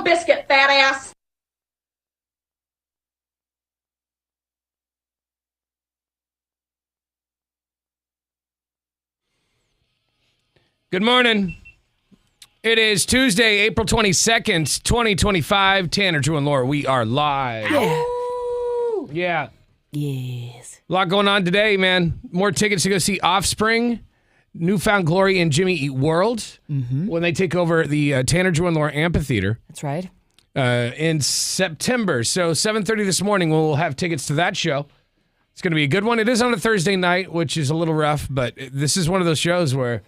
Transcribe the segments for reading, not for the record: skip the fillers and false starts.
biscuit, fat ass. Good morning. It is Tuesday, April 22nd, 2025. Tanner, Drew, and Laura, we are live. Yeah. Yes. A lot going on today, man. More tickets to go see Offspring, Newfound Glory, and Jimmy Eat World when they take over the Tanner, Drew, and Laura Amphitheater That's right. in September. So 7:30 this morning, we'll have tickets to that show. It's going to be a good one. It is on a Thursday night, which is a little rough, but this is one of those shows where,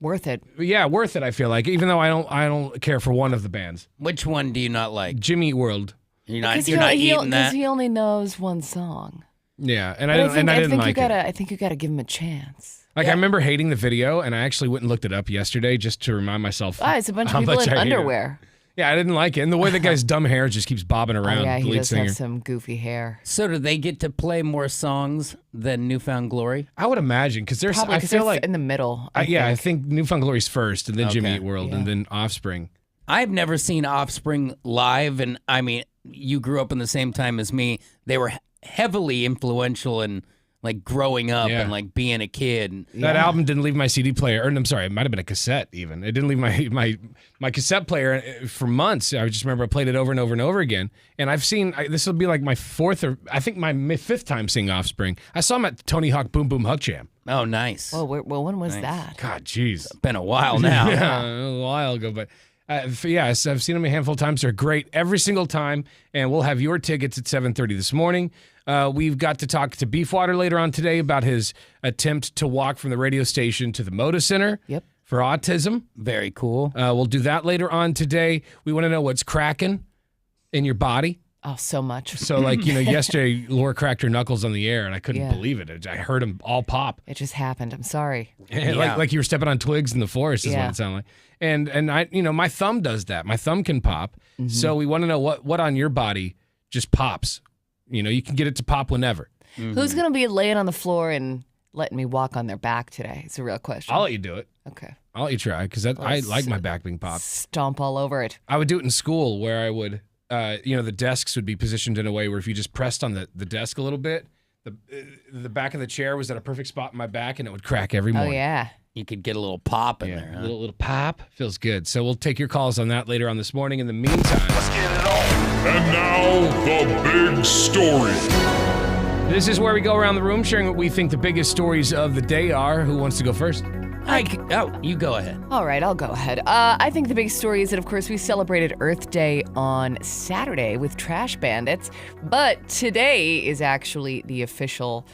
Worth it. yeah, worth it, I feel like, even though I don't care for one of the bands. Which one do you not like? Jimmy Eat World. You're not eating that? Because he only knows one song. Yeah, and But I didn't like it. I think you gotta give him a chance. Like, I remember hating the video, and I actually went and looked it up yesterday just to remind myself. It's a bunch how of people much in I hate it. underwear. Yeah, I didn't like it. And the way the guy's dumb hair just keeps bobbing around. Yeah, the he lead does singer. have some goofy hair. So do they get to play more songs than Newfound Glory? I would imagine, because there's, Probably I feel like, in the middle. I think Newfound Glory's first, and then Jimmy Okay. Eat World, and then Offspring. I've never seen Offspring live, and I mean, you grew up in the same time as me. They were heavily influential in like growing up Yeah. and like being a kid. That album didn't leave my CD player, or I'm sorry, it might have been a cassette even. It didn't leave my cassette player for months. I just remember I played it over and over and over again. And I've seen, this will be like my fourth or I think my fifth time seeing Offspring. I saw them at Tony Hawk Boom Boom Hug Jam. Oh, nice. Well, when was that? God, jeez. Been a while now. Yeah, a while ago, but yes, I've seen them a handful of times. They're great every single time, and we'll have your tickets at 7:30 this morning. We've got to talk to Beefwater later on today about his attempt to walk from the radio station to the Moda Center for autism. Very cool. We'll do that later on today. We want to know what's cracking in your body. Oh, so much. So, like, yesterday, Laura cracked her knuckles on the air, and I couldn't Yeah. believe it. I heard them all pop. It just happened. I'm sorry. Like you were stepping on twigs in the forest is what Yeah. it sounded like. And I, my thumb does that. My thumb can pop. So we want to know what on your body just pops. You can get it to pop whenever. Who's gonna be laying on the floor and letting me walk on their back today? It's a real question. I'll let you do it. Okay. I'll let you try, because I like my back being popped. Stomp all over it. I would do it in school where I would, the desks would be positioned in a way where if you just pressed on the desk a little bit, the back of the chair was at a perfect spot in my back, and it would crack every Oh morning. yeah. You could get a little pop in Yeah, there. Huh? little pop. Feels good. So we'll take your calls on that later on this morning. In the meantime, let's get it on. And now, the big story. This is where we go around the room sharing what we think the biggest stories of the day are. Who wants to go first? You go ahead. All right, I'll go ahead. I think the big story is that, of course, we celebrated Earth Day on Saturday with Trash Bandits, but today is actually the official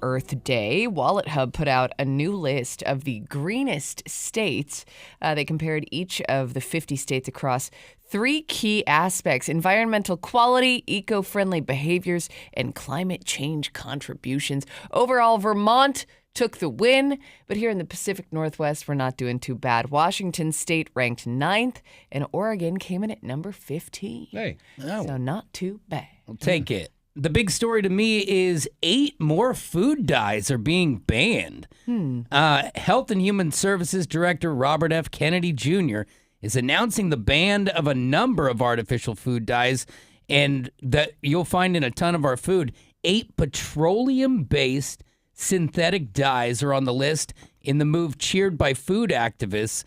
Earth Day. Wallet Hub put out a new list of the greenest states. They compared each of the 50 states across three key aspects: environmental quality, eco-friendly behaviors, and climate change contributions. Overall, Vermont took the win, but here in the Pacific Northwest, we're not doing too bad. Washington State ranked 9th, and Oregon came in at number 15. Hey. So not too bad. I'll take it. The big story to me is 8 more food dyes are being banned. Health and Human Services Director Robert F. Kennedy Jr. is announcing the ban of a number of artificial food dyes, and that you'll find in a ton of our food. 8 petroleum-based synthetic dyes are on the list in the move cheered by food activists.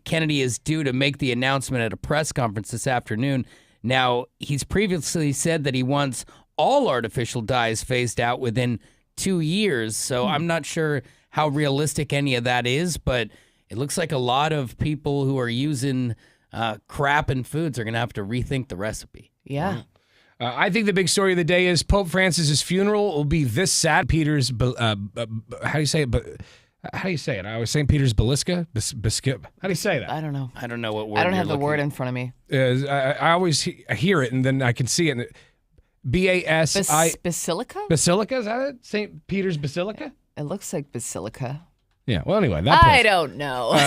Kennedy is due to make the announcement at a press conference this afternoon. Now, he's previously said that he wants all artificial dyes phased out within 2 years, so I'm not sure how realistic any of that is, but it looks like a lot of people who are using crap in foods are going to have to rethink the recipe. Yeah. I think the big story of the day is Pope Francis's funeral will be this Saturday. Peter's, how do you say it? How do you say it? I was St. Peter's Basilica? How do you say that? I don't know. I don't know what word I don't you're have the looking word at. in front of me. I always hear it, and then I can see it. And B-A-S-I... Basilica? Basilica, is that it? St. Peter's Basilica? It looks like basilica. Yeah, well, anyway, that place. I don't know.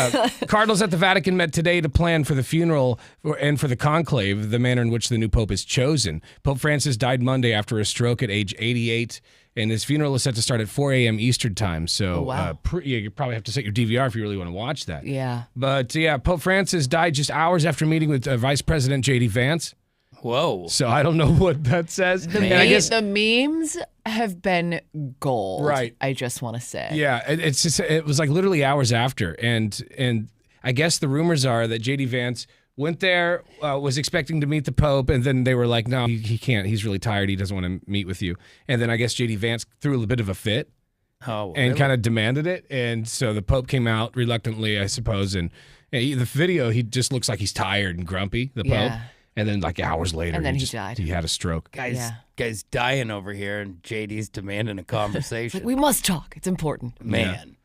Cardinals at the Vatican met today to plan for the funeral and for the conclave, the manner in which the new pope is chosen. Pope Francis died Monday after a stroke at age 88, and his funeral is set to start at 4 a.m. Eastern time. So wow. you probably have to set your DVR if you really want to watch that. Yeah. But yeah, Pope Francis died just hours after meeting with Vice President J.D. Vance. Whoa. So I don't know what that says. The, And I guess the memes have been gold. Right. I just want to say. Yeah, it was like literally hours after, and I guess the rumors are that J.D. Vance went there, was expecting to meet the Pope, and then they were like, no, he can't. He's really tired. He doesn't want to meet with you. And then I guess J.D. Vance threw a bit of a fit and kind of demanded it, and so the Pope came out reluctantly, I suppose, and the video, he just looks like he's tired and grumpy, the Pope. Yeah. And then like hours later, And then he died. He had a stroke. Guy's dying over here, and JD's demanding a conversation. We must talk. It's important. Man.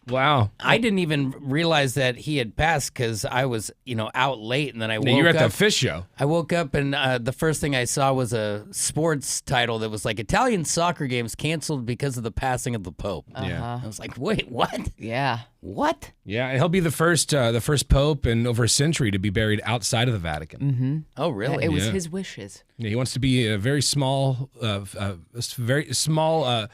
Wow. I didn't even realize that he had passed because I was, out late, and then I woke up. You were at the fish show. I woke up, and the first thing I saw was a sports title that was like Italian soccer games canceled because of the passing of the Pope. Yeah. I was like, wait, what? Yeah. What? Yeah, and he'll be the first Pope in over a century to be buried outside of the Vatican. Mm-hmm. Oh, really? It was his wishes. Yeah, he wants to be a very small,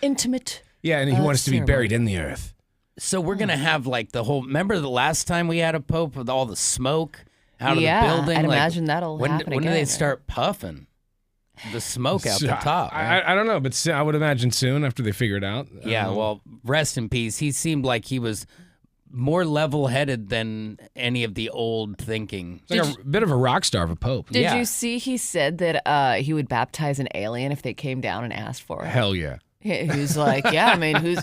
Intimate. Yeah, and he wants to be ceremony. buried in the earth. So we're going to have like the whole, remember the last time we had a Pope with all the smoke out of the building? I'd Like, imagine that'll happen When do again. they start puffing the smoke out the top? Right? I don't know, but I would imagine soon after they figure it out. Yeah, well, rest in peace. He seemed like he was more level-headed than any of the old thinking. It's like a bit of a rock star of a Pope. Did Yeah. you see he said that he would baptize an alien if they came down and asked for it? Hell yeah. He was like, yeah, I mean,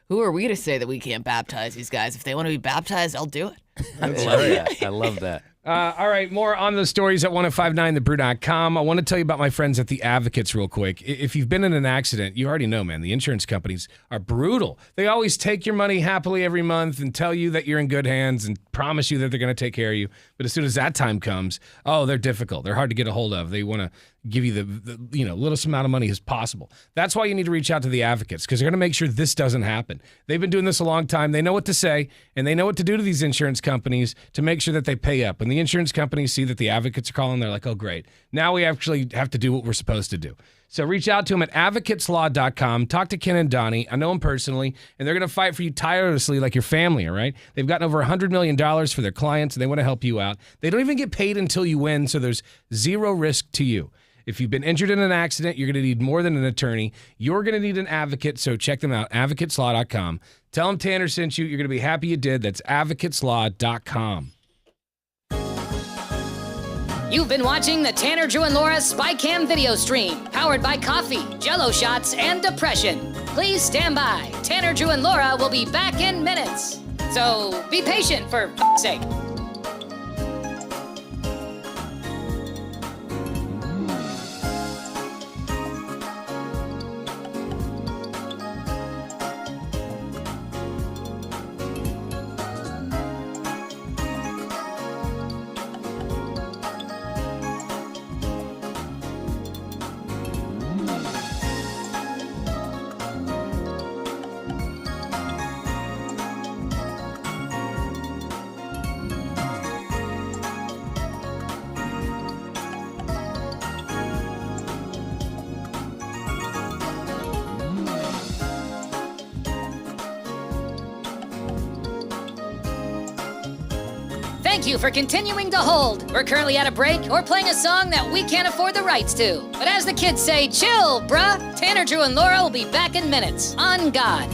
who are we to say that we can't baptize these guys? If they want to be baptized, I'll do it. I love that. I love that. All right, more on those stories at 1059thebrew.com. I want to tell you about my friends at the Advocates real quick. If you've been in an accident, you already know, man, the insurance companies are brutal. They always take your money happily every month and tell you that you're in good hands and promise you that they're going to take care of you. But as soon as that time comes, they're difficult. They're hard to get a hold of. They want to give you the littlest amount of money as possible. That's why you need to reach out to the Advocates, because they're going to make sure this doesn't happen. They've been doing this a long time. They know what to say, and they know what to do to these insurance companies to make sure that they pay up. When the insurance companies see that the Advocates are calling, they're like, oh, great. Now we actually have to do what we're supposed to do. So reach out to them at advocateslaw.com. Talk to Ken and Donnie. I know them personally, and they're going to fight for you tirelessly like your family, all right? They've gotten over $100 million for their clients, and they want to help you out. They don't even get paid until you win, so there's zero risk to you. If you've been injured in an accident, you're going to need more than an attorney. You're going to need an advocate, so check them out, advocateslaw.com. Tell them Tanner sent you. You're going to be happy you did. That's advocateslaw.com. You've been watching the Tanner, Drew, and Laura SpyCam video stream, powered by coffee, Jell-O shots, and depression. Please stand by. Tanner, Drew, and Laura will be back in minutes. So be patient, for f***'s sake. Thank you for continuing to hold. We're currently at a break or playing a song that we can't afford the rights to. But as the kids say, chill, bruh. Tanner, Drew, and Laura will be back in minutes. On God.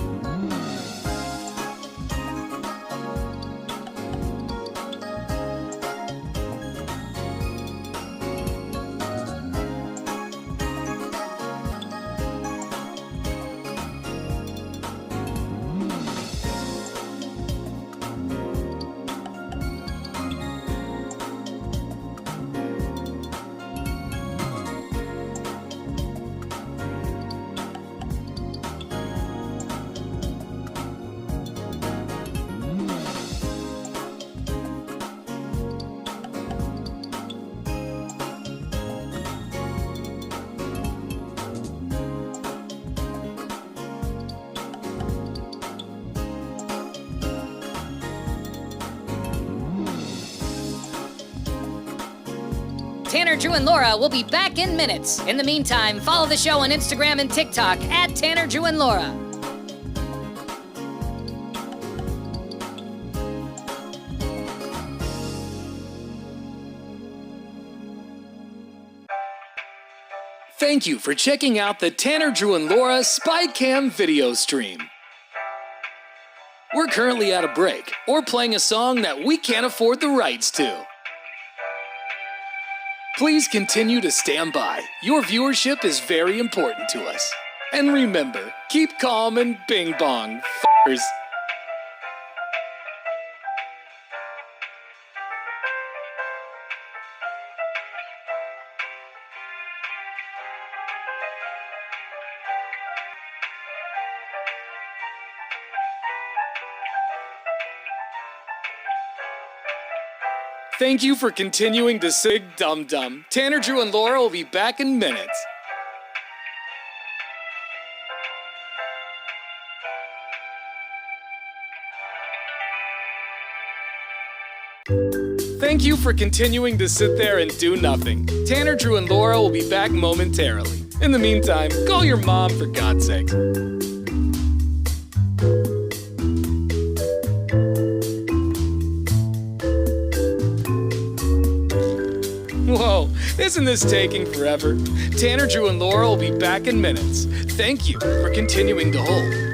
Tanner, Drew, and Laura will be back in minutes. In the meantime, follow the show on Instagram and TikTok at Tanner, Drew, and Laura. Thank you for checking out the Tanner, Drew, and Laura SpyCam video stream. We're currently at a break or playing a song that we can't afford the rights to. Please continue to stand by. Your viewership is very important to us. And remember, keep calm and bing bong, f***ers. Thank you for continuing to sig dum dum. Tanner, Drew, and Laura will be back in minutes. Thank you for continuing to sit there and do nothing. Tanner, Drew, and Laura will be back momentarily. In the meantime, call your mom for God's sake. Whoa, isn't this taking forever? Tanner, Drew, and Laura will be back in minutes. Thank you for continuing to hold.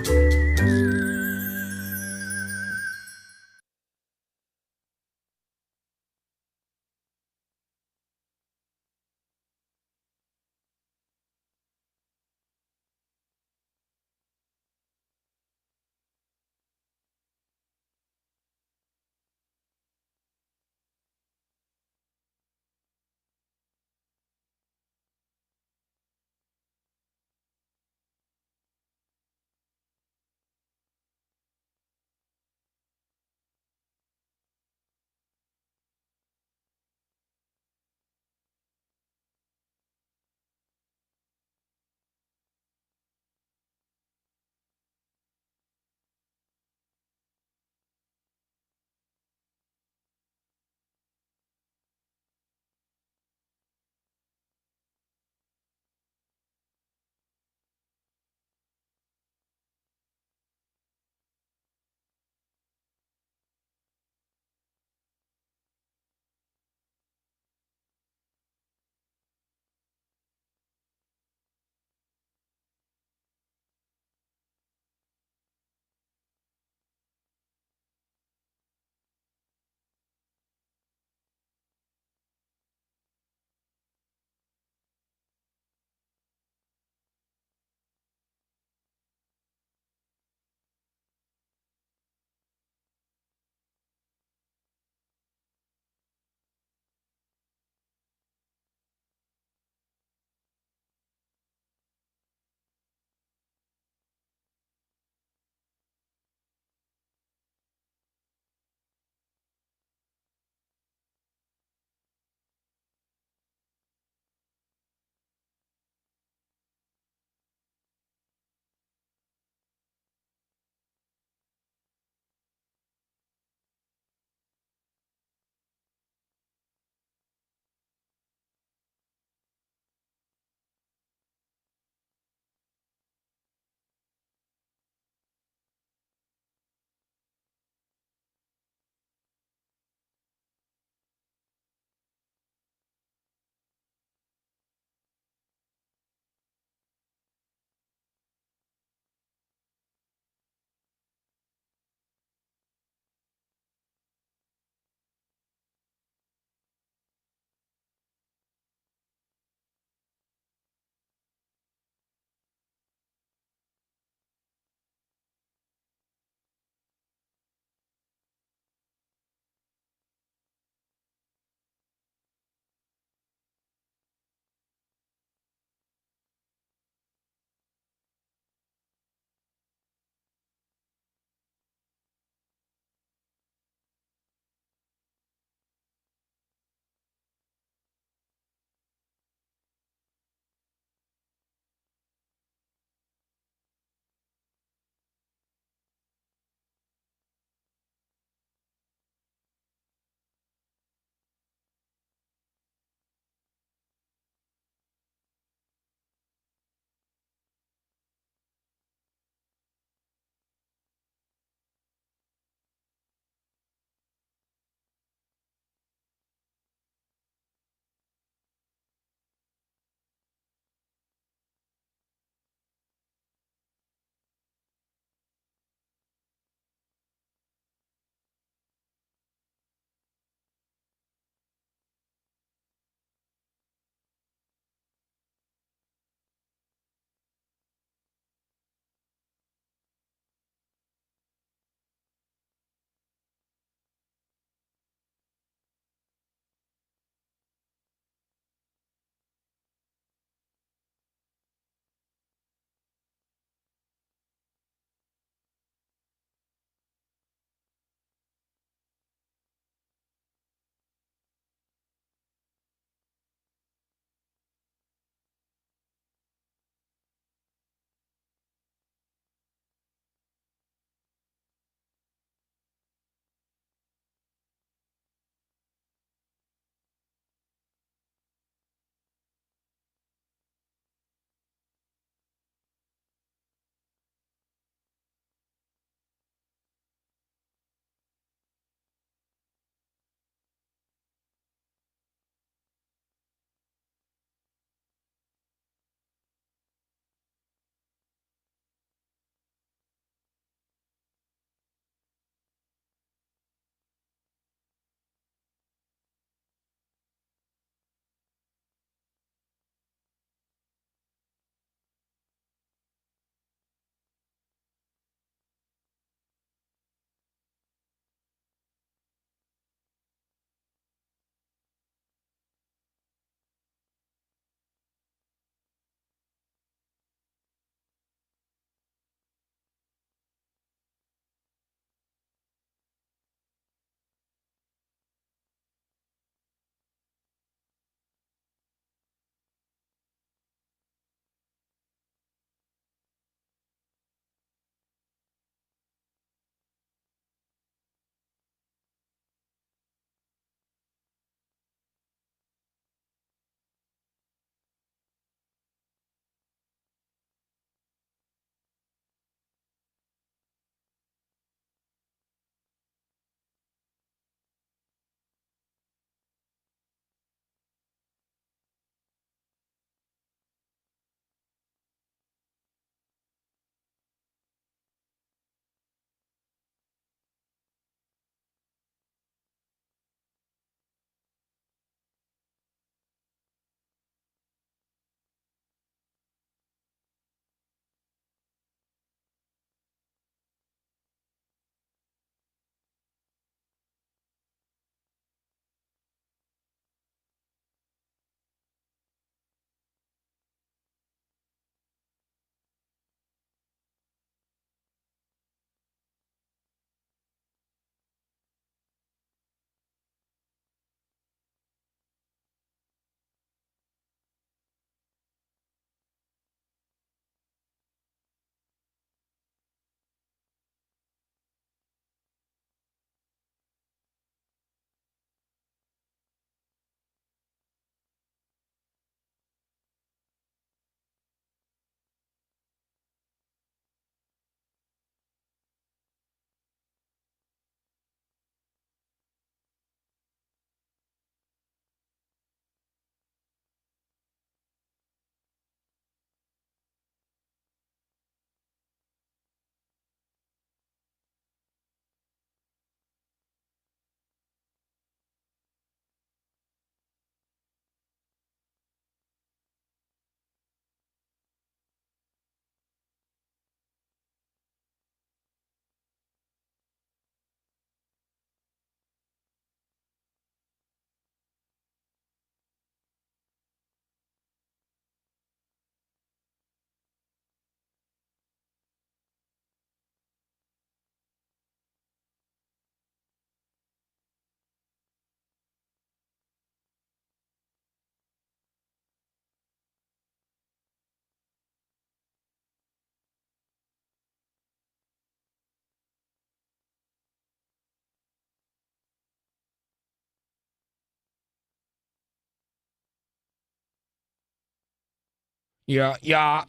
Yeah.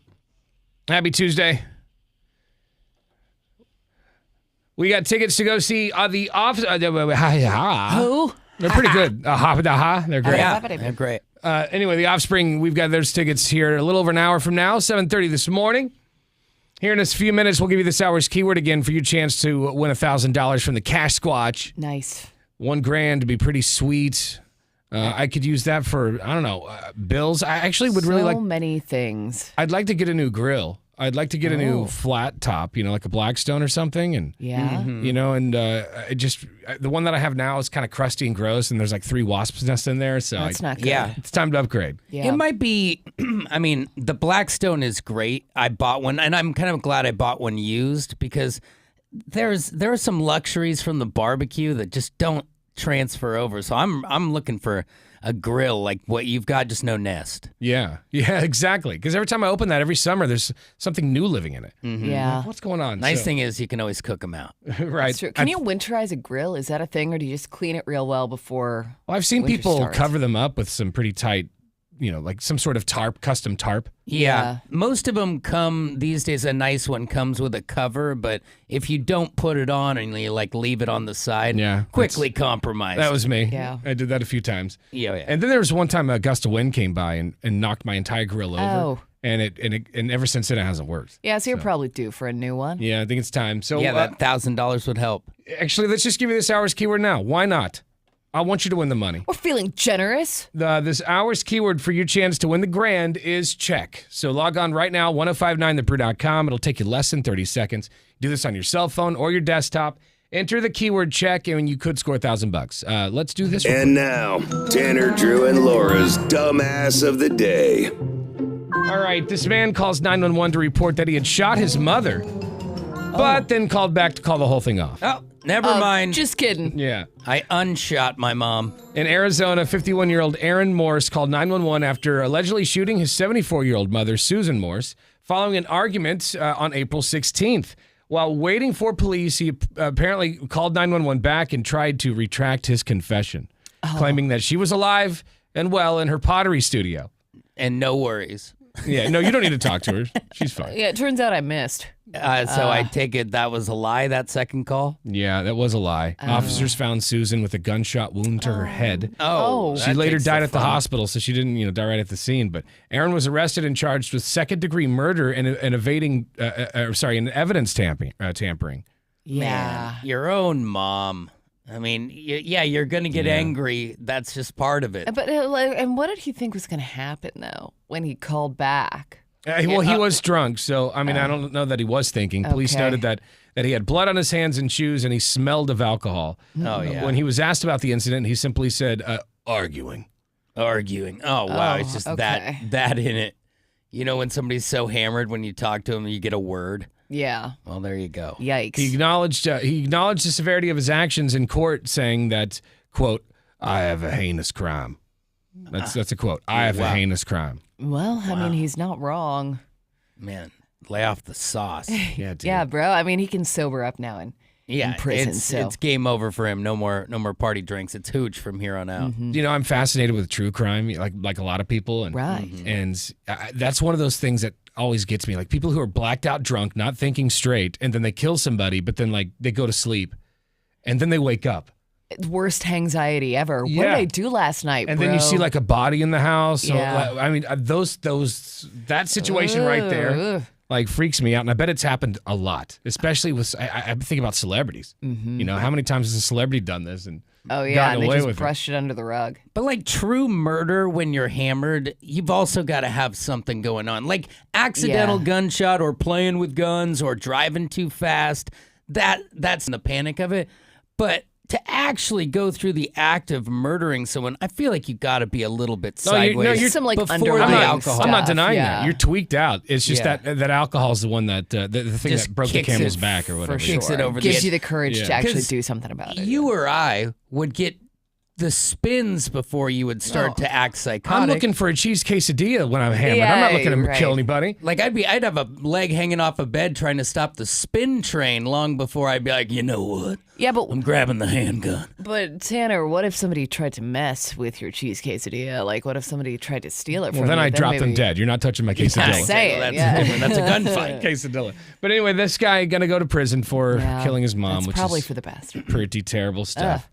Happy Tuesday. We got tickets to go see the office. Who? They're pretty good. They're great. Yeah, they're great. Anyway, the Offspring, we've got those tickets here a little over an hour from now, 7:30 this morning. Here in a few minutes, we'll give you this hour's keyword again for your chance to win $1,000 from the Cash Squatch. Nice. $1,000 to be pretty sweet. I could use that for, I don't know, bills. I actually would really like. So many things. I'd like to get a new grill. I'd like to get a new flat top, like a Blackstone or something. And, Yeah. the one that I have now is kind of crusty and gross, and there's like 3 wasps' nests in there. So That's not good. Yeah. it's time to upgrade. Yeah. It might be, I mean, the Blackstone is great. I bought one, and I'm kind of glad I bought one used because there are some luxuries from the barbecue that just don't transfer over. So I'm looking for a grill like what you've got, just no nest. Yeah, exactly. Because every time I open that every summer, there's something new living in it. Yeah. Like, what's going on? Nice So- thing is you can always cook them out. right. That's true. Can you winterize a grill? Is that a thing, or do you just clean it real well before? Well, I've seen winter people starts? cover them up with some pretty tight, like some sort of tarp, custom tarp. Yeah. Most of them come these days. A nice one comes with a cover, but if you don't put it on and you like leave it on the side, Yeah, quickly compromise. That was me. Yeah. I did that a few times. yeah. And then there was one time a gust of wind came by and knocked my entire grill over. Oh. And ever since then it hasn't worked. Yeah, so you're probably due for a new one. Yeah, I think it's time. So Yeah, that $1,000 would help. actually, let's just give you this hour's keyword now. Why not? I want you to win the money. We're feeling generous. This hour's keyword for your chance to win the grand is check. So log on right now, 1059thebrew.com. It'll take you less than 30 seconds. Do this on your cell phone or your desktop. Enter the keyword check, and you could score $1,000. Let's do this. And now, Tanner, Drew, and Laura's dumbass of the day. All right, this man calls 911 to report that he had shot his mother, but then called back to call the whole thing off. Oh, never mind. Just kidding. Yeah. I unshot my mom. In Arizona, 51-year-old Aaron Morse called 911 after allegedly shooting his 74-year-old mother, Susan Morse, following an argument on April 16th. While waiting for police, he apparently called 911 back and tried to retract his confession, claiming that she was alive and well in her pottery studio. And no worries. Yeah, no, you don't need to talk to her. She's fine. Yeah, it turns out I missed. So I take it that was a lie, that second call? Yeah, that was a lie. Officers found Susan with a gunshot wound to her head. Oh. She later died at the hospital, so she didn't, die right at the scene. But Aaron was arrested and charged with second-degree murder and evidence tampering. Yeah. Your own mom. I mean, you're going to get angry. That's just part of it. But and what did he think was going to happen though when he called back? He was drunk, so I don't know that he was thinking. Police Okay. noted that he had blood on his hands and shoes, and he smelled of alcohol. Oh, yeah. When he was asked about the incident, he simply said, "Arguing." Arguing. Oh, wow. Oh, It's just okay. that in it. When somebody's so hammered, when you talk to them, you get a word. Yeah. Well, there you go. Yikes. He acknowledged the severity of his actions in court, saying that, quote, "I have a heinous crime." That's a quote. "I have a heinous crime." Well, I mean, he's not wrong. Man, lay off the sauce. Yeah, dude. Yeah, bro. I mean, he can sober up now and Yeah, in prison. it's game over for him. No more party drinks. It's hooch from here on out. I'm fascinated with true crime, like a lot of people, and Right. and that's one of those things that always gets me. Like people who are blacked out drunk, not thinking straight, and then they kill somebody, but then like they go to sleep, and then they wake up. Worst anxiety ever. What Yeah. did I do last night, And bro? then you see like a body in the house. So, Yeah. I mean, that situation right there Ugh. like freaks me out, and I bet it's happened a lot, especially with I think about celebrities. How many times has a celebrity done this and Oh yeah, gotten and they away just with it? brushed it under the rug. But like true murder when you're hammered, you've also got to have something going on. Like accidental Yeah. gunshot or playing with guns or driving too fast. That's in the panic of it. But to actually go through the act of murdering someone, I feel like you got to be a little bit No, you're- sideways. you're- Some like before underlying the I'm alcohol. not stuff, denying yeah. that. You're tweaked out. It's just Yeah. that alcohol is the one that the thing Just that broke the kicks camel's it back or whatever. For Kicks sure. it over the Gives edge. you the courage Yeah. to actually 'Cause do something about it. You or I would get the spins before you would start to act psychotic. I'm looking for a cheese quesadilla when I'm hammered. I'm not looking to kill anybody. Like I'd have a leg hanging off a bed trying to stop the spin train long before I'd be like, you know what? Yeah, but I'm grabbing the handgun. But Tanner, what if somebody tried to mess with your cheese quesadilla? Like, what if somebody tried to steal it from Well, then you? I drop them maybe- dead. You're not touching my quesadilla. Just saying, That's yeah. different. That's a gunfight. Quesadilla. But anyway, this guy gonna go to prison for Yeah, killing his mom, that's which probably is for the best. pretty terrible stuff.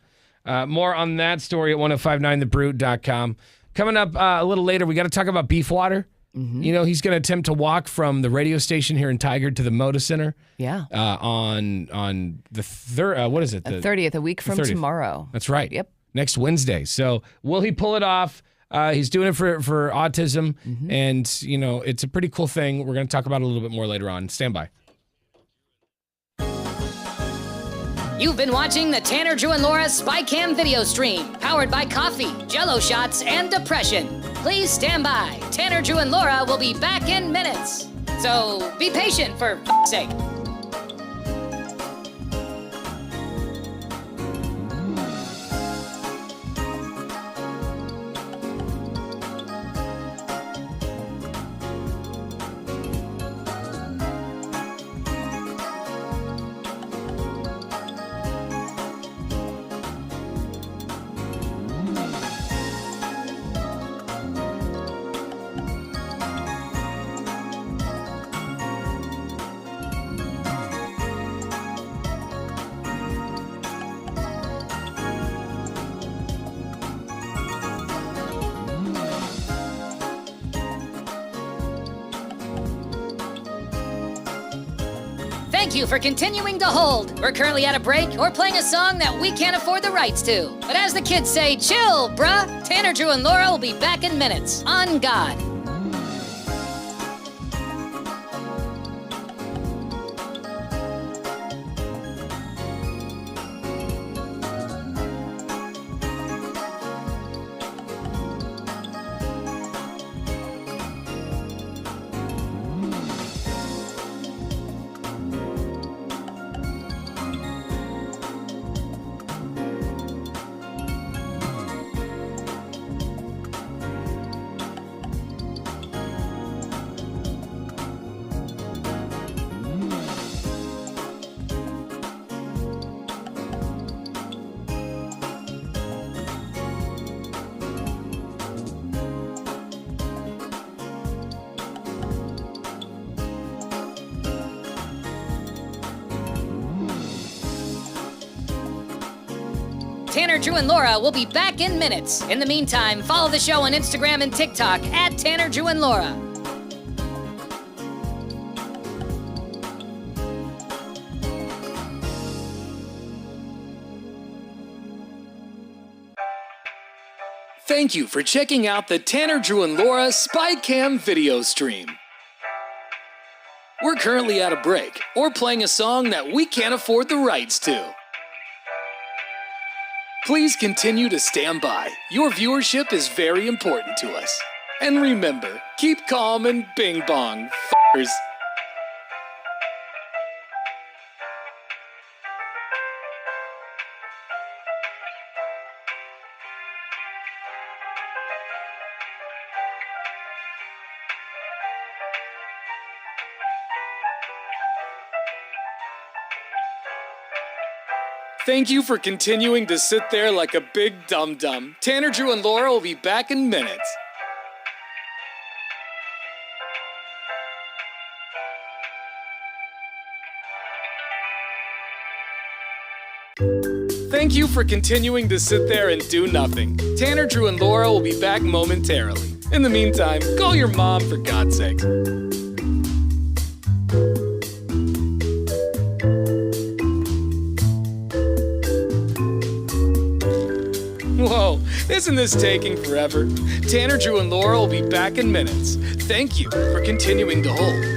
More on that story at 1059thebrute.com. Coming up a little later, we got to talk about Beefwater. You know, he's going to attempt to walk from the radio station here in Tigard to the Moda Center. Yeah. On the third, what is it? The 30th, a week from 30th. tomorrow. That's right. Yep. Next Wednesday. So will he pull it off? He's doing it for autism, and you know it's a pretty cool thing. We're going to talk about it a little bit more later on. Stand by. You've been watching the Tanner, Drew, and Laura SpyCam video stream, powered by coffee, Jello shots, and depression. Please stand by. Tanner, Drew, and Laura will be back in minutes. So be patient for f***'s sake. Thank you for continuing to hold. We're currently at a break or playing a song that we can't afford the rights to. But as the kids say, chill, bruh. Tanner, Drew, and Laura will be back in minutes. On God. Tanner, Drew, and Laura will be back in minutes. In the meantime, follow the show on Instagram and TikTok at Tanner, Drew, and Laura. Thank you for checking out the Tanner, Drew, and Laura SpyCam video stream. We're currently at a break or playing a song that we can't afford the rights to. Please continue to stand by. Your viewership is very important to us. And remember, keep calm and bing bong, f***ers. Thank you for continuing to sit there like a big dum-dum. Tanner, Drew, and Laura will be back in minutes. Thank you for continuing to sit there and do nothing. Tanner, Drew, and Laura will be back momentarily. In the meantime, call your mom for God's sake. Whoa, isn't this taking forever? Tanner, Drew, and Laura will be back in minutes. Thank you for continuing to hold.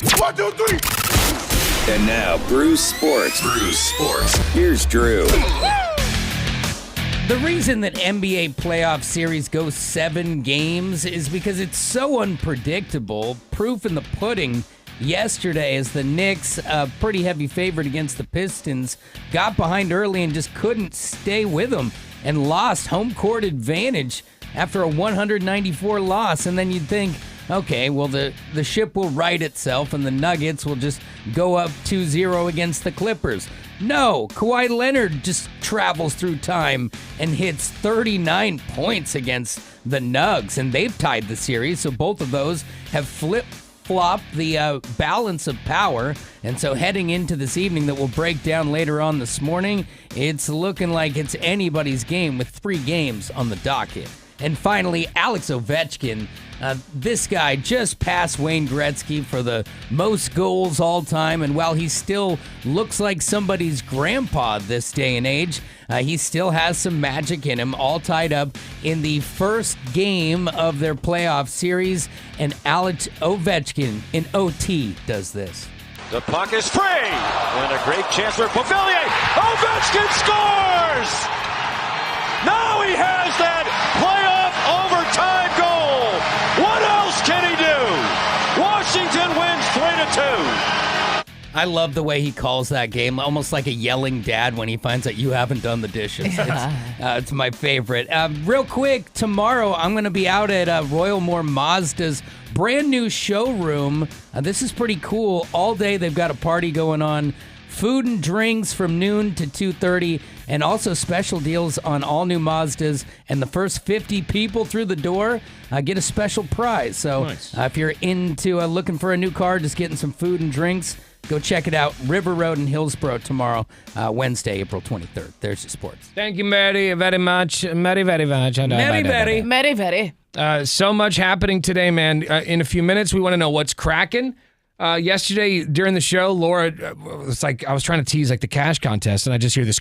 1, 2, 3. And now, Bruce Sports. Here's Drew. The reason that NBA playoff series go 7 games is because it's so unpredictable. Proof in the pudding yesterday as the Knicks, a pretty heavy favorite against the Pistons, got behind early and just couldn't stay with them and lost home court advantage after a 194 loss. And then you'd think, okay, well, the ship will right itself and the Nuggets will just go up 2-0 against the Clippers. No, Kawhi Leonard just travels through time and hits 39 points against the Nugs, and they've tied the series, so both of those have flip-flopped the balance of power. And so heading into this evening that we'll break down later on this morning, it's looking like it's anybody's game with 3 games on the docket. And finally, Alex Ovechkin. This guy just passed Wayne Gretzky for the most goals all time. And while he still looks like somebody's grandpa this day and age, he still has some magic in him, all tied up in the first game of their playoff series. And Alex Ovechkin in OT does this. The puck is free. And a great chance for Beauvillier. Ovechkin scores! Now he has that playoff overtime goal. What else can he do? Washington wins 3-2. I love the way he calls that game, almost like a yelling dad when he finds out you haven't done the dishes. It's my favorite. Real quick, tomorrow I'm going to be out at Royal Moore Mazda's brand new showroom. This is pretty cool. All day they've got a party going on. Food and drinks from noon to 2:30, and also special deals on all new Mazdas. And the first 50 people through the door get a special prize. So Nice. If you're into looking for a new car, just getting some food and drinks, go check it out. River Road in Hillsborough tomorrow, Wednesday, April 23rd. There's your sports. Thank you, Mary, very much. Mary, very much. Very. Very. So much happening today, man. In a few minutes, we want to know what's cracking. Yesterday during the show, Laura, it's like I was trying to tease like the cash contest, and I just hear this,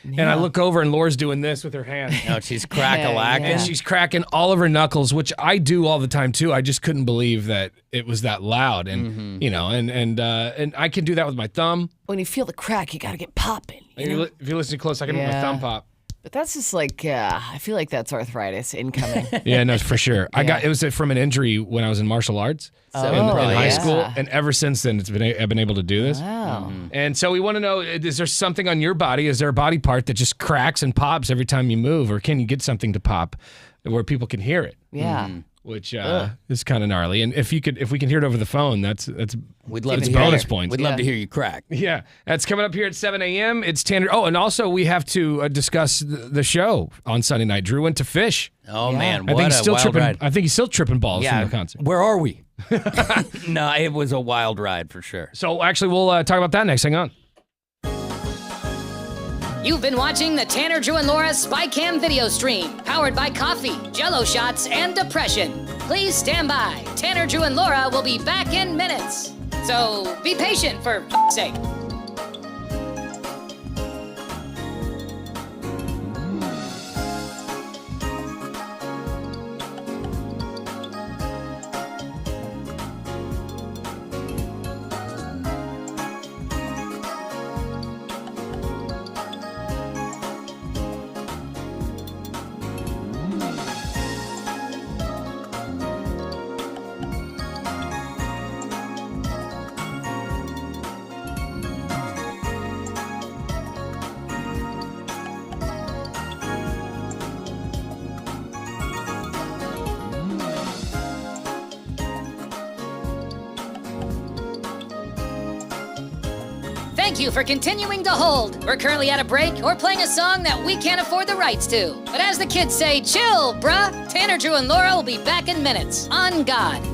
and I look over and Laura's doing this with her hand, No, she's crack-a-lacking. and she's cracking all of her knuckles, which I do all the time too. I just couldn't believe that it was that loud, and you know, and I can do that with my thumb. When you feel the crack, you got to get popping. If you listen close, I can make my Yeah. thumb pop. But that's just like, I feel like that's arthritis incoming. Yeah, no, for sure. It was from an injury when I was in martial arts in high yeah. school, and ever since then, I've been able to do this. Wow. And so we want to know: is there something on your body? Is there a body part that just cracks and pops every time you move, or can you get something to pop where people can hear it? Yeah. Which is kind of gnarly. And if we can hear it over the phone, that's We'd love to it's hear bonus you. points. We'd love to hear you crack. Yeah, that's coming up here at 7 a.m. It's Tanner. Oh, and also we have to discuss the show on Sunday night. Drew went to Fish. Oh, man, I what think he's a still wild tripping. ride. I think he's still tripping balls from the concert. Where are we? No, it was a wild ride for sure. So actually, we'll talk about that next. Hang on. You've been watching the Tanner, Drew, and Laura SpyCam video stream, powered by coffee, Jello shots, and depression. Please stand by. Tanner, Drew, and Laura will be back in minutes. So be patient for f***'s sake. Thank you for continuing to hold. We're currently at a break or playing a song that we can't afford the rights to. But as the kids say, chill, bruh. Tanner, Drew, and Laura will be back in minutes. On God.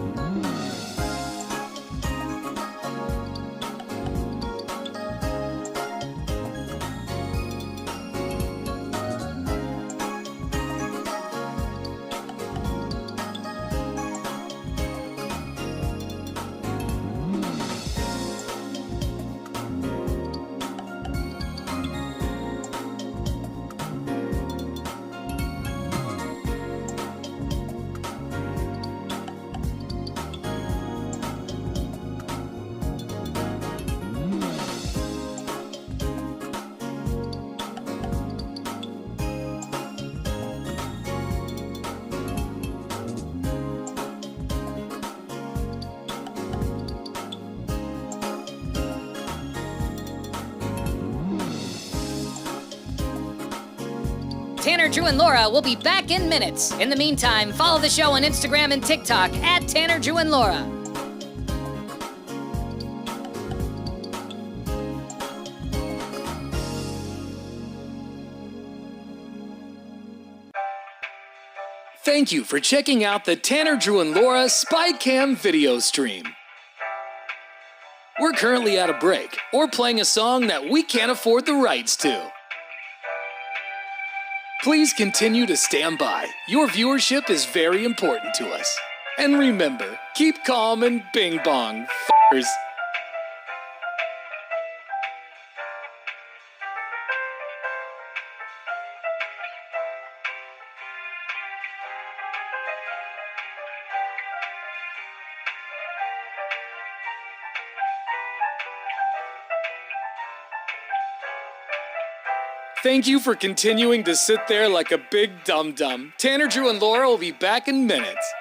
Tanner, Drew, and Laura will be back in minutes. In the meantime, follow the show on Instagram and TikTok at Tanner, Drew, and Laura. Thank you for checking out the Tanner, Drew, and Laura SpyCam video stream. We're currently at a break or playing a song that we can't afford the rights to. Please continue to stand by. Your viewership is very important to us. And remember, keep calm and bing bong, f***ers. Thank you for continuing to sit there like a big dum-dum. Tanner, Drew, and Laura will be back in minutes.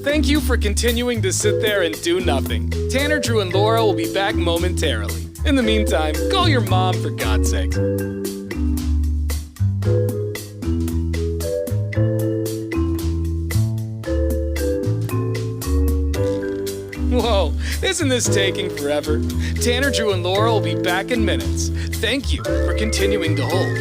Thank you for continuing to sit there and do nothing. Tanner, Drew, and Laura will be back momentarily. In the meantime, call your mom for God's sake. Whoa, isn't this taking forever? Tanner, Drew, and Laura will be back in minutes. Thank you for continuing to hold.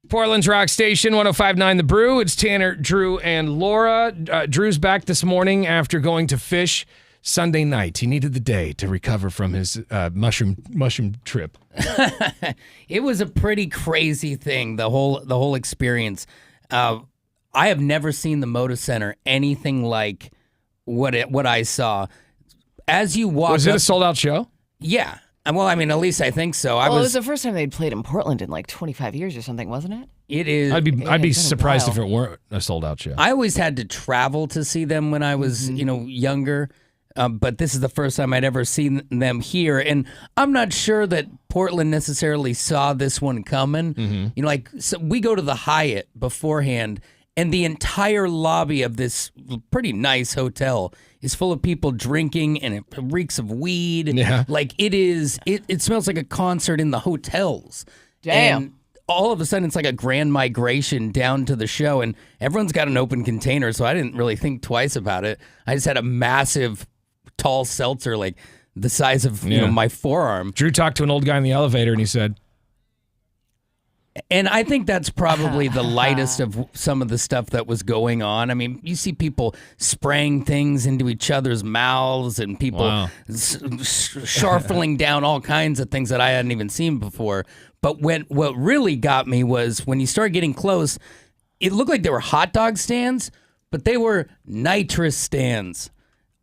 Portland's Rock Station, 105.9 The Brew. It's Tanner, Drew, and Laura. Drew's back this morning after going to fish Sunday night. He needed the day to recover from his mushroom trip. It was a pretty crazy thing, the whole experience. I have never seen the Moda Center anything like what I saw. As you walk Was it up, a sold-out show? Yeah. Well, I mean, at least I think so. Well, it was the first time they'd played in Portland in like 25 years or something, wasn't it? It is. I'd be it's been a surprised if while. it weren't a sold-out show. I always had to travel to see them when I was, younger. But this is the first time I'd ever seen them here. And I'm not sure that Portland necessarily saw this one coming. So we go to the Hyatt beforehand, and the entire lobby of this pretty nice hotel is full of people drinking, and it reeks of weed. Yeah. Like it smells like a concert in the hotels. Damn. And all of a sudden, it's like a grand migration down to the show, and everyone's got an open container, so I didn't really think twice about it. I just had a massive, tall seltzer, like the size of my forearm. Drew talked to an old guy in the elevator, and he said, And I think that's probably the lightest of some of the stuff that was going on. I mean, you see people spraying things into each other's mouths and people shuffling down all kinds of things that I hadn't even seen before. But what really got me was when you start getting close, it looked like there were hot dog stands, but they were nitrous stands.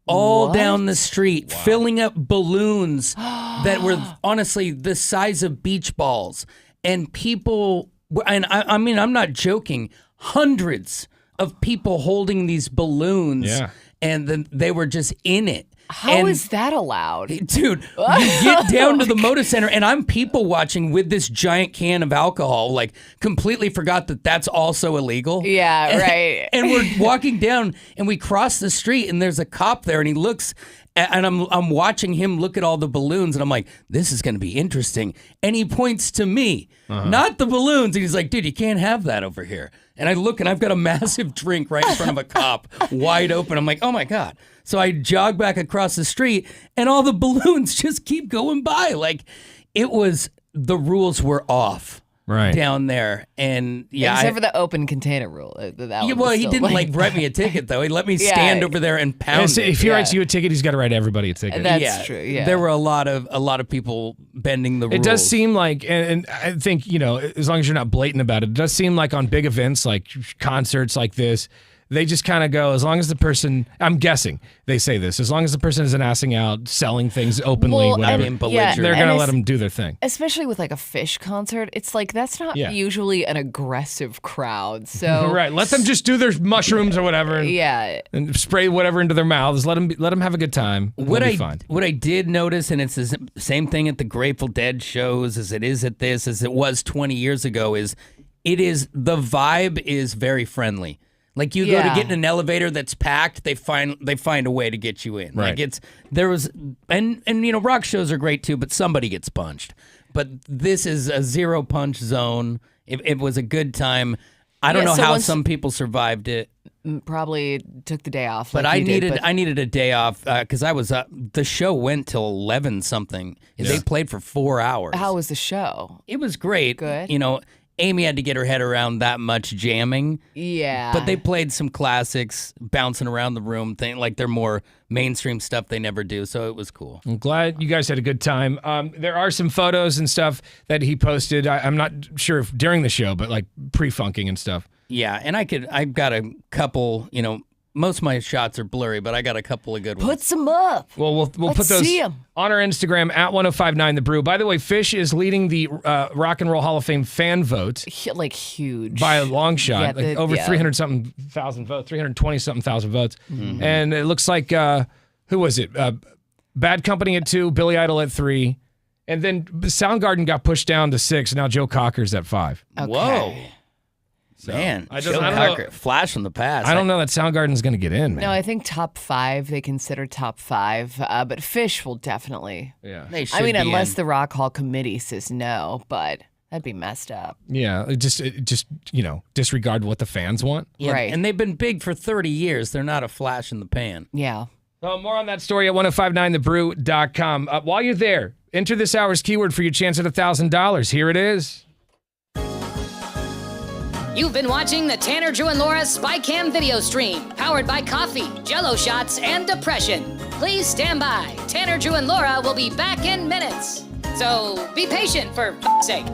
All down the street, filling up balloons that were honestly the size of beach balls. And people, and I mean, I'm not joking, hundreds of people holding these balloons. Yeah. And then they were just in it. How is that allowed? Dude, you get down to the Moda Center, and I'm people watching with this giant can of alcohol, like completely forgot that that's also illegal. Yeah, right. And we're walking down, and we cross the street, and there's a cop there, and he looks, and I'm watching him look at all the balloons, and I'm like, this is going to be interesting. And he points to me, not the balloons, and he's like, dude, you can't have that over here. And I look, and I've got a massive drink right in front of a cop, wide open. I'm like, oh my God. So I jog back across the street, and all the balloons just keep going by. Like, it was, the rules were off down there. And Except for the open container rule. He didn't write me a ticket, though. He let me stand over there and pound it. if he writes you a ticket, he's got to write everybody a ticket. That's true, yeah. There were a lot of people bending the rules. It does seem like, and I think, as long as you're not blatant about it, it does seem like on big events, like concerts like this, they just kind of go, as long as the person, I'm guessing they say this, as long as the person isn't assing out, selling things openly, whatever, they're going to let them do their thing. Especially with like a fish concert, it's like that's not usually an aggressive crowd. So right, let them just do their mushrooms or whatever, and spray whatever into their mouths. Let them have a good time. What I did notice, and it's the same thing at the Grateful Dead shows as it is at this, as it was 20 years ago, is the vibe is very friendly. Like you go to get in an elevator that's packed, they find a way to get you in. Right. Like rock shows are great too, but somebody gets punched. But this is a zero punch zone. It was a good time. I don't know how some people survived it. Probably took the day off. But I needed a day off because I was the show went till 11 something. They played for 4 hours. How was the show? It was great. Good. Amy had to get her head around that much jamming. Yeah. But they played some classics, bouncing around the room, like they're more mainstream stuff they never do, so it was cool. I'm glad you guys had a good time. There are some photos and stuff that he posted. I'm not sure if during the show, but like pre-funking and stuff. Yeah, and I've got a couple, most of my shots are blurry, but I got a couple of good ones. Put some up. Well, we'll put those see 'em. on our Instagram at 1059 The Brew. By the way, Fish is leading the Rock and Roll Hall of Fame fan vote. Like huge. By a long shot. Yeah, over 300-something thousand votes, 320-something thousand votes. Mm-hmm. And it looks like, who was it? Bad Company at 2, Billy Idol at 3. And then Soundgarden got pushed down to 6. Now Joe Cocker's at 5. Okay. Whoa. Man, I Joe don't Cocker, know. flash from the past. I don't know that Soundgarden's going to get in, man. No, I think top 5, they consider top 5. But Fish will definitely. Yeah. They should be unless in. the Rock Hall committee says no, but that'd be messed up. Yeah, just disregard what the fans want. Yeah, Right. And they've been big for 30 years. They're not a flash in the pan. Yeah. More on that story at 1059thebrew.com. While you're there, enter this hour's keyword for your chance at $1,000. Here it is. You've been watching the Tanner, Drew, and Laura SpyCam video stream, powered by coffee, Jell-O shots, and depression. Please stand by. Tanner, Drew, and Laura will be back in minutes. So be patient, for f***'s sake.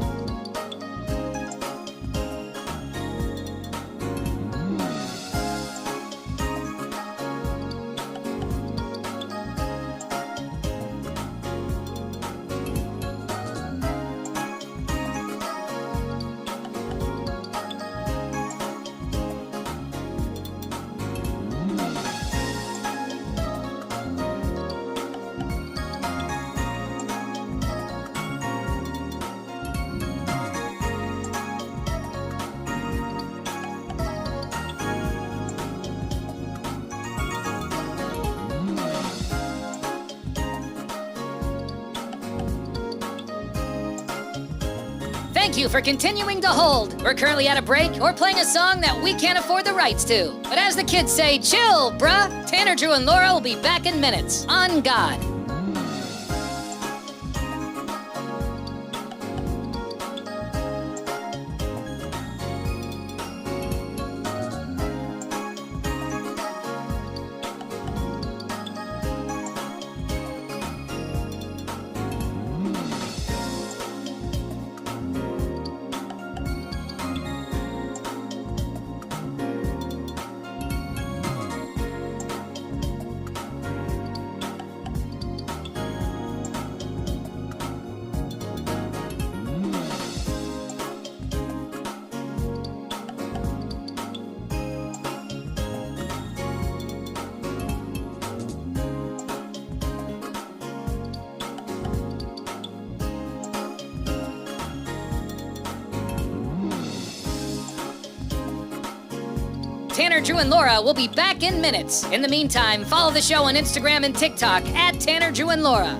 Thank you for continuing to hold. We're currently at a break or playing a song that we can't afford the rights to. But as the kids say, chill, bruh. Tanner, Drew, and Laura will be back in minutes. On God. Tanner, Drew, and Laura will be back in minutes. In the meantime, follow the show on Instagram and TikTok at Tanner, Drew, and Laura.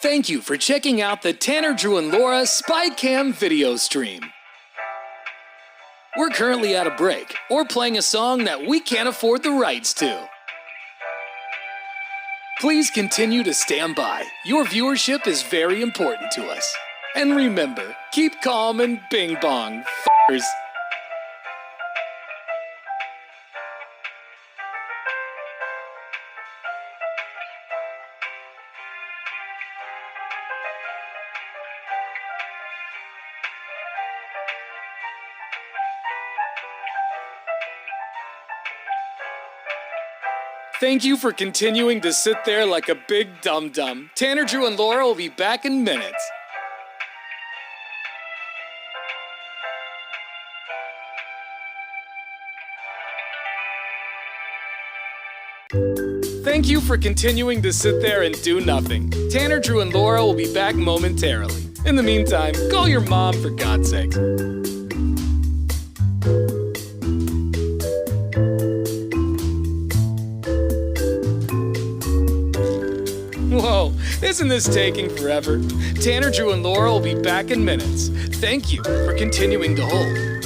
Thank you for checking out the Tanner, Drew, and Laura SpyCam video stream. We're currently at a break or playing a song that we can't afford the rights to. Please continue to stand by. Your viewership is very important to us. And remember, keep calm and bing bong, f***ers. Thank you for continuing to sit there like a big dum-dum. Tanner, Drew, and Laura will be back in minutes. Thank you for continuing to sit there and do nothing. Tanner, Drew, and Laura will be back momentarily. In the meantime, call your mom for God's sake. Whoa, isn't this taking forever? Tanner, Drew, and Laura will be back in minutes. Thank you for continuing to hold.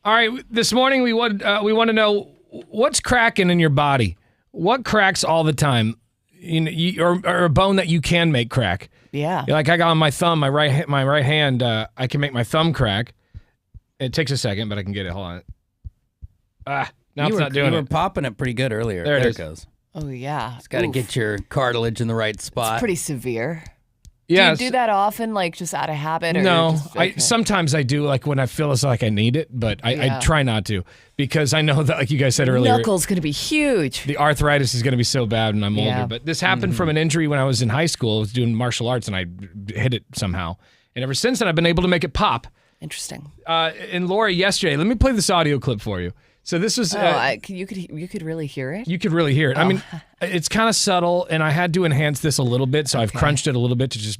All right, this morning we want to know what's cracking in your body. What cracks all the time? or a bone that you can make crack. Yeah. Like I got on my thumb, my right hand, I can make my thumb crack. It takes a second, but I can get it. Hold on. Now it's not doing You it. were popping it pretty good earlier. There it is. goes. Oh, yeah. It's got to get your cartilage in the right spot. It's pretty severe. Yeah. Do you do that often, like just out of habit? Or No, just, okay. sometimes I do, like when I feel as like I need it, but I try not to because I know that, like you guys said earlier, Knuckles going to be huge. the arthritis is going to be so bad when I'm Yeah. older. But this happened from an injury when I was in high school. I was doing martial arts and I hit it somehow. And ever since then, I've been able to make it pop. Interesting. And Laura, yesterday, let me play this audio clip for you. So this was... you could really hear it? You could really hear it. I mean, it's kind of subtle, and I had to enhance this a little bit, so I've crunched it a little bit to just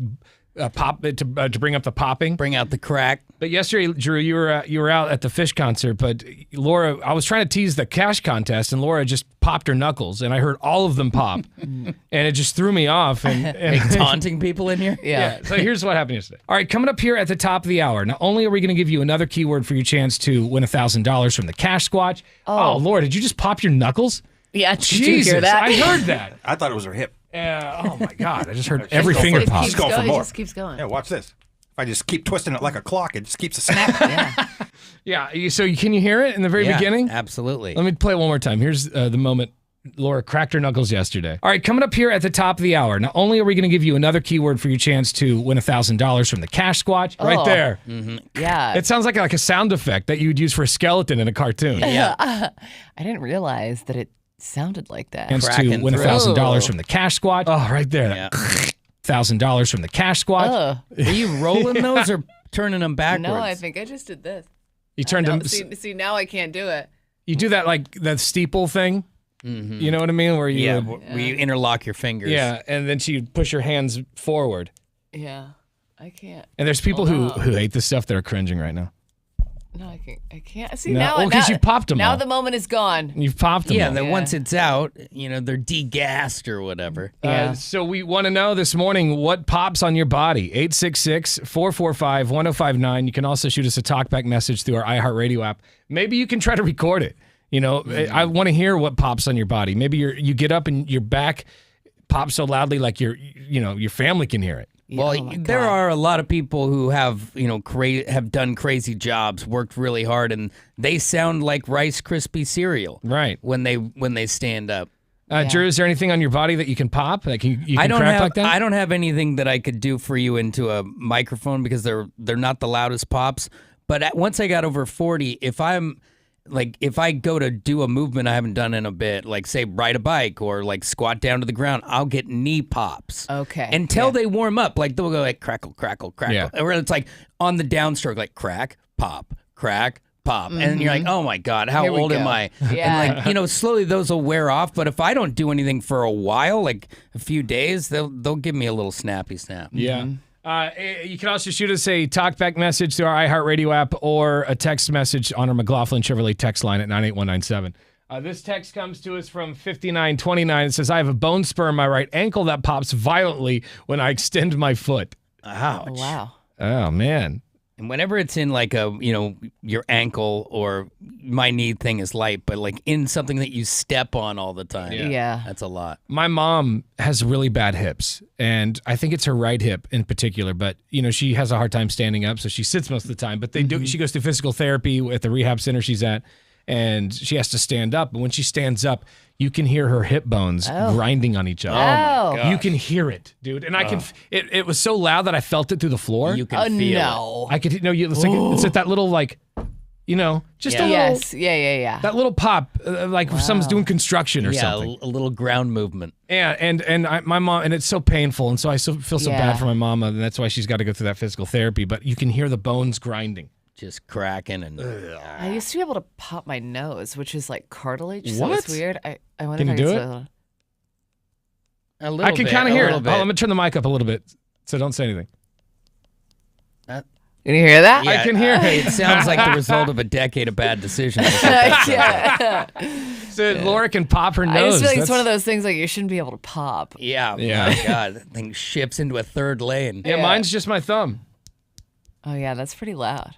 pop it to bring up the popping. Bring out the crack. But yesterday, Drew, you were out at the fish concert, but Laura, I was trying to tease the cash contest, and Laura just popped her knuckles, and I heard all of them pop, and it just threw me off. And Taunting people in here? Yeah. So here's what happened yesterday. All right, coming up here at the top of the hour, not only are we going to give you another keyword for your chance to win $1,000 from the Cash Squatch. Oh, Laura, did you just pop your knuckles? Yeah, did Jesus, you hear that? I heard that. I thought it was her hip. Oh my God, I just heard every finger It pop. keeps Go for going. It more. just keeps going. Yeah, watch this. If I just keep twisting it like a clock, it just keeps a snap. Yeah, so can you hear it in the very beginning? Absolutely. Let me play it one more time. Here's the moment Laura cracked her knuckles yesterday. All right, coming up here at the top of the hour, not only are we going to give you another keyword for your chance to win $1,000 from the Cash Squatch, right there. Yeah. It sounds like a sound effect that you would use for a skeleton in a cartoon. Yeah. I didn't realize that it sounded like that. Chance to Cracking win through. $1,000 from the Cash Squatch. Oh, right there. Yeah. $1,000 from the Cash Squatch. Are you rolling those or turning them backwards? No, I think I just did this. You turned them. See, now I can't do it. You do that like that steeple thing. You know what I mean? Where you where you interlock your fingers. yeah, and then you push your hands forward. Yeah, I can't. And there's people who hate this stuff that are cringing right now. No, I can't. I can't. See, No, now well, 'cause you popped them Now all. the moment is gone. You've popped them. Yeah, all. and then once it's out, they're degassed or whatever. So we want to know this morning what pops on your body. 866-445-1059. You can also shoot us a talkback message through our iHeartRadio app. Maybe you can try to record it. I want to hear what pops on your body. Maybe you get up and your back pops so loudly like your family can hear it. Well, there are a lot of people who have, have done crazy jobs, worked really hard, and they sound like Rice Krispie cereal. Right. When they stand up. Drew, is there anything on your body that you can pop? Like you can crack like that? I don't have anything that I could do for you into a microphone because they're not the loudest pops. But once I got over 40, if I go to do a movement I haven't done in a bit, like say ride a bike or like squat down to the ground, I'll get knee pops. Okay. Until they warm up, like they'll go like crackle, crackle, crackle. Yeah. Or it's like on the downstroke, like crack, pop, and you're like, oh my God, how Here we old am go. I? Yeah. And slowly those will wear off. But if I don't do anything for a while, like a few days, they'll give me a little snappy snap. Yeah. You can also shoot us a talkback message through our iHeartRadio app or a text message on our McLaughlin Chevrolet text line at 98197. This text comes to us from 5929. It says, I have a bone spur in my right ankle that pops violently when I extend my foot. Ouch. Oh, wow. Oh, man. And whenever it's in like your ankle or my knee thing is light, but like in something that you step on all the time. Yeah. That's a lot. My mom has really bad hips, and I think it's her right hip in particular, but she has a hard time standing up, so she sits most of the time, but she goes through physical therapy at the rehab center she's at, and she has to stand up, and when she stands up, you can hear her hip bones grinding on each other. Oh, You can hear it, dude, and I can. It was so loud that I felt it through the floor. You can feel no. I could it's like that little just a little Yes. Yeah. that little pop like if someone's doing construction or Yeah, something. a little ground movement. Yeah, and my mom, and it's so painful, and so I feel so Yeah. bad for my mama, and that's why she's got to go through that physical therapy. But you can hear the bones grinding. Just cracking and I used to be able to pop my nose, which is like cartilage. So What? it's weird. I wonder Can if you I do could it? still- a little I can bit, kind of a hear it. little Oh, bit. let me turn the mic up a little bit, so don't say anything. Can you hear that? I can hear it. It sounds like the result of a decade of bad decisions. Yeah. So Laura can pop her I nose. just feel like it's That's- one of those things like you shouldn't be able to pop. Yeah. Yeah. My God, that thing ships into a third lane. Yeah, mine's just my thumb. Oh yeah, that's pretty loud.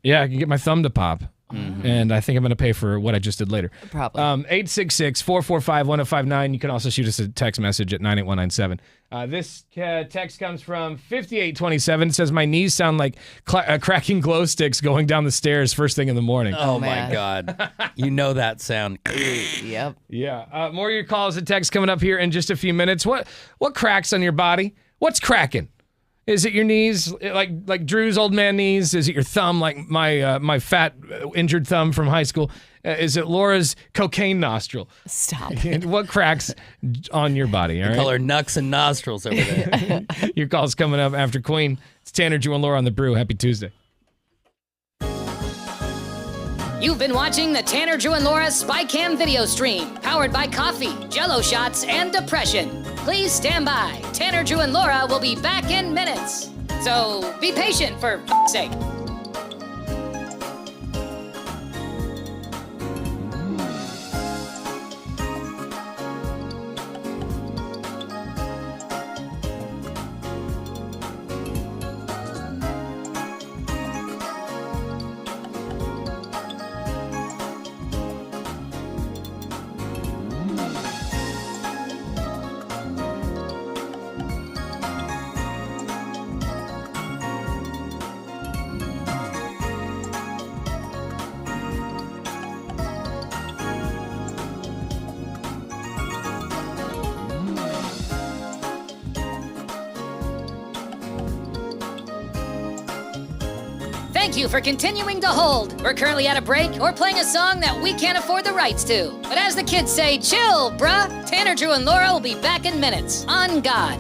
Yeah, I can get my thumb to pop. And I think I'm going to pay for what I just did later. Probably. 866-445-1059. You can also shoot us a text message at 98197. This text comes from 5827. It says, my knees sound like cracking glow sticks going down the stairs first thing in the morning. Oh, my man. God. You know that sound. Yep. Yeah. More of your calls and texts coming up here in just a few minutes. What cracks on your body? What's cracking? Is it your knees, like Drew's old man knees? Is it your thumb, like my fat injured thumb from high school? Is it Laura's cocaine nostril? Stop. What cracks on your body? All right. Call her Nux and Nostrils over there. Your call's coming up after Queen. It's Tanner, Drew, and Laura on the Brew. Happy Tuesday. You've been watching the Tanner, Drew, and Laura SpyCam video stream, powered by coffee, Jell-O shots, and depression. Please stand by. Tanner, Drew, and Laura will be back in minutes. So be patient, for f***'s sake. Thank you for continuing to hold. We're currently at a break or playing a song that we can't afford the rights to. But as the kids say, chill, bruh. Tanner, Drew, and Laura will be back in minutes. On God.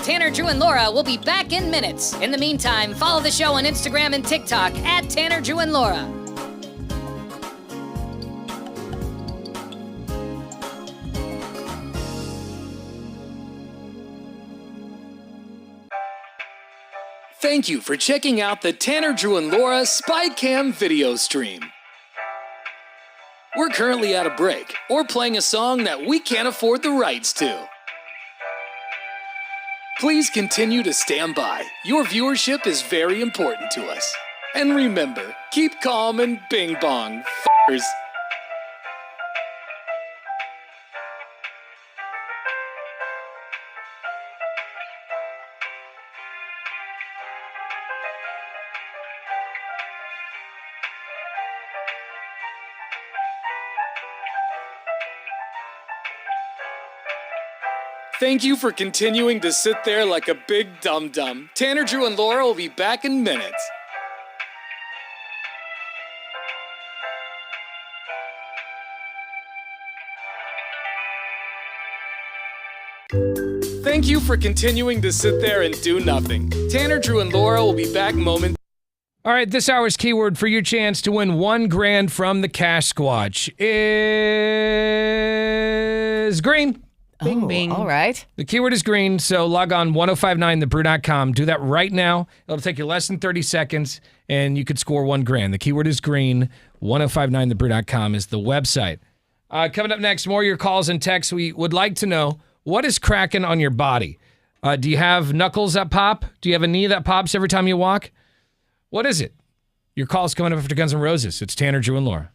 Tanner, Drew, and Laura will be back in minutes. In the meantime, follow the show on Instagram and TikTok at Tanner, Drew, and Laura. Thank you for checking out the Tanner, Drew, and Laura SpyCam video stream. We're currently at a break or playing a song that we can't afford the rights to. Please continue to stand by. Your viewership is very important to us. And remember, keep calm and bing bong, f***ers. Thank you for continuing to sit there like a big dum-dum. Tanner, Drew, and Laura will be back in minutes. Thank you for continuing to sit there and do nothing. Tanner, Drew, and Laura will be back momentarily. All right, this hour's keyword for your chance to win $1,000 from the Cash Squatch is green. Bing, bing. All right. The keyword is green, so log on 1059thebrew.com. Do that right now. It'll take you less than 30 seconds, and you could score $1,000. The keyword is green. 1059thebrew.com is the website. Coming up next, more of your calls and texts. We would like to know, what is cracking on your body? Do you have knuckles that pop? Do you have a knee that pops every time you walk? What is it? Your call's coming up after Guns N' Roses. It's Tanner, Drew, and Laura.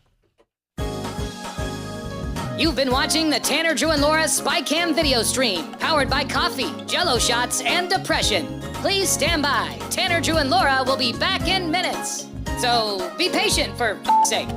You've been watching the Tanner, Drew, and Laura SpyCam video stream, powered by coffee, Jell-O shots, and depression. Please stand by. Tanner, Drew, and Laura will be back in minutes. So be patient, for f***'s sake.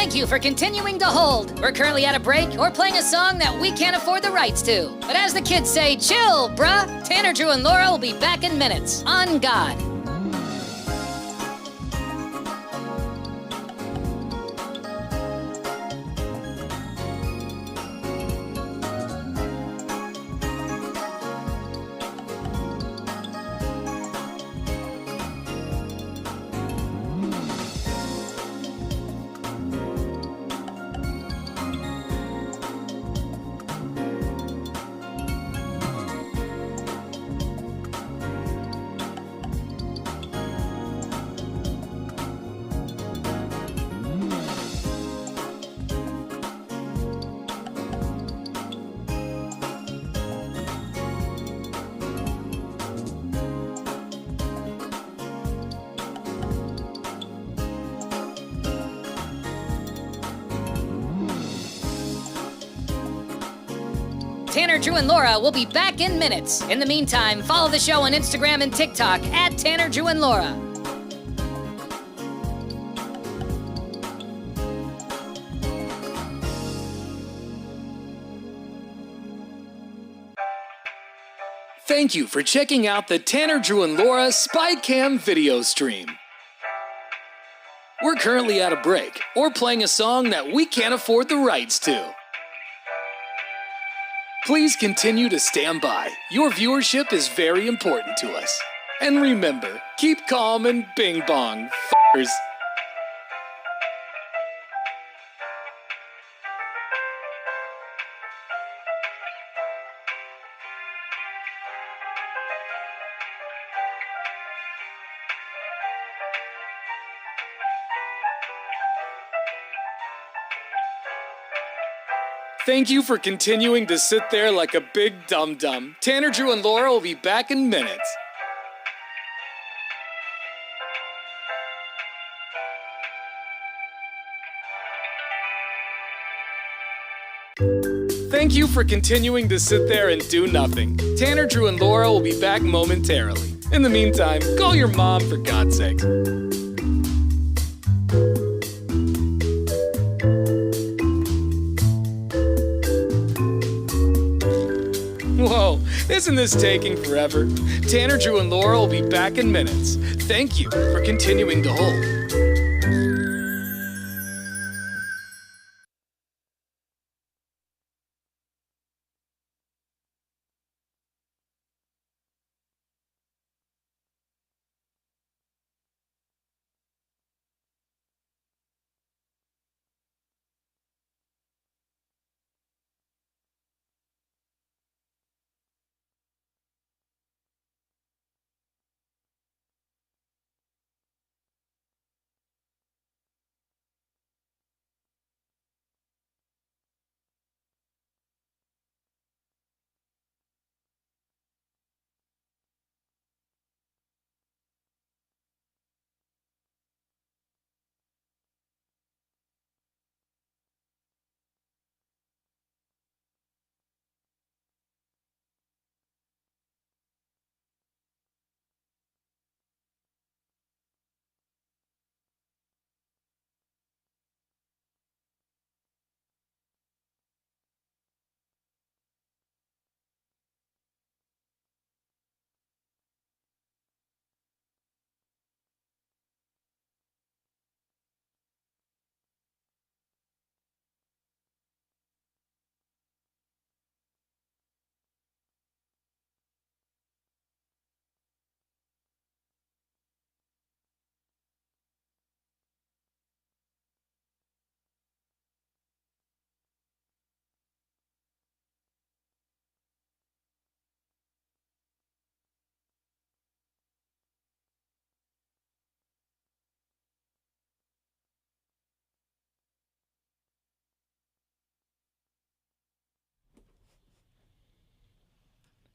Thank you for continuing to hold. We're currently at a break or playing a song that we can't afford the rights to. But as the kids say, chill, bruh. Tanner, Drew, and Laura will be back in minutes. On God. Tanner, Drew, and Laura will be back in minutes. In the meantime, follow the show on Instagram and TikTok at Tanner, Drew, and Laura. Thank you for checking out the Tanner, Drew, and Laura SpyCam video stream. We're currently at a break or playing a song that we can't afford the rights to. Please continue to stand by. Your viewership is very important to us. And remember, keep calm and bing bong, f***ers. Thank you for continuing to sit there like a big dum-dum. Tanner, Drew, and Laura will be back in minutes. Thank you for continuing to sit there and do nothing. Tanner, Drew, and Laura will be back momentarily. In the meantime, call your mom for God's sake. Whoa, isn't this taking forever? Tanner, Drew, and Laura will be back in minutes. Thank you for continuing to hold.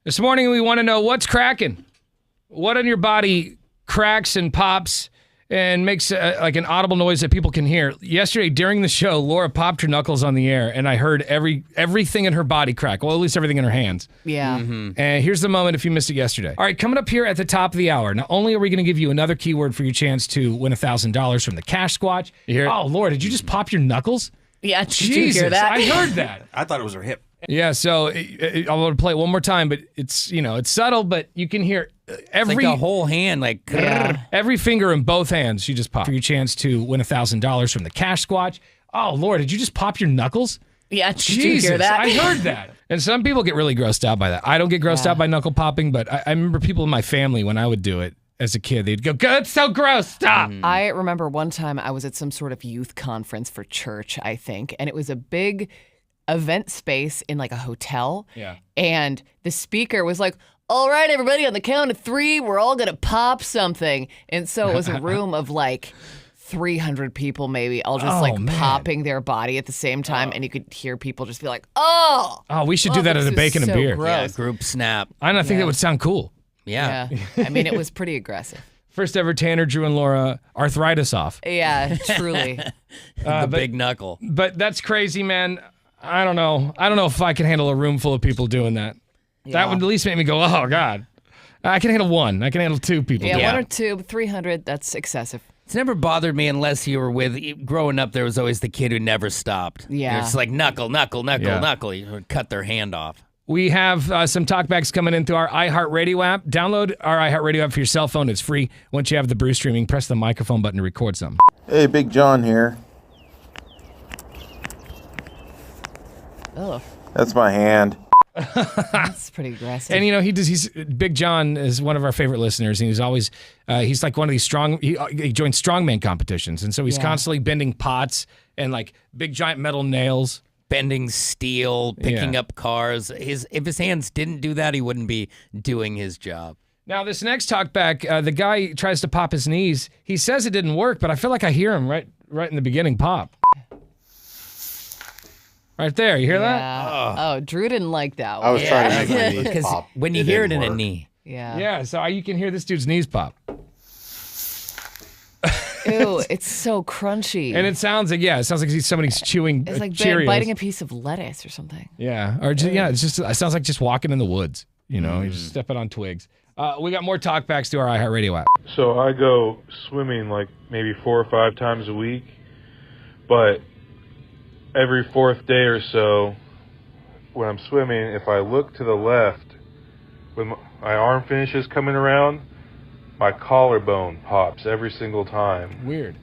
This morning, we want to know what's cracking. What on your body cracks and pops and makes like an audible noise that people can hear. Yesterday during the show, Laura popped her knuckles on the air, and I heard everything in her body crack. Well, at least everything in her hands. Yeah. And here's the moment if you missed it yesterday. All right, coming up here at the top of the hour, not only are we going to give you another keyword for your chance to win $1,000 from the Cash Squatch. You hear it? Oh, Laura, did you just pop your knuckles? Yeah, did Jesus, you hear that? I heard that. I thought it was her hip. Yeah, so I'm going to play it one more time, but it's subtle, but you can hear every Like the whole hand, like. every finger in both hands. She just popped for your chance to win $1,000 from the Cash Squatch. Oh, Lord, did you just pop your knuckles? Yeah, did Jesus, you hear that? I heard that. And some people get really grossed out by that. I don't get grossed out by knuckle popping, but I remember people in my family when I would do it as a kid, they'd go, "It's so gross, stop." I remember one time I was at some sort of youth conference for church, I think, and it was a big event space in like a hotel. Yeah. And the speaker was like, "All right, everybody, on the count of 3, we're all going to pop something." And so it was a room of like 300 people maybe, all just Oh, man. popping their body at the same time. And you could hear people just be like, "Oh." Oh, we should do that this at a is bacon and so beer. gross. Yeah, group snap. I don't think Yeah. that would sound cool. Yeah. I mean, it was pretty aggressive. First ever Tanner, Drew, and Laura arthritis off. Yeah, truly. The big knuckle. But that's crazy, man. I don't know. I don't know if I can handle a room full of people doing that. That would at least make me go, "Oh, God." I can handle 1. I can handle 2 people Yeah, doing it. 1 or 2, 300, that's excessive. It's never bothered me unless you were with, growing up, there was always the kid who never stopped. Yeah. It's like knuckle. Yeah. You would cut their hand off. We have some talkbacks coming in through our iHeartRadio app. Download our iHeartRadio app for your cell phone. It's free. Once you have the Brew streaming, press the microphone button to record something. Hey, Big John here. Oh, That's my hand. that's pretty aggressive. And he's Big John is one of our favorite listeners, and he's always he's like one of these he joins strongman competitions, and so he's constantly bending pots and like big giant metal nails. Bending steel, picking Yeah. up cars. If his hands didn't do that, he wouldn't be doing his job. Now this next talkback, the guy tries to pop his knees. He says it didn't work, but I feel like I hear him right in the beginning pop. Right there, you hear that? Yeah. Oh, Drew didn't like that one. I was trying to make my knees Because pop. when you hear it didn't in a work. knee, Yeah. Yeah, so you can hear this dude's knees pop. Ew, it's so crunchy. And it sounds like somebody's chewing it's like Cheerios. biting a piece of lettuce or something. Yeah, or it sounds like just walking in the woods. You're just stepping on twigs. We got more talkbacks to our iHeartRadio app. So I go swimming like maybe 4 or 5 times a week, but every 4th day or so, when I'm swimming, if I look to the left, when my arm finishes coming around, my collarbone pops every single time. Weird.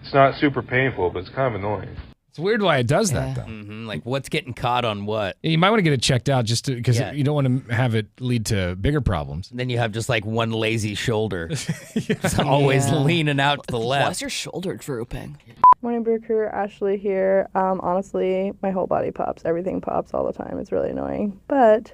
It's not super painful, but it's kind of annoying. It's weird why it does that, though. like what's getting caught on what? You might want to get it checked out just because Yeah. you don't want to have it lead to bigger problems. Then you have just like one lazy shoulder. It's always leaning out to the Why's left. your shoulder drooping? Morning Brew Crew, Ashley here. Honestly, my whole body pops. Everything pops all the time. It's really annoying. But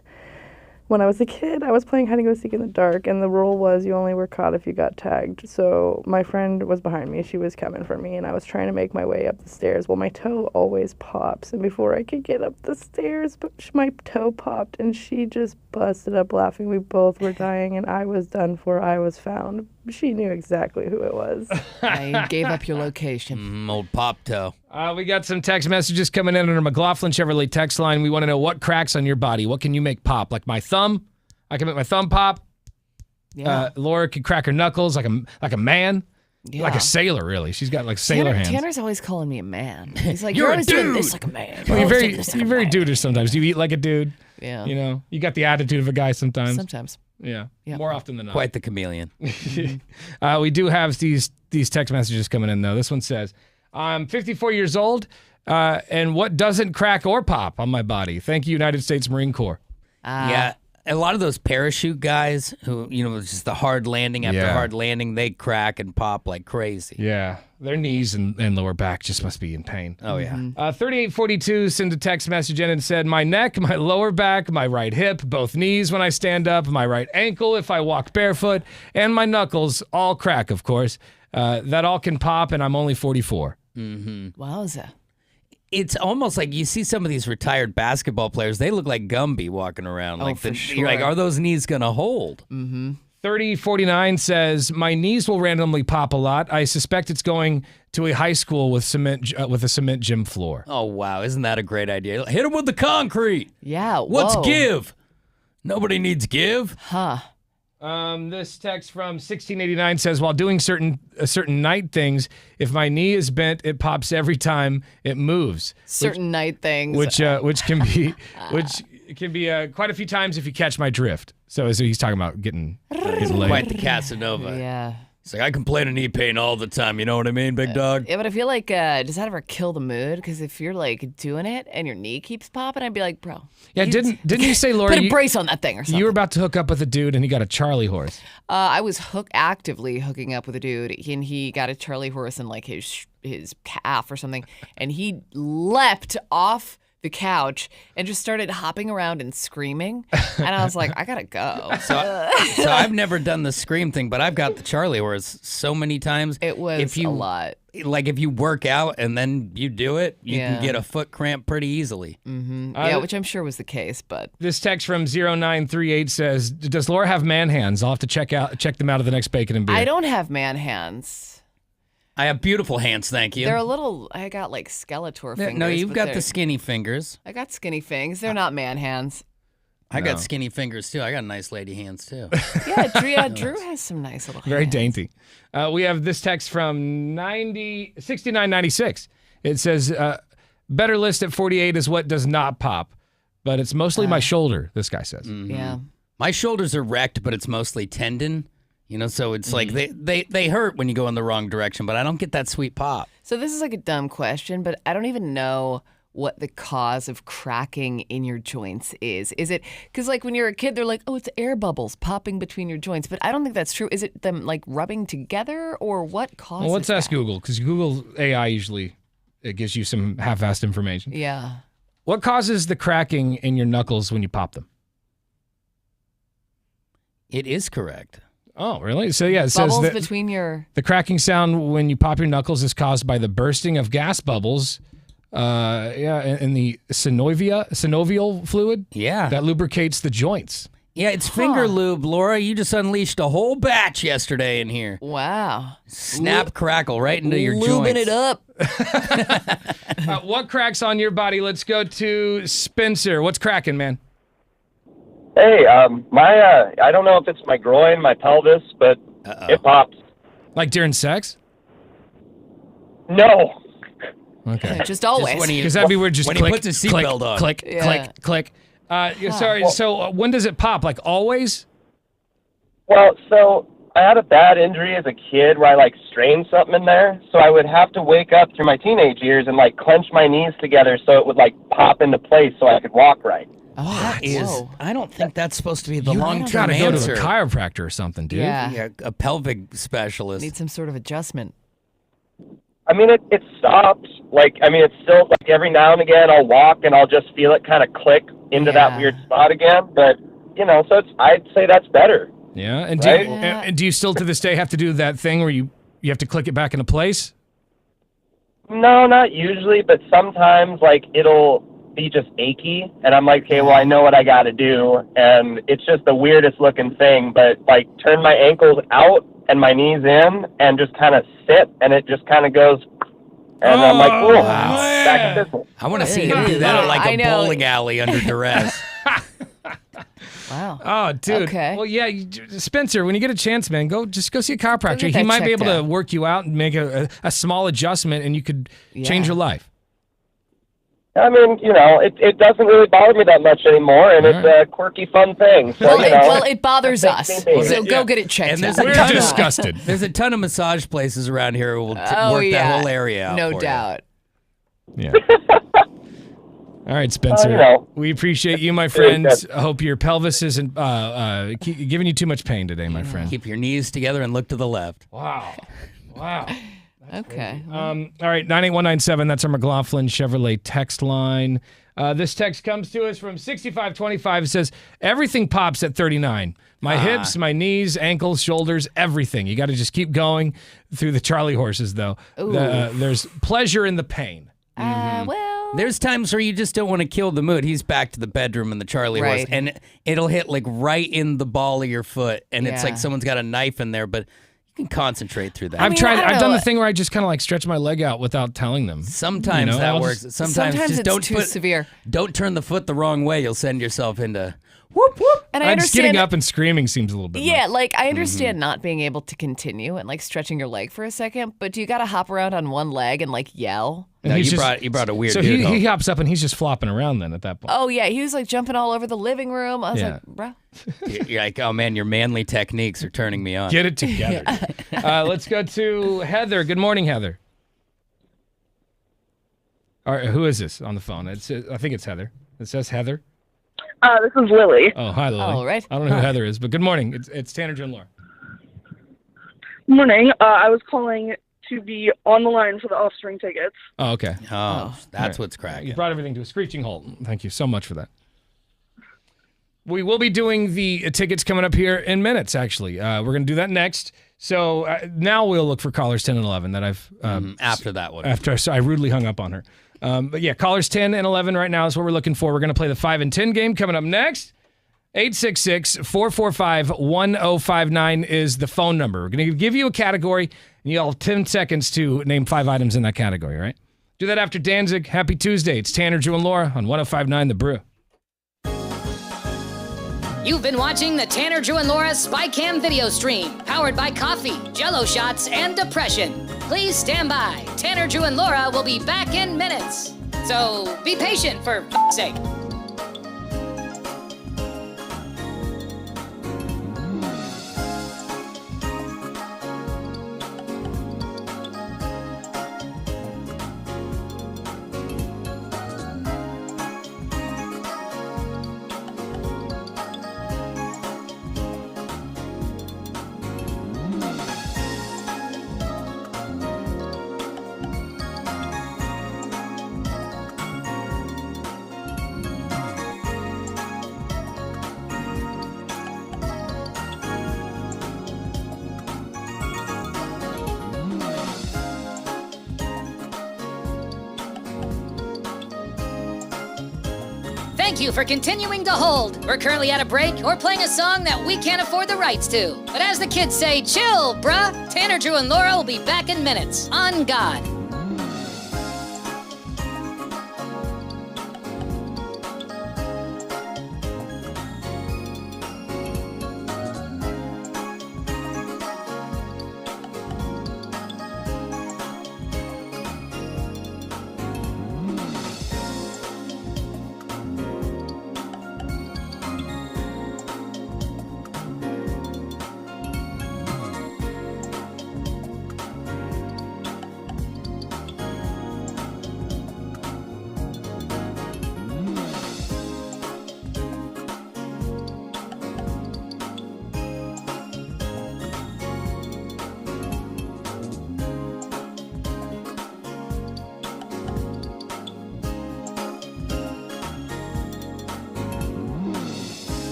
when I was a kid, I was playing hide and go seek in the dark, and the rule was you only were caught if you got tagged. So my friend was behind me. She was coming for me, and I was trying to make my way up the stairs. Well, my toe always pops, and before I could get up the stairs, my toe popped, and she just busted up laughing. We both were dying, and I was done for. I was found. She knew exactly who it was. I gave up your location. Old pop toe. We got some text messages coming in on our McLaughlin Chevrolet text line. We want to know what cracks on your body. What can you make pop? Like my thumb? I can make my thumb pop. Yeah. Laura can crack her knuckles like a man. Yeah. Like a sailor, really. She's got like sailor hands. Tanner's always calling me a man. He's like, You're you're a always doing dude." this like a man. Well, You're you're always doing this like a very man." dudeish sometimes. You eat like a dude. Yeah. You got the attitude of a guy sometimes. Sometimes. Yeah. Yeah. More often than not. Quite the chameleon. We do have these text messages coming in, though. This one says, I'm 54 years old, and what doesn't crack or pop on my body? Thank you, United States Marine Corps. Yeah. A lot of those parachute guys who, it's just the hard landing after Yeah. hard landing, they crack and pop like crazy. Yeah. Their knees and lower back just must be in pain. Oh, yeah. 3842 sent a text message in and said, my neck, my lower back, my right hip, both knees when I stand up, my right ankle if I walk barefoot, and my knuckles all crack, of course. That all can pop, and I'm only 44. Wowza. It's almost like you see some of these retired basketball players, they look like Gumby walking around. Oh, Like for You're like, sure. are those knees going to hold? 3049 says, my knees will randomly pop a lot. I suspect it's going to a high school with a cement gym floor. Oh, wow. Isn't that a great idea? Hit him with the concrete. Yeah. What's whoa. give? Nobody needs give. Huh. This text from 1689 says, while doing certain night things, if my knee is bent, it pops every time it moves. Certain night things. Which can be quite a few times if you catch my drift. So he's talking about getting laid. Quite the Casanova. Yeah. It's like, I complain of knee pain all the time. You know what I mean, big dog? Yeah, but I feel like, does that ever kill the mood? Because if you're like doing it and your knee keeps popping, I'd be like, bro. Yeah, didn't you say, Laura? Put a brace on that thing or something. You were about to hook up with a dude and he got a Charlie horse. I was actively hooking up with a dude, and he got a Charlie horse in like his calf or something, and he leapt off the couch and just started hopping around and screaming, and I was like, I gotta go. So I've never done the scream thing, but I've got the Charlie horse so many times. It was a lot. Like if you work out and then you do it, you can get a foot cramp pretty easily. Mm-hmm. Yeah, which I'm sure was the case, but this text from 0938 says, does Laura have man hands? I'll have to check them out of the next bacon and beer. I don't have man hands. I have beautiful hands, thank you. They're a little, I got like Skeletor fingers. No, you've got the skinny fingers. I got skinny fingers. They're not man hands. I got skinny fingers, too. I got nice lady hands, too. Yeah, Drew has some nice little hands. Very dainty. We have this text from 6996. It says, better list at 48 is what does not pop, but it's mostly my shoulder, this guy says. Mm-hmm. Yeah. My shoulders are wrecked, but it's mostly tendon. You know, so it's like they hurt when you go in the wrong direction, but I don't get that sweet pop. So this is like a dumb question, but I don't even know what the cause of cracking in your joints is. Is it because like when you're a kid, they're like, oh, it's air bubbles popping between your joints, but I don't think that's true. Is it them like rubbing together, or what causes Well, let's ask that? Google, because Google AI usually it gives you some half-assed information. Yeah. What causes the cracking in your knuckles when you pop them? It is correct. Oh, really? So, yeah, it Bubbles says that between your... the cracking sound when you pop your knuckles is caused by the bursting of gas bubbles in the synovial fluid that lubricates the joints. Yeah, it's finger lube, Laura. You just unleashed a whole batch yesterday in here. Wow. Snap, crackle right into your Lubing joints. it up. What cracks on your body? Let's go to Spencer. What's cracking, man? Hey, I don't know if it's my groin, my pelvis, but it pops. Like during sex? No. Okay. Just always. Because that'd be weird. Just when click, he puts his click, seatbelt on. click, Yeah. click. Sorry. So when does it pop? Like always? Well, so I had a bad injury as a kid where I strained something in there, so I would have to wake up through my teenage years and clench my knees together so it would pop into place so I could walk right. Oh, whoa. I don't think that's supposed to be the You long-term gotta go answer. to a chiropractor or something, dude. Yeah. A pelvic specialist. Need some sort of adjustment. I mean, it stopped. It's still every now and again I'll walk and I'll just feel it kind of click into that weird spot again. But, so I'd say that's better. Yeah. And Right? do you still to this day have to do that thing where you have to click it back into place? No, not usually, but sometimes it'll be just achy, and I'm like, okay, well, I know what I got to do, and it's just the weirdest looking thing, but turn my ankles out and my knees in and just kind of sit, and it just kind of goes, and I'm like, cool, back to business. I want to see him do that at I a know. bowling alley under duress. Wow. Oh, dude. Okay. Well, yeah, Spencer, when you get a chance, man, go see a chiropractor. get He that might be checked able to out. work you out and make a small adjustment, and you could change your life. I mean, it doesn't really bother me that much anymore, and it's a quirky, fun thing. So, It bothers us. So go get it checked And there's out. a ton disgusted. There's a ton of massage places around here who will work that whole area out No for you. doubt. Yeah. All right, Spencer. We appreciate you, my friend. I hope your pelvis isn't giving you too much pain today, my friend. Keep your knees together and look to the left. Wow. Okay. All right, 98197. That's our McLaughlin Chevrolet text line. This text comes to us from 6525. It says, everything pops at 39. My hips, my knees, ankles, shoulders, everything. You got to just keep going through the Charlie horses, though. There's pleasure in the pain. Well, There's times where you just don't want to kill the mood. He's back to the bedroom and the Charlie horse, Right. and it'll hit like right in the ball of your foot, and it's Yeah. like someone's got a knife in there, but you can concentrate through that. I've mean, tried. I don't I've done know. the thing where I just kind of like stretch my leg out without telling them. Sometimes You know, that I'll works. just- Sometimes just it's don't too severe. Don't turn the foot the wrong way. You'll send yourself into whoop whoop. And I Just getting understand. up and screaming seems a little bit. Yeah, much. like I understand not being able to continue and like stretching your leg for a second, but do you got to hop around on one leg and like yell? And No, he's you just- brought a weird So dude he home. hops up and he's just flopping around then at that point. Oh yeah, he was like jumping all over the living room. I was Yeah. like, bro. You're like, oh man, your manly techniques are turning me on. Get it together. Let's go to Heather. Good morning, Heather. All right, who is this on the phone? I think it's Heather. It says Heather. This is Lily. Oh, hi, Lily. All right. I don't know who Heather is, but good morning. It's Tanner, Joe, and Laura. Morning. I was calling to be on the line for the Offspring tickets. Oh, okay. Oh, that's right. what's cracking. You brought everything to a screeching halt. Thank you so much for that. We will be doing the tickets coming up here in minutes, actually. We're going to do that next. So now we'll look for callers 10 and 11 that I've... After that one. After I rudely hung up on her. But yeah, callers 10 and 11 right now is what we're looking for. We're going to play the 5 and 10 game coming up next. 866-445-1059 is the phone number. We're going to give you a category, and you'll have 10 seconds to name 5 items in that category, right? Do that after Danzig. Happy Tuesday. It's Tanner, Drew, and Laura on 105.9 The Brew. You've been watching the Tanner, Drew, and Laura SpyCam video stream, powered by coffee, Jell-O shots, and depression. Please stand by. Tanner, Drew, and Laura will be back in minutes. So be patient, for f***'s sake. Thank you for continuing to hold. We're currently at a break or playing a song that we can't afford the rights to. But as the kids say, chill, bruh. Tanner, Drew, and Laura will be back in minutes. On God.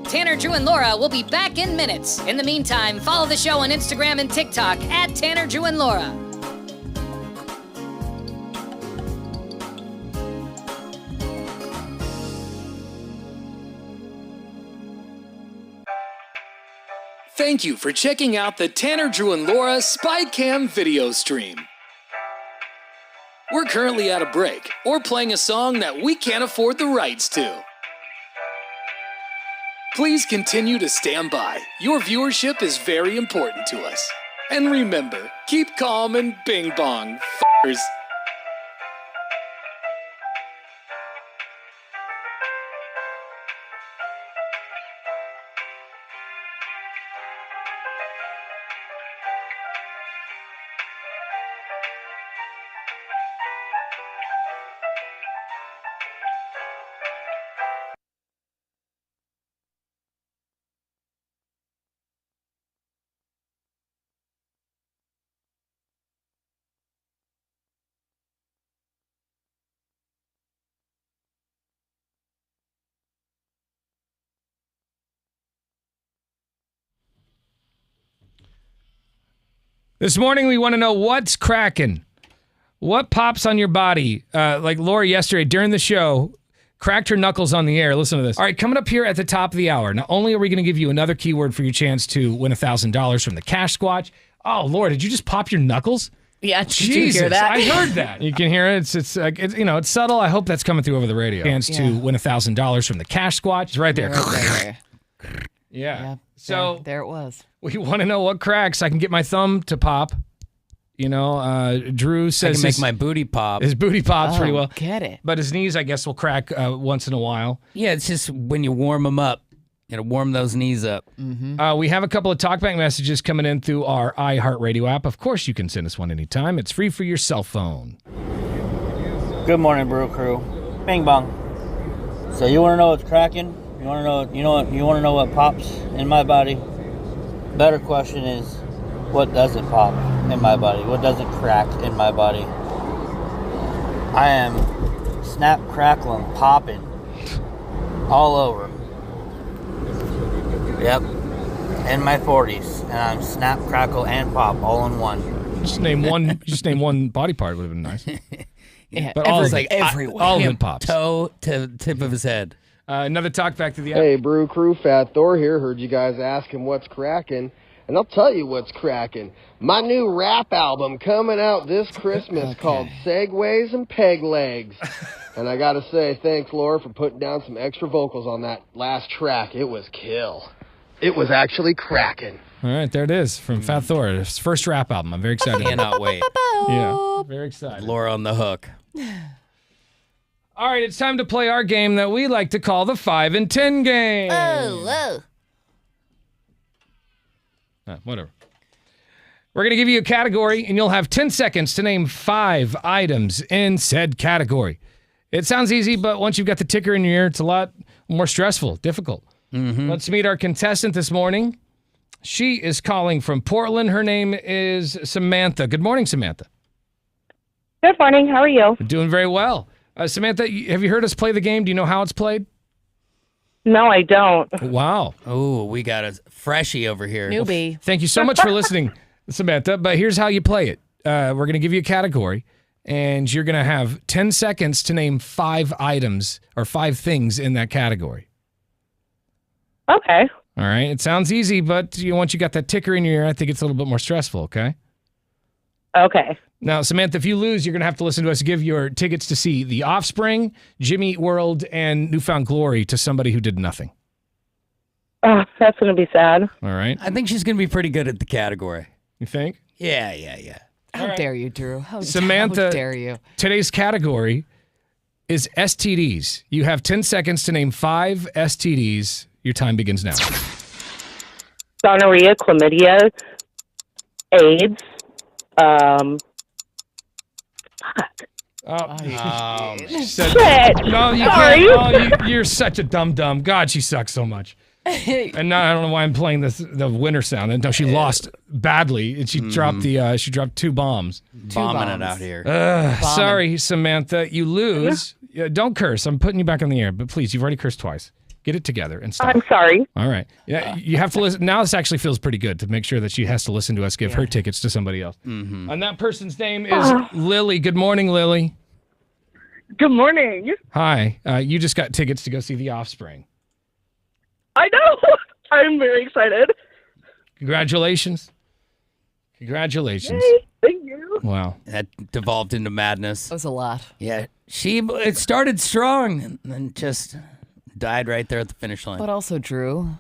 Tanner, Drew, and Laura will be back in minutes. In the meantime, follow the show on Instagram and TikTok at Tanner, Drew, and Laura. Thank you for checking out the Tanner, Drew, and Laura SpyCam video stream. We're currently at a break or playing a song that we can't afford the rights to. Please continue to stand by. Your viewership is very important to us. And remember, keep calm and bing bong, f***ers. This morning, we want to know what's cracking. What pops on your body? Like Laura yesterday during the show, cracked her knuckles on the air. Listen to this. All right, coming up here at the top of the hour, not only are we going to give you another keyword for your chance to win $1,000 from the Cash Squatch. Oh, Lord, did you just pop your knuckles? Yeah, did Jesus, you hear that? I heard that. You can hear it. It's it's subtle. I hope that's coming through over the radio. Chance to win $1,000 from the Cash Squatch. It's right there. Yeah. So there it was. We want to know what cracks. I can get my thumb to pop. Drew says I can make my booty pop. His booty pops pretty well. Get it. But his knees, I guess, will crack once in a while. Yeah, it's just when you warm them up. You gotta warm those knees up. We have a couple of talkback messages coming in through our iHeartRadio app. Of course, you can send us one anytime. It's free for your cell phone. Good morning, Brew Crew. Bing bong. So you want to know what's cracking? You want to know what pops in my body? Better question is, what doesn't pop in my body? What doesn't crack in my body? I am snap, crackling, popping all over. Yep, in my 40s, and I'm snap, crackle, and pop all in one. Just name one body part would have been nice. Yeah, but all like everywhere. All of it pops. Toe to tip of his head. Another talk back to the app. Hey, Brew Crew, Fat Thor here. Heard you guys asking what's cracking, and I'll tell you what's cracking. My new rap album coming out this Christmas called Segways and Peg Legs. And I gotta say, thanks, Laura, for putting down some extra vocals on that last track. It was kill. It was actually cracking. All right, there it is from Fat Thor. His first rap album. I'm very excited. Cannot wait. Yeah, very excited. Laura on the hook. All right, it's time to play our game that we like to call the 5 and 10 game. Whatever. We're going to give you a category, and you'll have 10 seconds to name 5 items in said category. It sounds easy, but once you've got the ticker in your ear, it's a lot more stressful, difficult. Let's meet our contestant this morning. She is calling from Portland. Her name is Samantha. Good morning, Samantha. Good morning. How are you? Doing very well. Samantha, have you heard us play the game? Do you know how it's played? No, I don't. Wow. Oh, we got a freshie over here. Newbie. Thank you so much for listening, Samantha. But here's how you play it. We're going to give you a category, and you're going to have 10 seconds to name 5 items or 5 things in that category. Okay. All right. It sounds easy, but once you got that ticker in your ear, I think it's a little bit more stressful, okay? Okay. Now, Samantha, if you lose, you're going to have to listen to us give your tickets to see The Offspring, Jimmy Eat World, and Newfound Glory to somebody who did nothing. Oh, that's going to be sad. All right. I think she's going to be pretty good at the category. You think? Yeah. How dare you, Drew? How Samantha, dare you? Today's category is STDs. You have 10 seconds to name 5 STDs. Your time begins now. Gonorrhea, chlamydia, AIDS, Shit. No, you Sorry. can't. Oh, you're such a dum-dum. God, she sucks so much. And now I don't know why I'm playing the winner sound. And no, she lost badly, and she dropped 2 bombs. Bombing it out here. Sorry, Samantha, you lose. Yeah, don't curse. I'm putting you back on the air, but please, you've already cursed twice. Get it together and stop. I'm sorry. All right. Yeah, you have to listen. Now this actually feels pretty good to make sure that she has to listen to us give her tickets to somebody else. And that person's name is Lily. Good morning, Lily. Good morning. Hi. You just got tickets to go see The Offspring. I know. I'm very excited. Congratulations. Congratulations. Hey, thank you. Wow. That devolved into madness. That was a lot. Yeah. It started strong and then just died right there at the finish line. But also, Drew,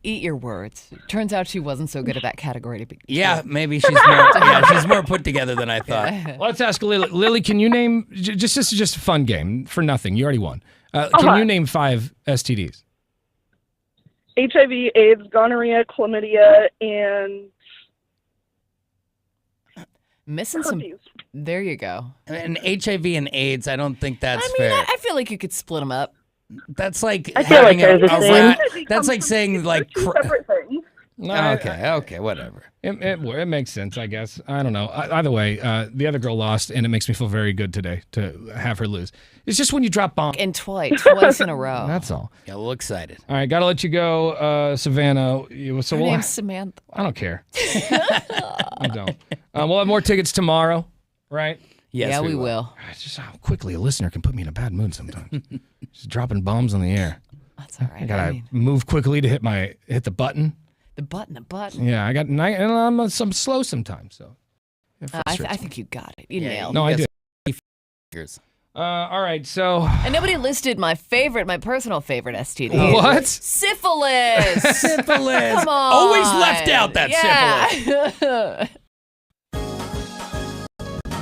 eat your words. Turns out she wasn't so good at that category to be. Yeah, maybe she's more put together than I thought. Let's ask Lily. Lily, can you name, this is just a fun game for nothing. You already won. Can you name 5 STDs? HIV, AIDS, gonorrhea, chlamydia, and missing herpes. There you go. And HIV and AIDS, I don't think that's fair. fair. I feel like you could split them up. That's like I feel like they're the same. rat. That's like saying like. Separate things. Okay, whatever. It makes sense, I guess. I don't know. Either way, the other girl lost, and it makes me feel very good today to have her lose. It's just when you drop bombs. And twice in a row. That's all. Got a little excited. All right, got to let you go, Savannah. So Her name's Samantha. I don't care. I don't. We'll have more tickets tomorrow, right? Yes, yeah, we will. Just how quickly a listener can put me in a bad mood sometimes. Just dropping bombs on the air. That's all right. I gotta move quickly to hit the button. The button. Yeah, and I'm slow sometimes. So I think you got it. You nailed it. No, I did. Fingers. All right, so And nobody listed my personal favorite STD. What? Syphilis. Syphilis. Come on. Always left out that syphilis.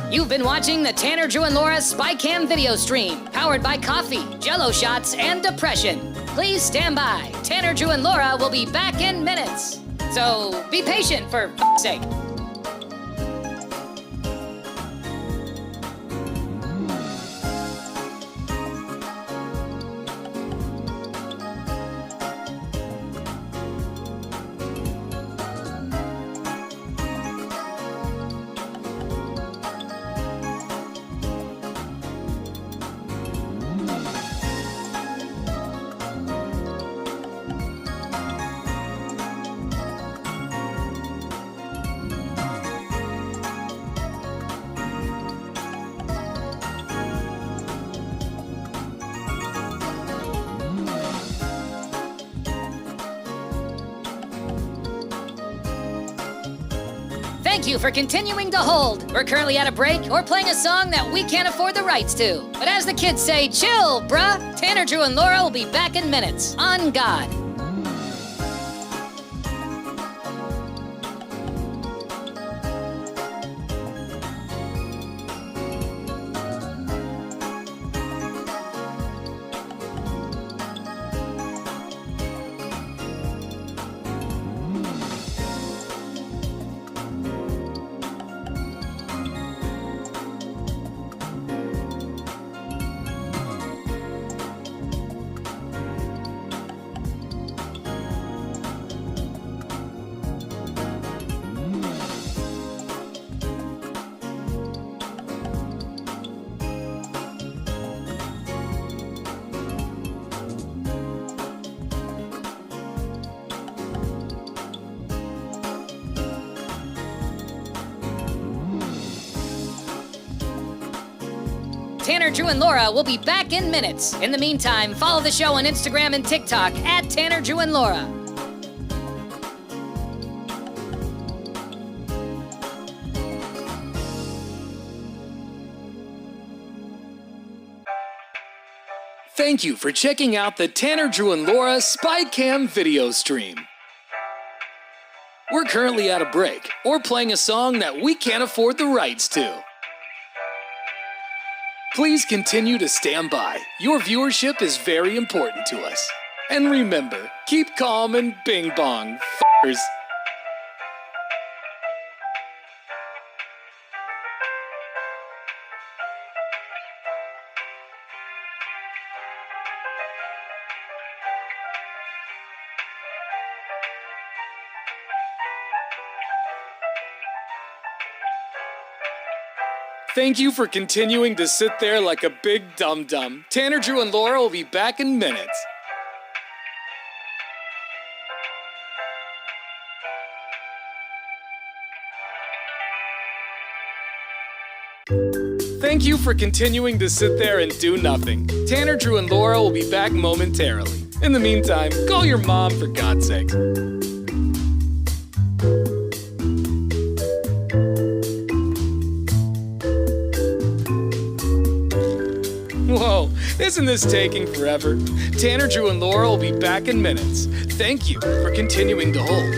You've been watching the Tanner, Drew, and Laura SpyCam video stream, powered by coffee, Jello shots, and depression. Please stand by. Tanner, Drew, and Laura will be back in minutes. So be patient, for f***'s sake. Thank you for continuing to hold. We're currently at a break or playing a song that we can't afford the rights to. But as the kids say, chill, bruh. Tanner, Drew, and Laura will be back in minutes. On God. Tanner, Drew, and Laura will be back in minutes. In the meantime, follow the show on Instagram and TikTok at Tanner, Drew, and Laura. Thank you for checking out the Tanner, Drew, and Laura SpyCam video stream. We're currently at a break or playing a song that we can't afford the rights to. Please continue to stand by. Your viewership is very important to us. And remember, keep calm and bing bong, f***ers. Thank you for continuing to sit there like a big dum-dum. Tanner, Drew, and Laura will be back in minutes. Thank you for continuing to sit there and do nothing. Tanner, Drew, and Laura will be back momentarily. In the meantime, call your mom for God's sake. Whoa, isn't this taking forever? Tanner, Drew, and Laura will be back in minutes. Thank you for continuing to hold.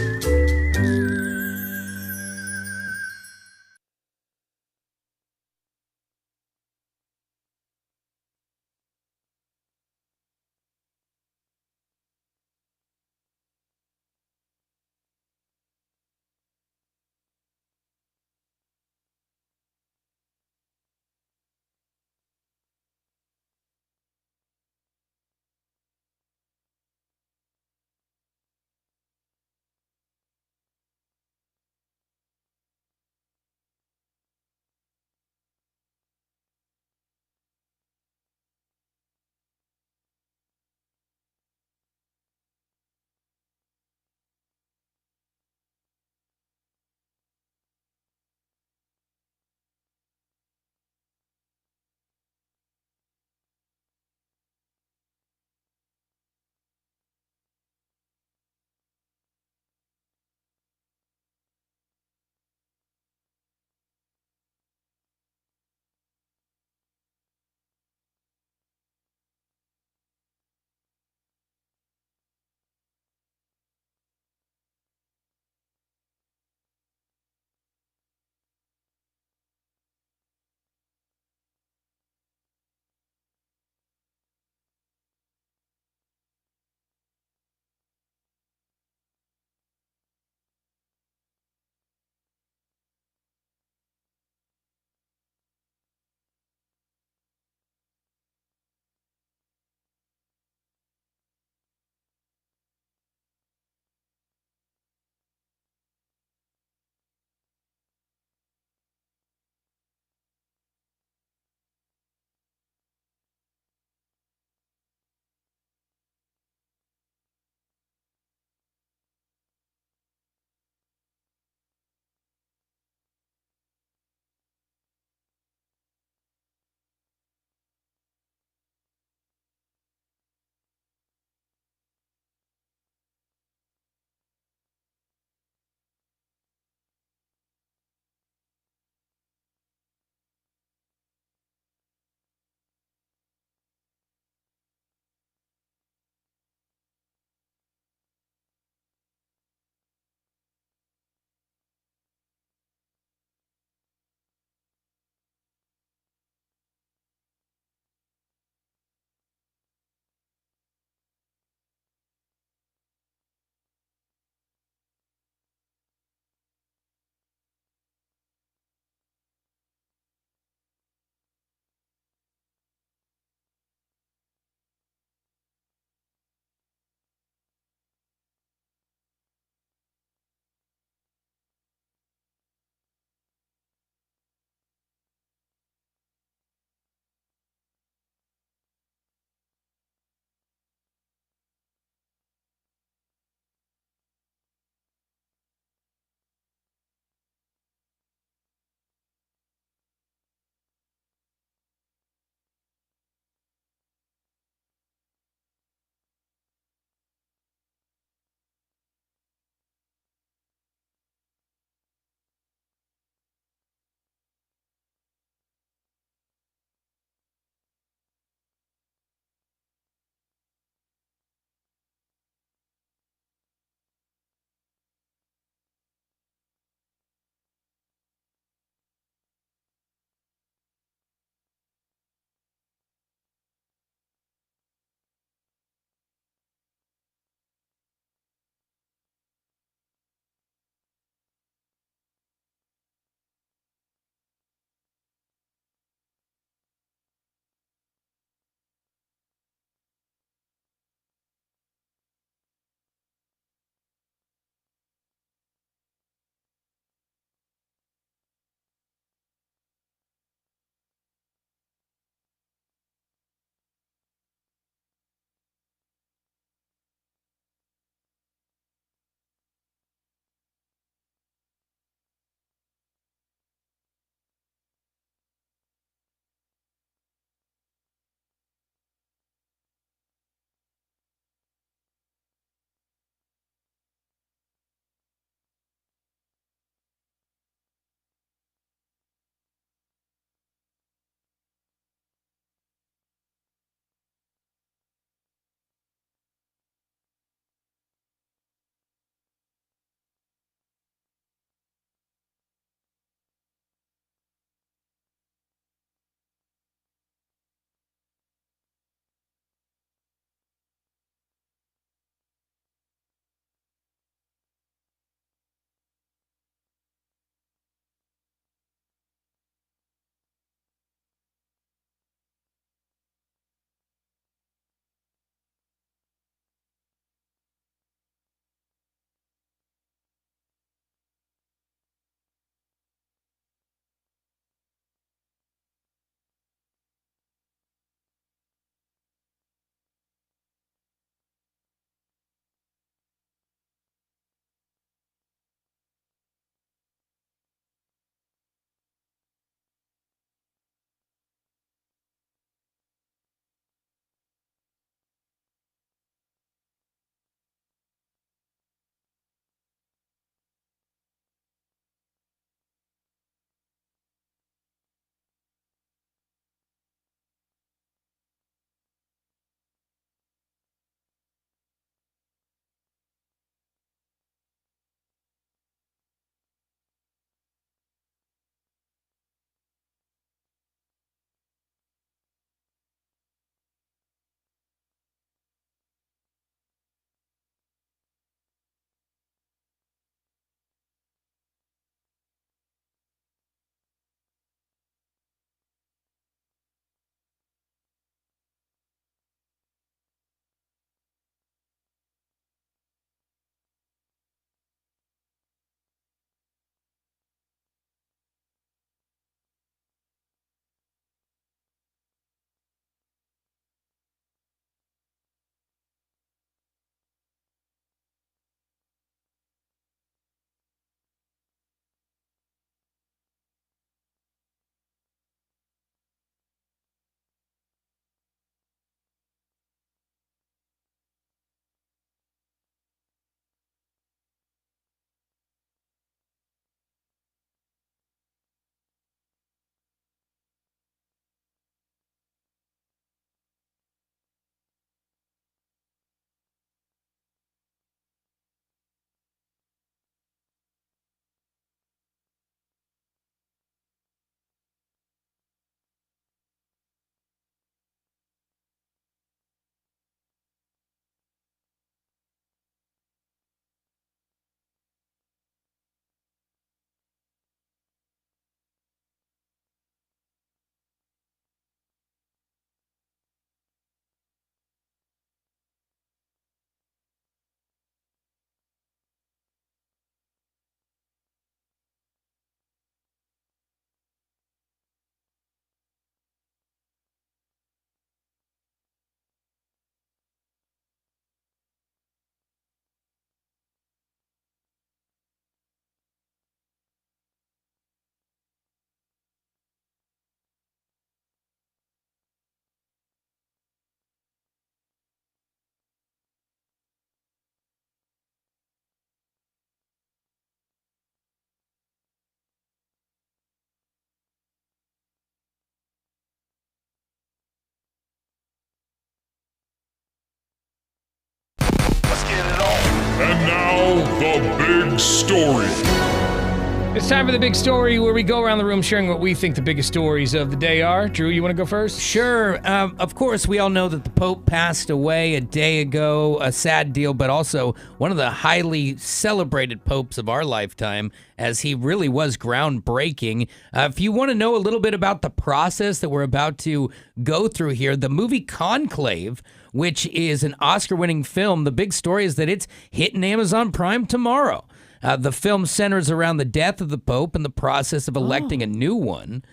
It's time for the big story where we go around the room sharing what we think the biggest stories of the day are. Drew, you want to go first? Sure. Of course, we all know that the Pope passed away a day ago, a sad deal, but also one of the highly celebrated popes of our lifetime, as he really was groundbreaking. If you want to know a little bit about the process that we're about to go through here, the movie Conclave, which is an Oscar-winning film, the big story is that it's hitting Amazon Prime tomorrow. The film centers around the death of the Pope and the process of electing a new one.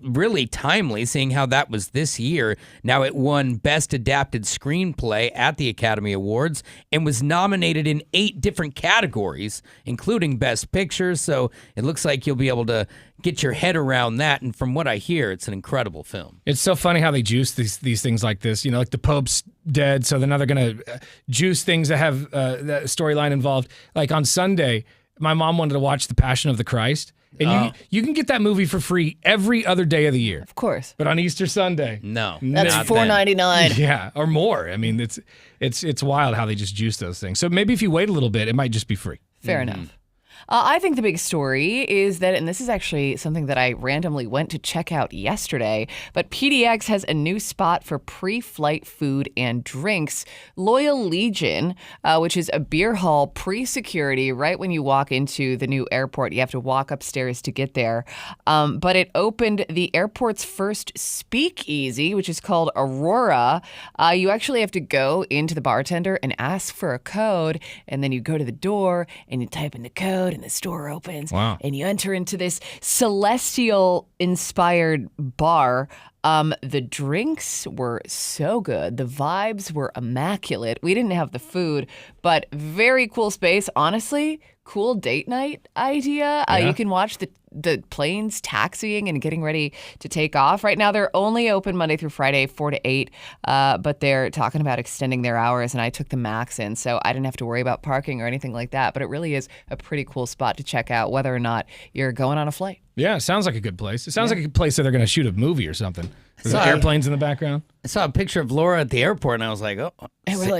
Really timely, seeing how that was this year. Now it won Best Adapted Screenplay at the Academy Awards and was nominated in 8 different categories, including Best Picture. So it looks like you'll be able to get your head around that. And from what I hear, it's an incredible film. It's so funny how they juice these things like this. You know, like the Pope's dead, so then now they're going to juice things that have that storyline involved. Like on Sunday, my mom wanted to watch The Passion of the Christ. And you can get that movie for free every other day of the year. Of course. But on Easter Sunday, no. That's $4.99. Yeah, or more. I mean, it's wild how they just juice those things. So maybe if you wait a little bit, it might just be free. Fair enough. I think the big story is that, and this is actually something that I randomly went to check out yesterday, but PDX has a new spot for pre-flight food and drinks. Loyal Legion, which is a beer hall pre-security right when you walk into the new airport. You have to walk upstairs to get there. But it opened the airport's first speakeasy, which is called Aurora. You actually have to go into the bartender and ask for a code, and then you go to the door and you type in the code, and the store opens. Wow. And you enter into this celestial-inspired bar. The drinks were so good. The vibes were immaculate. We didn't have the food, but very cool space. Honestly, cool date night idea. You can watch the planes taxiing and getting ready to take off. Right now, they're only open Monday through Friday, 4 to 8, but they're talking about extending their hours, and I took the max in, so I didn't have to worry about parking or anything like that. But it really is a pretty cool spot to check out, whether or not you're going on a flight. Yeah, it sounds like a good place. It sounds like a place that they're going to shoot a movie or something. There's airplanes in the background. I saw a picture of Laura at the airport, and I was like,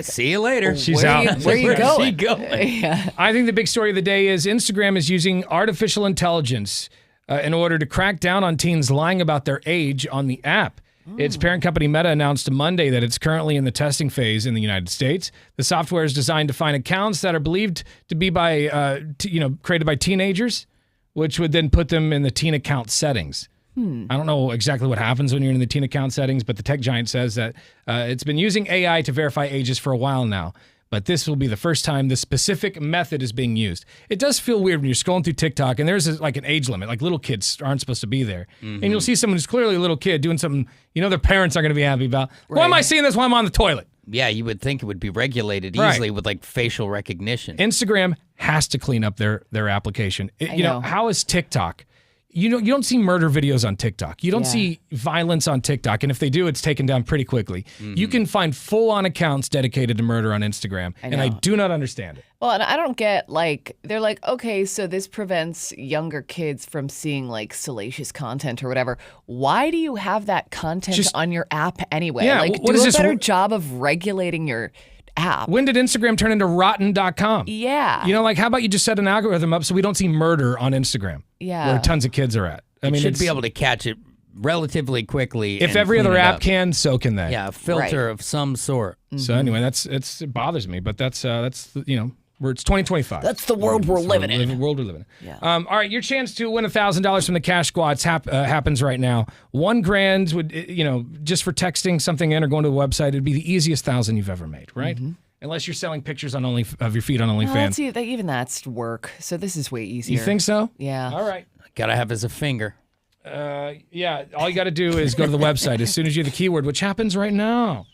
see you later. She's out. Where are you going? She going? Yeah. I think the big story of the day is Instagram is using artificial intelligence in order to crack down on teens lying about their age on the app. Its parent company Meta announced Monday that it's currently in the testing phase in the United States. The software is designed to find accounts that are believed to be created by teenagers, which would then put them in the teen account settings. I don't know exactly what happens when you're in the teen account settings, but the tech giant says that it's been using AI to verify ages for a while now. But this will be the first time this specific method is being used. It does feel weird when you're scrolling through TikTok and there's like an age limit. Like little kids aren't supposed to be there. And you'll see someone who's clearly a little kid doing something their parents aren't going to be happy about. Why am I seeing this while I'm on the toilet? Yeah, you would think it would be regulated easily with like facial recognition. Instagram has to clean up their application. How is TikTok? You don't see murder videos on TikTok. You don't see violence on TikTok. And if they do, it's taken down pretty quickly. You can find full-on accounts dedicated to murder on Instagram. And I do not understand it. Well, and I don't get, they're like, okay, so this prevents younger kids from seeing, salacious content or whatever. Why do you have that content on your app anyway? Yeah, do a better job of regulating your app. When did Instagram turn into rotten.com? Yeah. How about you just set an algorithm up so we don't see murder on Instagram? Yeah. Where tons of kids are at. I mean, should be able to catch it relatively quickly. If every other app can, so can they. Yeah, a filter of some sort. So anyway, it bothers me, but that's it's 2025. That's the world we're living in. The world we're living in. Yeah. All right, your chance to win $1,000 from the Cash Squads happens right now. $1,000 would, just for texting something in or going to a website, it'd be the easiest 1,000 you've ever made, right? Unless you're selling pictures of your feet on OnlyFans. Even that's work. So this is way easier. You think so? Yeah. All right. Gotta have as a finger. Yeah. All you got to do is go to the website as soon as you have the keyword, which happens right now.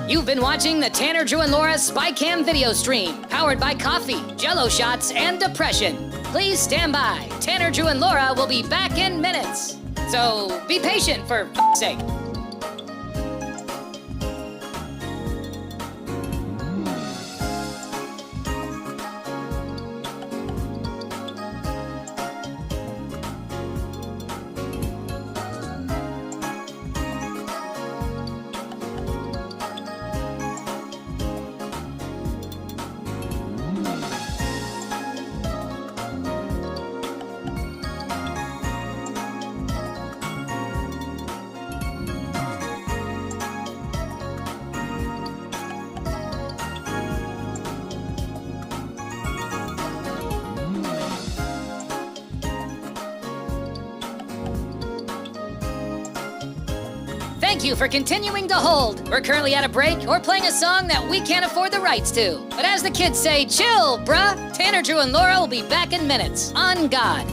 You've been watching the Tanner, Drew, and Laura SpyCam video stream, powered by coffee, Jell-O shots, and depression. Please stand by. Tanner, Drew, and Laura will be back in minutes. So be patient, for f***'s sake. Thank you for continuing to hold. We're currently at a break or playing a song that we can't afford the rights to. But as the kids say, chill, bruh. Tanner, Drew, and Laura will be back in minutes. On God.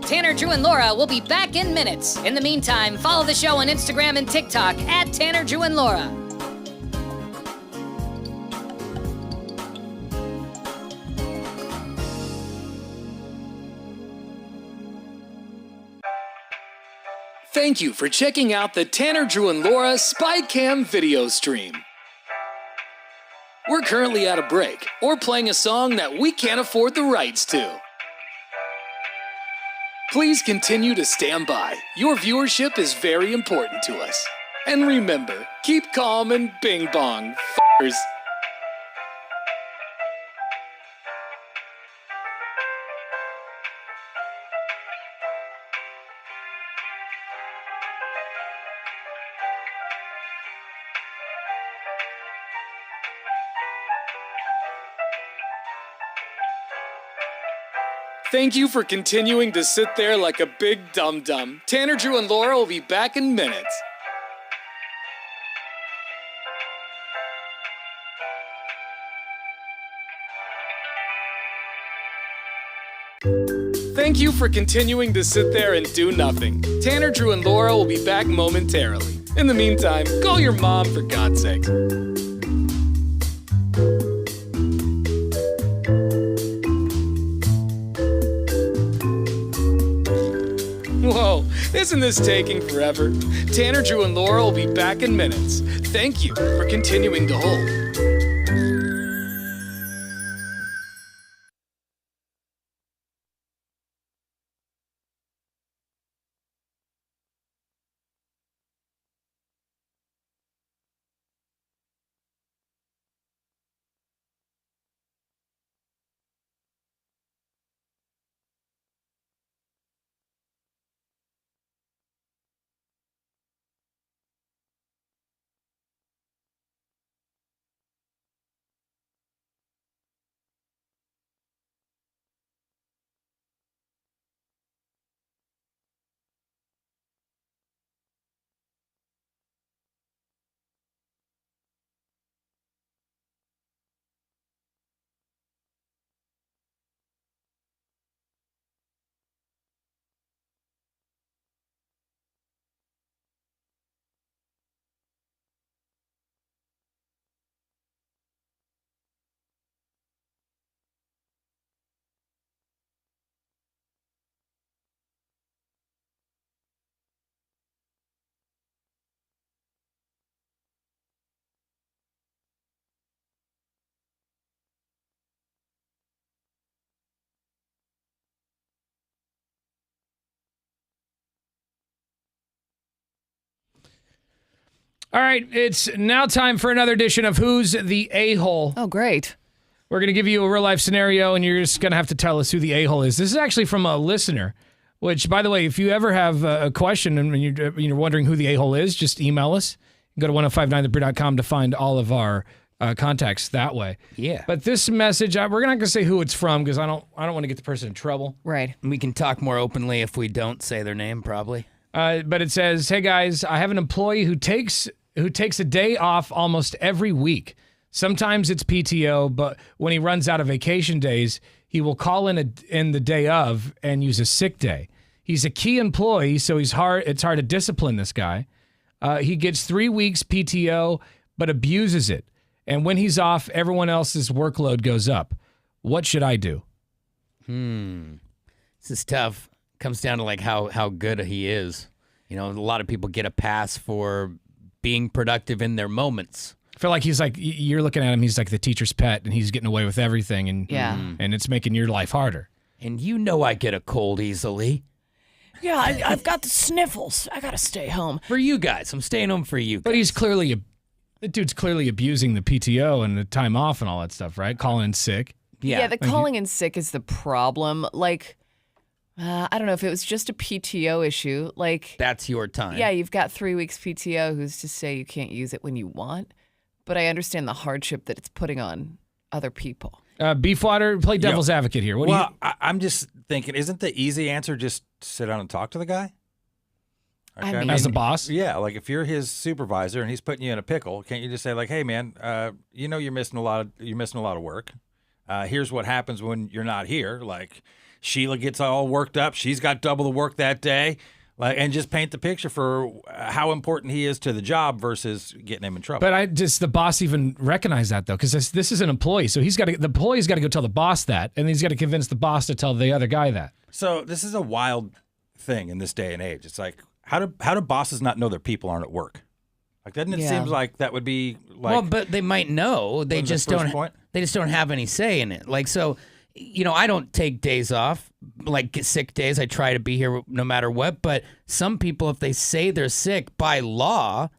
Tanner, Drew, and Laura will be back in minutes. In the meantime, follow the show on Instagram and TikTok at Tanner, Drew, and Laura. Thank you for checking out the Tanner, Drew, and Laura SpyCam video stream. We're currently at a break or playing a song that we can't afford the rights to. Please continue to stand by. Your viewership is very important to us. And remember, keep calm and bing bong, f***ers. Thank you for continuing to sit there like a big dum-dum. Tanner, Drew, and Laura will be back in minutes. Thank you for continuing to sit there and do nothing. Tanner, Drew, and Laura will be back momentarily. In the meantime, call your mom for God's sake. Whoa, isn't this taking forever? Tanner, Drew, and Laura will be back in minutes. Thank you for continuing to hold. All right, it's now time for another edition of Who's the A-Hole? Oh, great. We're going to give you a real-life scenario, and you're just going to have to tell us who the A-Hole is. This is actually from a listener, which, by the way, if you ever have a question and you're wondering who the A-Hole is, just email us. Go to 1059thebrew.com to find all of our contacts that way. Yeah. But this message, we're not going to say who it's from because I don't want to get the person in trouble. Right. We can talk more openly if we don't say their name, probably. But it says, hey, guys, I have an employee who takes a day off almost every week. Sometimes it's PTO, but when he runs out of vacation days, he will call in the day of and use a sick day. He's a key employee, so it's hard to discipline this guy. He gets 3 weeks PTO, but abuses it. And when he's off, everyone else's workload goes up. What should I do? This is tough. Comes down to like how good he is. You know, a lot of people get a pass for being productive in their moments. I feel like he's like, you're looking at him, he's like the teacher's pet, and he's getting away with everything, and and it's making your life harder. And you know I get a cold easily. Yeah, I've got the sniffles. I gotta stay home. For you guys. I'm staying home for you guys. But the dude's clearly abusing the PTO and the time off and all that stuff, right? Calling in sick. Yeah, the calling in sick is the problem. Like, I don't know if it was just a PTO issue. Like, that's your time. Yeah, you've got 3 weeks PTO. Who's to say you can't use it when you want? But I understand the hardship that it's putting on other people. Beefwater, play devil's advocate here. I'm just thinking, isn't the easy answer just sit down and talk to the guy? Okay, I mean, as the boss? Yeah, like if you're his supervisor and he's putting you in a pickle, can't you just say like, "Hey, man, you know you're missing a lot of work. Here's what happens when you're not here. Like Sheila gets all worked up. She's got double the work that day." Like, and just paint the picture for how important he is to the job versus getting him in trouble. But the boss even recognize that though, because this is an employee, so the employee's got to go tell the boss that, and he's got to convince the boss to tell the other guy that. So this is a wild thing in this day and age. It's like how do bosses not know their people aren't at work? Like doesn't it seem like that would be like? Well, but they might know. They just don't. They just don't have any say in it. Like so. You know, I don't take days off, like sick days. I try to be here no matter what. But some people, if they say they're sick by law,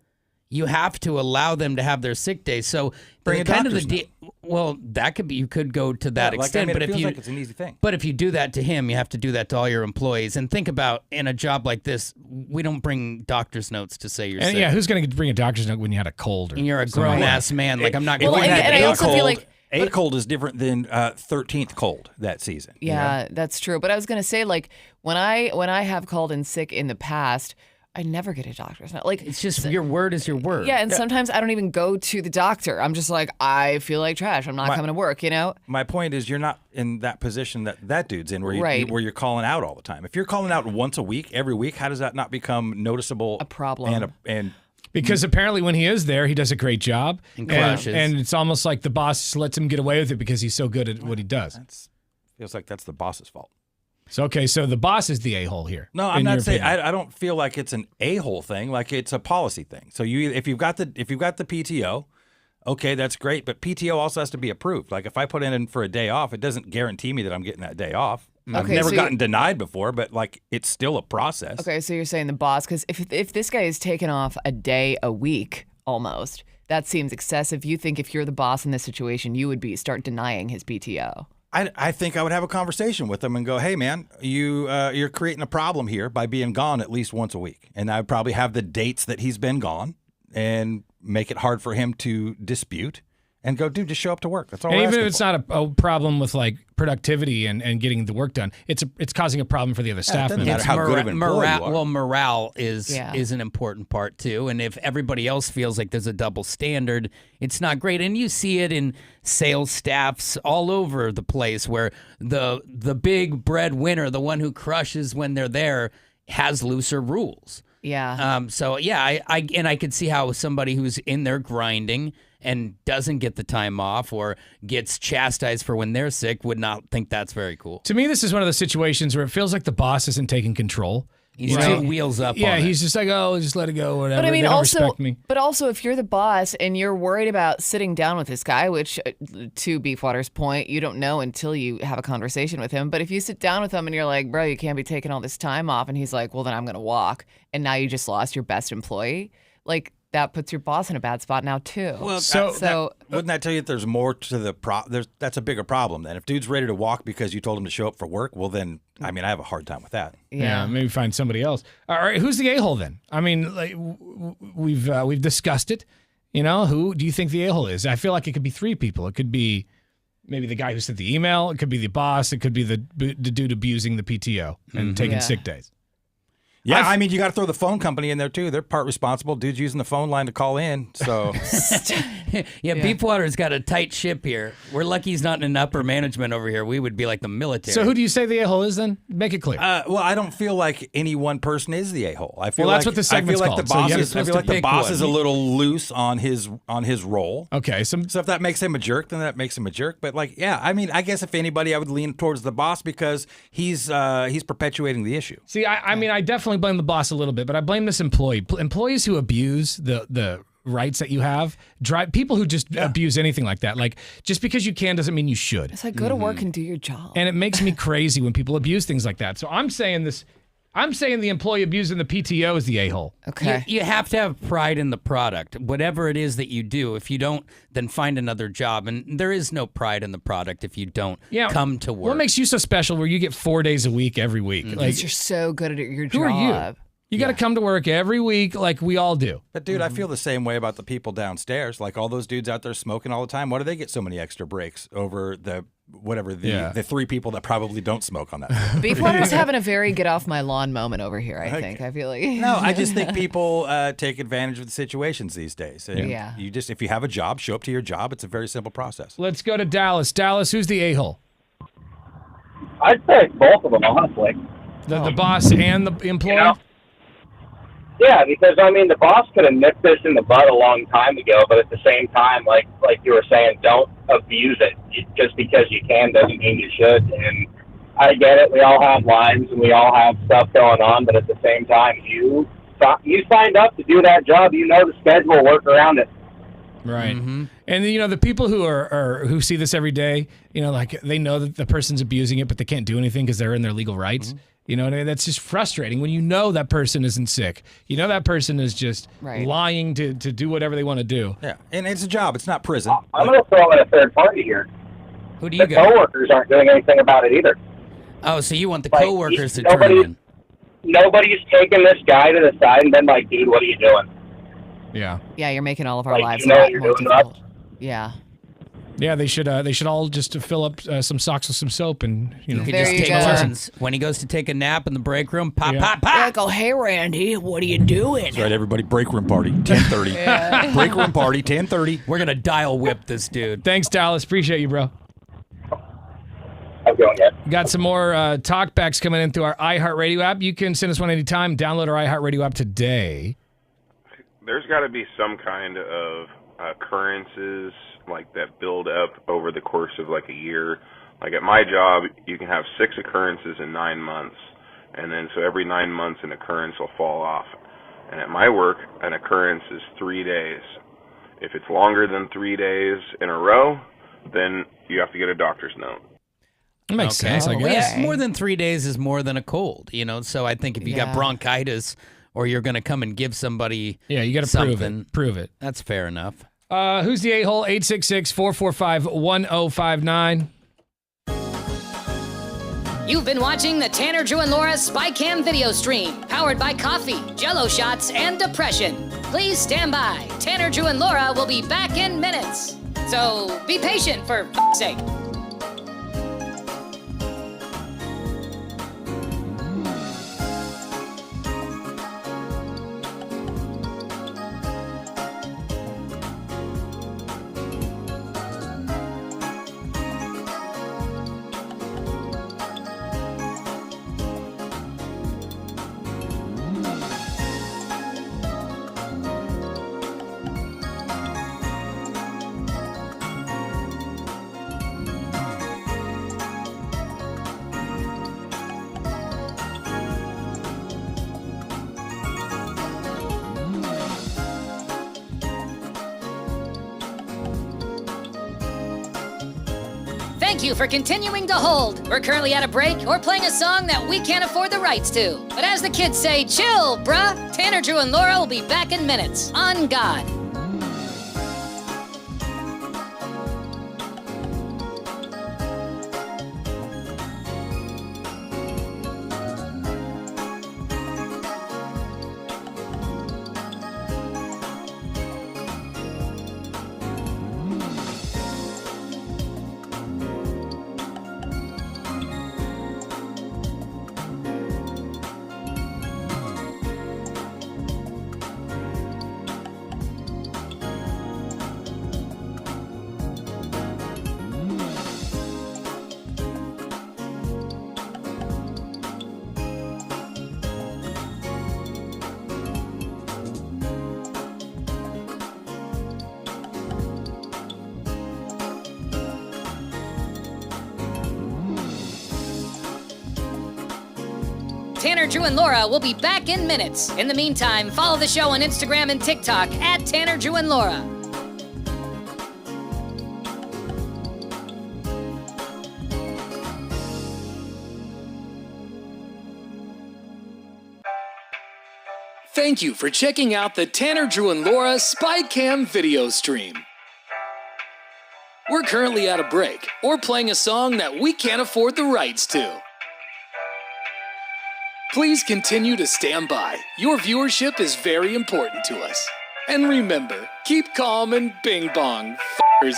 you have to allow them to have their sick days. So bring a doctor's note. Well, that could be. You could go to that extent. Like, but it if feels like it's an easy thing. But if you do that to him, you have to do that to all your employees. And think about in a job like this, we don't bring doctor's notes to say you're sick. Yeah, who's going to bring a doctor's note when you had a cold? And you're a grown ass man. Like I'm not going to. And I also feel like. A cold is different than 13th cold that season. Yeah, that's true. But I was gonna say, like, when I have called in sick in the past, I never get a doctor's note. Like, it's just your word is your word. Yeah, and sometimes I don't even go to the doctor. I'm just like, I feel like trash. I'm not coming to work. You know. My point is, you're not in that position that dude's in, where where you're calling out all the time. If you're calling out once a week, every week, how does that not become noticeable? A problem. Because apparently when he is there, he does a great job. And crushes. And it's almost like the boss lets him get away with it because he's so good at what he does. Feels like that's the boss's fault. So the boss is the a-hole here. No, I'm not saying. I don't feel like it's an a-hole thing. Like it's a policy thing. So if you've got the PTO, okay, that's great. But PTO also has to be approved. Like if I put in for a day off, it doesn't guarantee me that I'm getting that day off. I've never gotten denied before, but like it's still a process. Okay, so you're saying the boss, because if this guy is taking off a day a week almost, that seems excessive. You think if you're the boss in this situation, you would start denying his PTO? I think I would have a conversation with him and go, "Hey, man, you're creating a problem here by being gone at least once a week." And I would probably have the dates that he's been gone and make it hard for him to dispute. And go, dude, just show up to work. That's all. And even if it's not a problem with like productivity and getting the work done, it's causing a problem for the other staff members. It doesn't matter how good of an employee you are. Well, morale is an important part too. And if everybody else feels like there's a double standard, it's not great. And you see it in sales staffs all over the place where the big breadwinner, the one who crushes when they're there, has looser rules. Yeah. So yeah, I could see how somebody who's in there grinding and doesn't get the time off or gets chastised for when they're sick would not think that's very cool. To me, this is one of those situations where it feels like the boss isn't taking control. He's two wheels up. Yeah, on he's just like, oh, just let it go, whatever. But I mean, they don't respect me. But also, if you're the boss and you're worried about sitting down with this guy, which, to Beefwater's point, you don't know until you have a conversation with him. But if you sit down with him and you're like, bro, you can't be taking all this time off, and he's like, well, then I'm going to walk, and now you just lost your best employee, like, that puts your boss in a bad spot now too. Well, wouldn't that tell you that there's more to the that's a bigger problem then. If dude's ready to walk because you told him to show up for work, well then, I mean, I have a hard time with that. Yeah, maybe find somebody else. All right, who's the a-hole then? I mean, like we've discussed it. You know, who do you think the a-hole is? I feel like it could be 3 people. It could be maybe the guy who sent the email. It could be the boss. It could be the dude abusing the PTO and taking sick days. Yeah, I mean, you got to throw the phone company in there, too. They're part responsible. Dude's using the phone line to call in, so. Yeah, Beefwater's got a tight ship here. We're lucky he's not in upper management over here. We would be like the military. So who do you say the a-hole is then? Make it clear. Well, I don't feel like any one person is the a-hole. I feel Well, that's like, what the segment's I feel like called. the So boss you're is, I supposed feel to like the pick boss one. is a little loose on his role. Okay, So if that makes him a jerk, then that makes him a jerk. But like, yeah, I mean, I guess if anybody, I would lean towards the boss because he's perpetuating the issue. See, I mean, I definitely blame the boss a little bit, but I blame this employee. Employees who abuse the rights that you have, people who just abuse anything like that. Like, just because you can doesn't mean you should. It's like, go to work and do your job. And it makes me crazy when people abuse things like that. So I'm saying the employee abusing the PTO is the a-hole. Okay. You have to have pride in the product, whatever it is that you do. If you don't, then find another job. And there is no pride in the product if you don't come to work. What makes you so special where you get 4 days a week every week? Because you're so good at your job. Who are you? You got to come to work every week like we all do. But dude, I feel the same way about the people downstairs. Like all those dudes out there smoking all the time. Why do they get so many extra breaks over the 3 people that probably don't smoke on that floor? Beefwater's having a very get off my lawn moment over here, I think. I feel like. No, I just think people take advantage of the situations these days. And Yeah. you just, if you have a job, show up to your job. It's a very simple process. Let's go to Dallas. Dallas, who's the a-hole? I'd say both of them, honestly. The boss and the employee? You know? Yeah, because, I mean, the boss could have nipped this in the bud a long time ago, but at the same time, like you were saying, don't abuse it. Just because you can doesn't mean you should. And I get it. We all have lives and we all have stuff going on, but at the same time, you signed up to do that job. You know the schedule, work around it. Right. And the people who who see this every day, like they know that the person's abusing it, but they can't do anything because they're in their legal rights. You know what I mean? That's just frustrating when you know that person isn't sick. You know that person is just lying to do whatever they want to do. Yeah, and it's a job. It's not prison. I'm going to throw in a third party here. Who do you The got? coworkers aren't doing anything about it either. Oh, so you want the Like, coworkers to turn in? Nobody's taken this guy to the side and been like, dude, what are you doing? Yeah. Yeah, you're making all of our Like, lives you a know lot you're more doing that. difficult. Yeah. Yeah, they should all just fill up some socks with some soap and You could There just you take go. turns. When he goes to take a nap in the break room, pop, pop, pop. Yeah, go, hey, Randy, what are you doing? That's right, everybody. Break room party, 10:30. Break room party, 10:30. We're going to dial whip this dude. Thanks, Dallas. Appreciate you, bro. I'm going yet. Got some more talkbacks coming in through our iHeartRadio app. You can send us one anytime. Download our iHeartRadio app today. There's got to be some kind of occurrences like that build up over the course of like a year. Like at my job, you can have 6 occurrences in 9 months, and then so every 9 months an occurrence will fall off. And at my work, an occurrence is 3 days. If it's longer than 3 days in a row, then you have to get a doctor's note. That makes sense, I Well, guess. yeah, more than 3 days is more than a cold, So I think if you got Yeah. bronchitis or you're going to come and give somebody You got to prove something, it. Prove it. that's fair enough. Who's the a-hole? 866-445-1059. You've been watching the Tanner, Drew, and Laura SpyCam video stream, powered by coffee, Jell-O shots, and depression. Please stand by. Tanner, Drew, and Laura will be back in minutes. So be patient, for f***'s sake. Thank you for continuing to hold. We're currently at a break or playing a song that we can't afford the rights to. But as the kids say, chill, bruh. Tanner, Drew, and Laura will be back in minutes. On God. Tanner, Drew, and Laura will be back in minutes. In the meantime, follow the show on Instagram and TikTok at Tanner, Drew, and Laura. Thank you for checking out the Tanner, Drew, and Laura SpyCam video stream. We're currently at a break or playing a song that we can't afford the rights to. Please continue to stand by. Your viewership is very important to us. And remember, keep calm and bing bong, f***ers.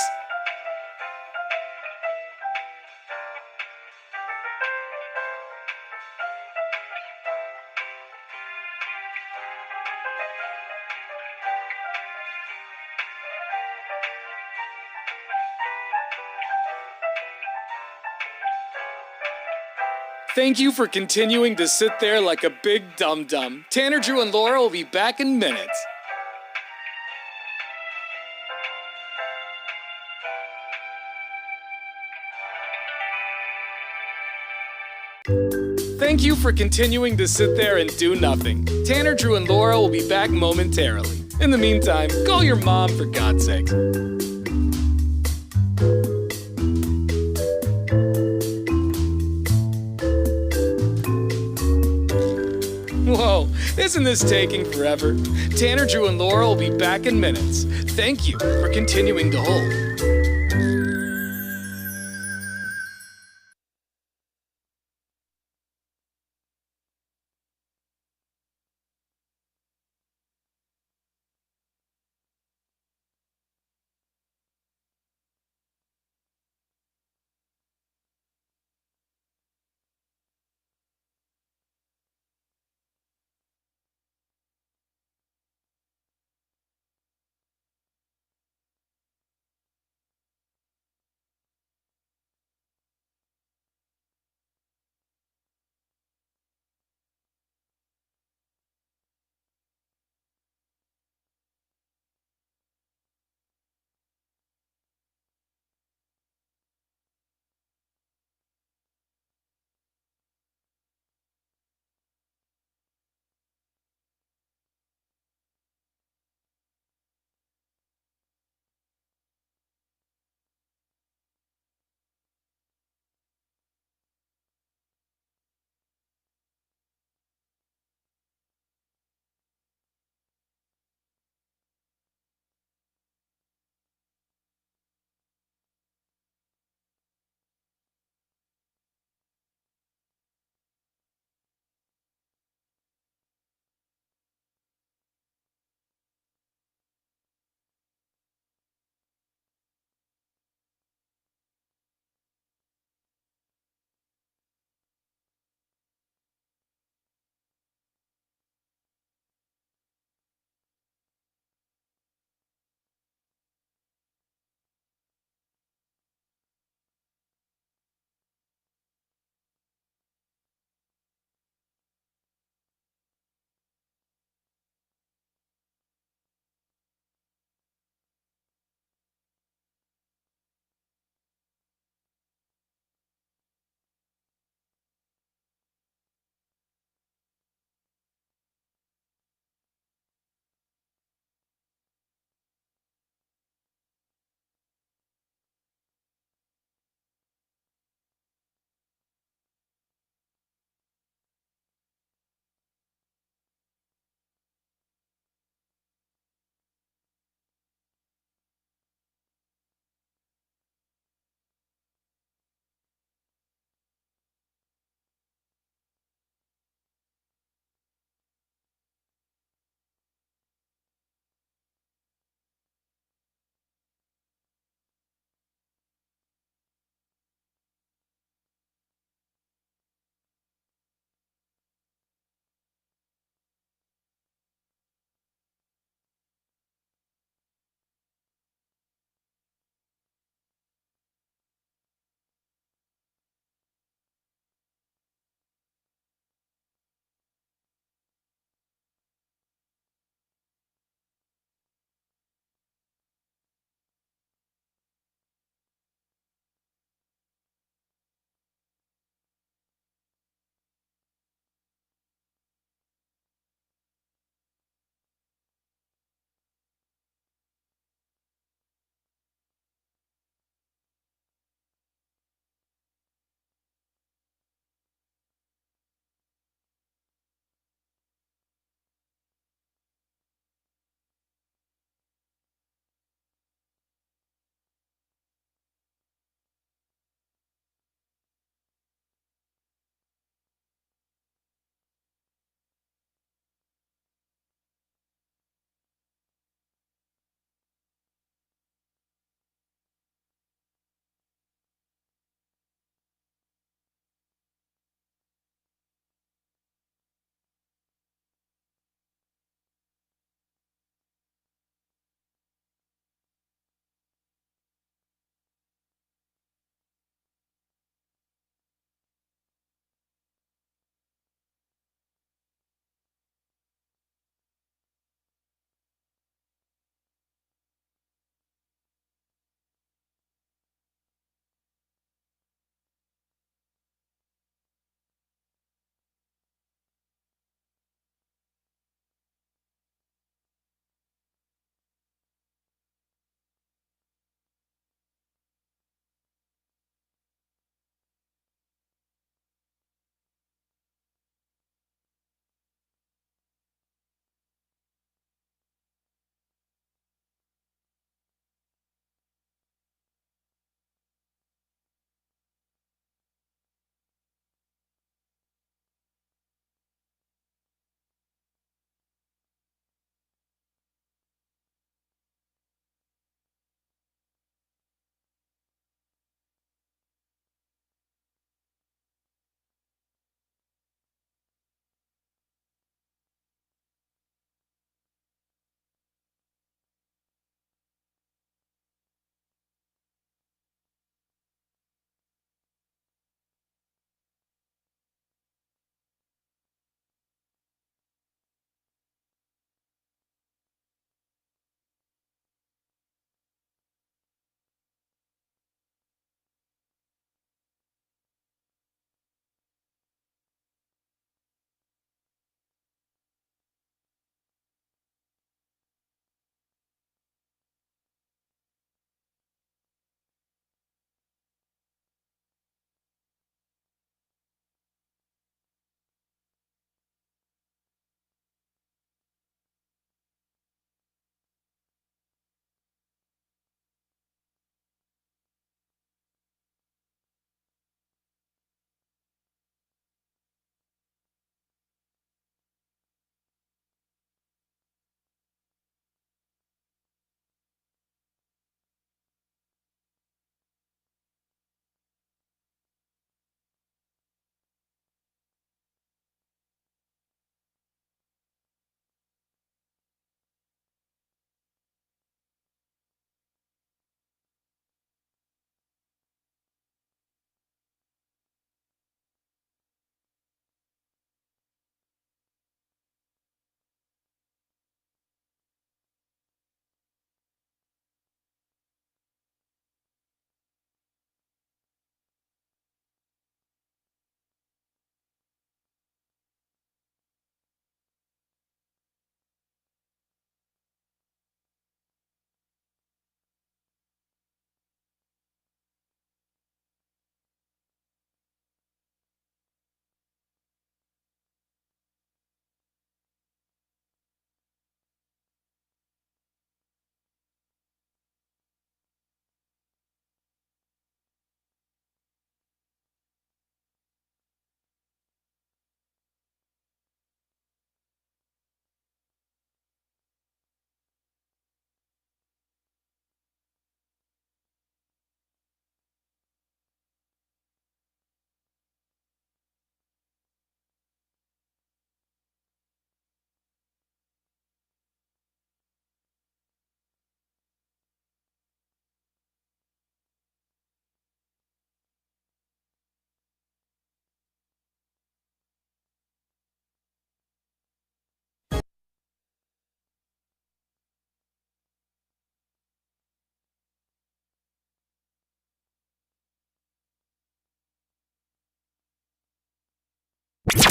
Thank you for continuing to sit there like a big dum-dum. Tanner, Drew, and Laura will be back in minutes. Thank you for continuing to sit there and do nothing. Tanner, Drew, and Laura will be back momentarily. In the meantime, call your mom for God's sake. Whoa, isn't this taking forever? Tanner, Drew, and Laura will be back in minutes. Thank you for continuing to hold.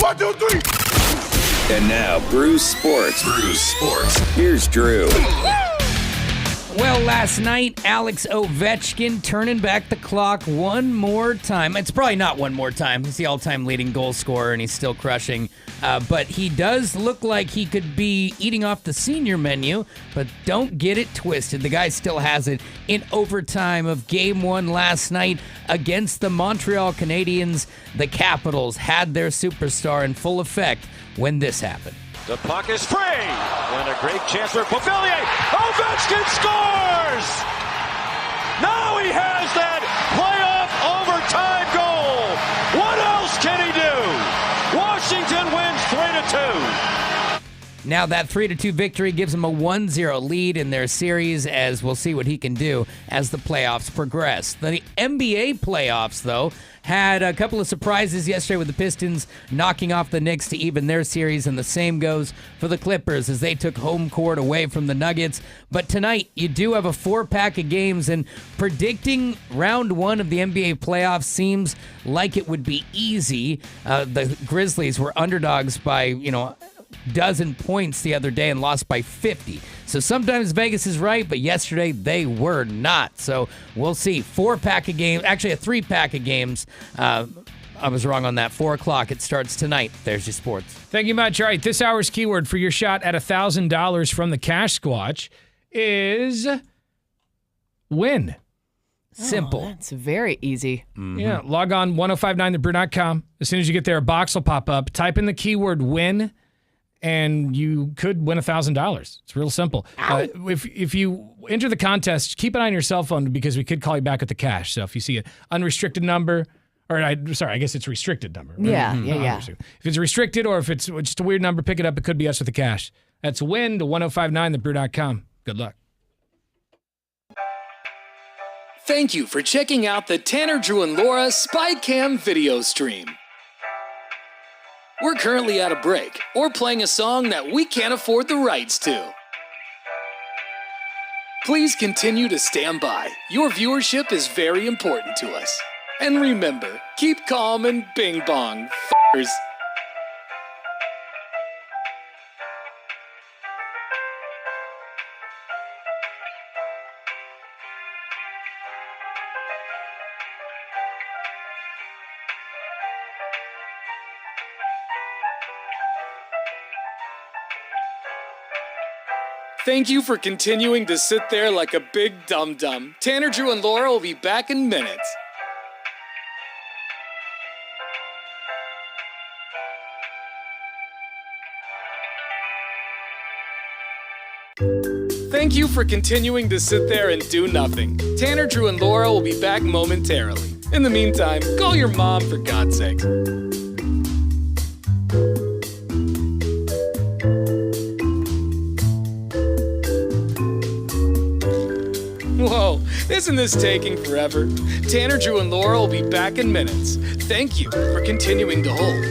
1, 2, 3. And now, Bruce Sports. Here's Drew. Well, last night, Alex Ovechkin turning back the clock one more time. It's probably not one more time. He's the all-time leading goal scorer, and he's still crushing. But he does look like he could be eating off the senior menu, but don't get it twisted. The guy still has it in overtime of Game 1 last night against the Montreal Canadiens. The Capitals had their superstar in full effect when this happened. The puck is free, and a great chance for Beauvillier. Ovechkin scores! Now he has that playoff overtime goal. What else can he do? Washington wins 3-2. Now that 3-2 victory gives them a 1-0 lead in their series, as we'll see what he can do as the playoffs progress. The NBA playoffs, though, had a couple of surprises yesterday with the Pistons knocking off the Knicks to even their series, and the same goes for the Clippers as they took home court away from the Nuggets. But tonight, you do have a 4-pack of games, and predicting round 1 of the NBA playoffs seems like it would be easy. The Grizzlies were underdogs by, dozen points the other day and lost by 50. So sometimes Vegas is right, but yesterday they were not. So we'll see. 4-pack of games, actually a 3-pack of games. I was wrong on that. 4 o'clock. It starts tonight. There's your sports. Thank you much. All right, this hour's keyword for your shot at $1,000 from the Cash Squatch is win. Simple. That's very easy. Mm-hmm. Yeah, log on 1059thebrew.com. As soon as you get there, a box will pop up. Type in the keyword win, and you could win $1,000. It's real simple. If you enter the contest, keep an eye on your cell phone because we could call you back at the cash. So if you see an unrestricted number, I guess it's a restricted number. Right? Yeah. If it's restricted or if it's just a weird number, pick it up. It could be us with the cash. That's win to 1059thebrew.com. Good luck. Thank you for checking out the Tanner, Drew, and Laura SpyCam video stream. We're currently at a break or playing a song that we can't afford the rights to. Please continue to stand by. Your viewership is very important to us. And remember, keep calm and bing bong, f***ers. Thank you for continuing to sit there like a big dum-dum. Tanner, Drew, and Laura will be back in minutes. Thank you for continuing to sit there and do nothing. Tanner, Drew, and Laura will be back momentarily. In the meantime, call your mom for God's sake. Whoa, isn't this taking forever? Tanner, Drew, and Laura will be back in minutes. Thank you for continuing to hold.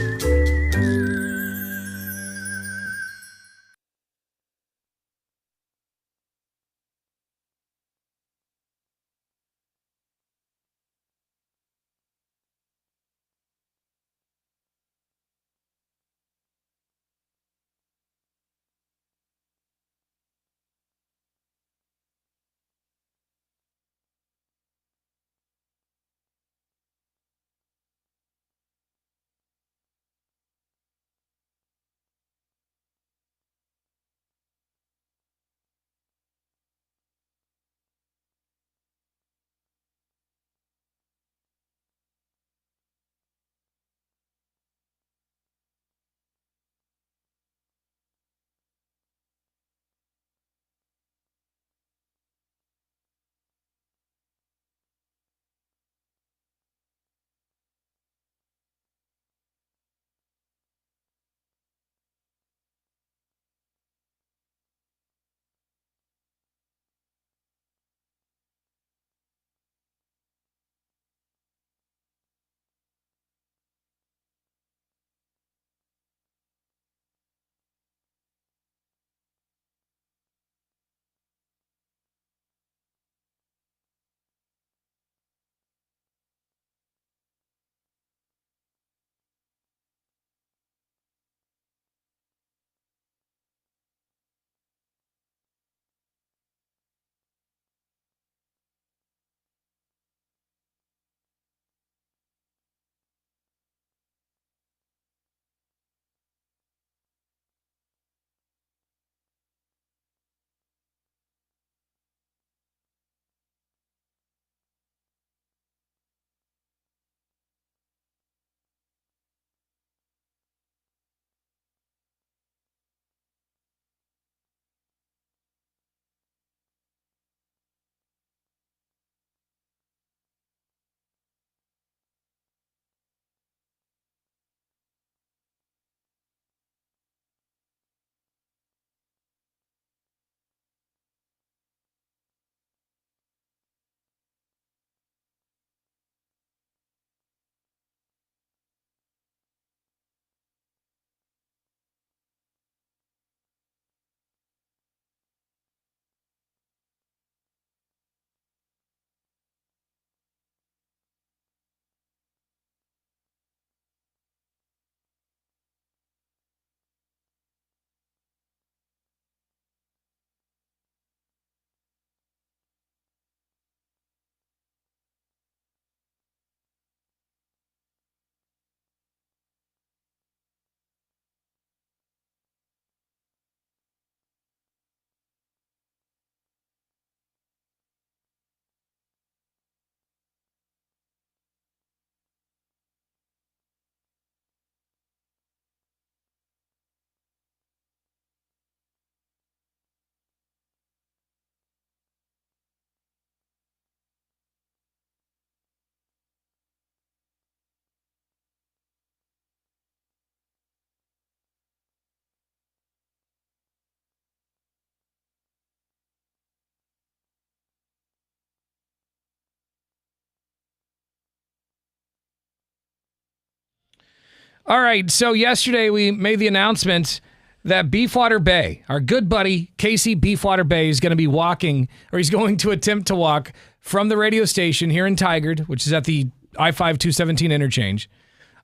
All right, so yesterday we made the announcement that Beefwater Bay, our good buddy Casey Beefwater Bay, is going to be walking, or he's going to attempt to walk from the radio station here in Tigard, which is at the I-5-217 interchange,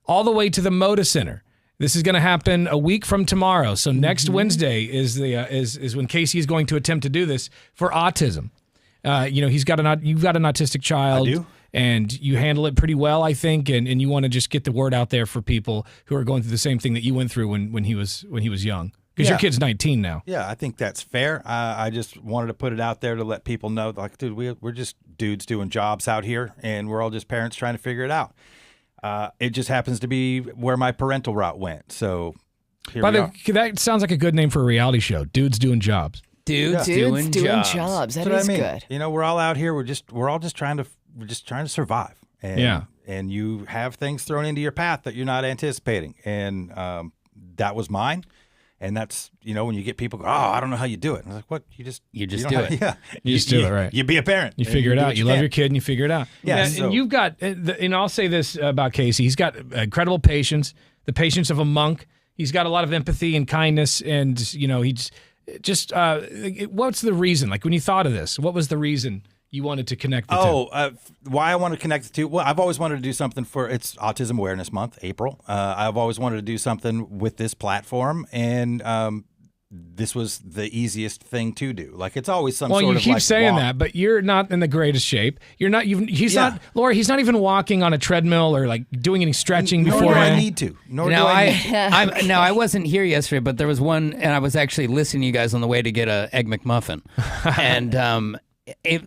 all the way to the Moda Center. This is going to happen a week from tomorrow. So next Wednesday is when Casey is going to attempt to do this for autism. You've got an autistic child. I do. And you handle it pretty well, I think, and you want to just get the word out there for people who are going through the same thing that you went through when he was young. Because your kid's 19 now. Yeah, I think that's fair. I just wanted to put it out there to let people know, like, dude, we're just dudes doing jobs out here, and we're all just parents trying to figure it out. It just happens to be where my parental route went. So here By we the are. That sounds like a good name for a reality show. Dudes doing jobs. Dudes doing jobs. That That's is what I mean. good. You know, we're all out here. We're all just trying to survive. And, and you have things thrown into your path that you're not anticipating. And that was mine. And that's, when you get people go, oh, I don't know how you do it. And I was like, what? You just do it. Yeah. You just do it, right? You be a parent. You figure it out. You love your kid and you figure it out. Yeah. And you've got, and I'll say this about Casey. He's got incredible patience, the patience of a monk. He's got a lot of empathy and kindness. And, he's just, what's the reason? Like when you thought of this, what was the reason you wanted to connect the two? Why I want to connect the two? Well, I've always wanted to do something it's Autism Awareness Month, April. I've always wanted to do something with this platform, and this was the easiest thing to do. Like it's always some sort of Well, you keep like saying walk. that, but you're not in the greatest shape. You're not even. He's not, Laura. He's not even walking on a treadmill or like doing any stretching Nor beforehand. do I need to. I wasn't here yesterday, but there was one, and I was actually listening to you guys on the way to get a Egg McMuffin, and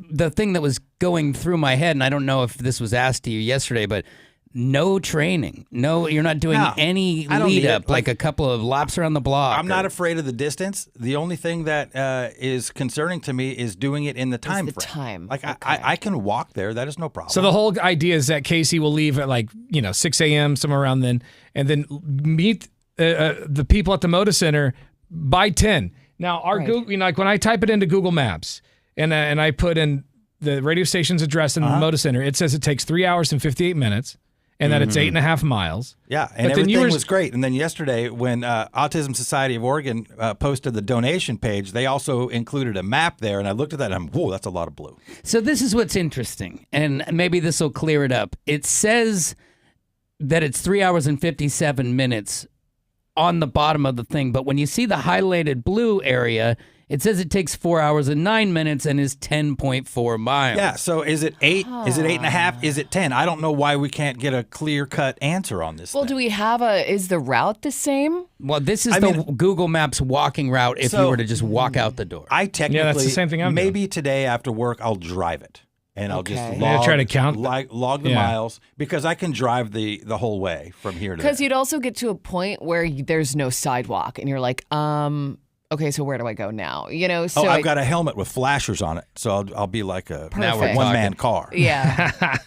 the thing that was going through my head, and I don't know if this was asked to you yesterday, but no training. No, you're not doing any lead up, like a couple of laps around the block. I'm not afraid of the distance. The only thing that is concerning to me is doing it in the time frame. Like I can walk there. That is no problem. So the whole idea is that Casey will leave at 6 a.m. somewhere around then, and then meet the people at the Moda Center by 10. Now our Google, like when I type it into Google Maps. And I put in the radio station's address in the Moda Center. It says it takes 3 hours and 58 minutes, and that it's 8.5 miles. Yeah, and everything was great. And then yesterday, when Autism Society of Oregon posted the donation page, they also included a map there. And I looked at that, and I'm, whoa, that's a lot of blue. So this is what's interesting, and maybe this will clear it up. It says that it's 3 hours and 57 minutes on the bottom of the thing, but when you see the highlighted blue area, it says it takes 4 hours and 9 minutes and is 10.4 miles. Yeah, so is it 8? Is it 8.5? Is it 10? I don't know why we can't get a clear-cut answer on this. Well, do we have is the route the same? Well, this is Google Maps walking route if you were to just walk out the door. I technically, that's the same thing I'm maybe today after work I'll drive it. And I'll just try to count log the miles, because I can drive the whole way from here to there. Because you'd also get to a point where there's no sidewalk, and you're like, okay, so where do I go now? So I've got a helmet with flashers on it, so I'll be like a one-man car. Yeah.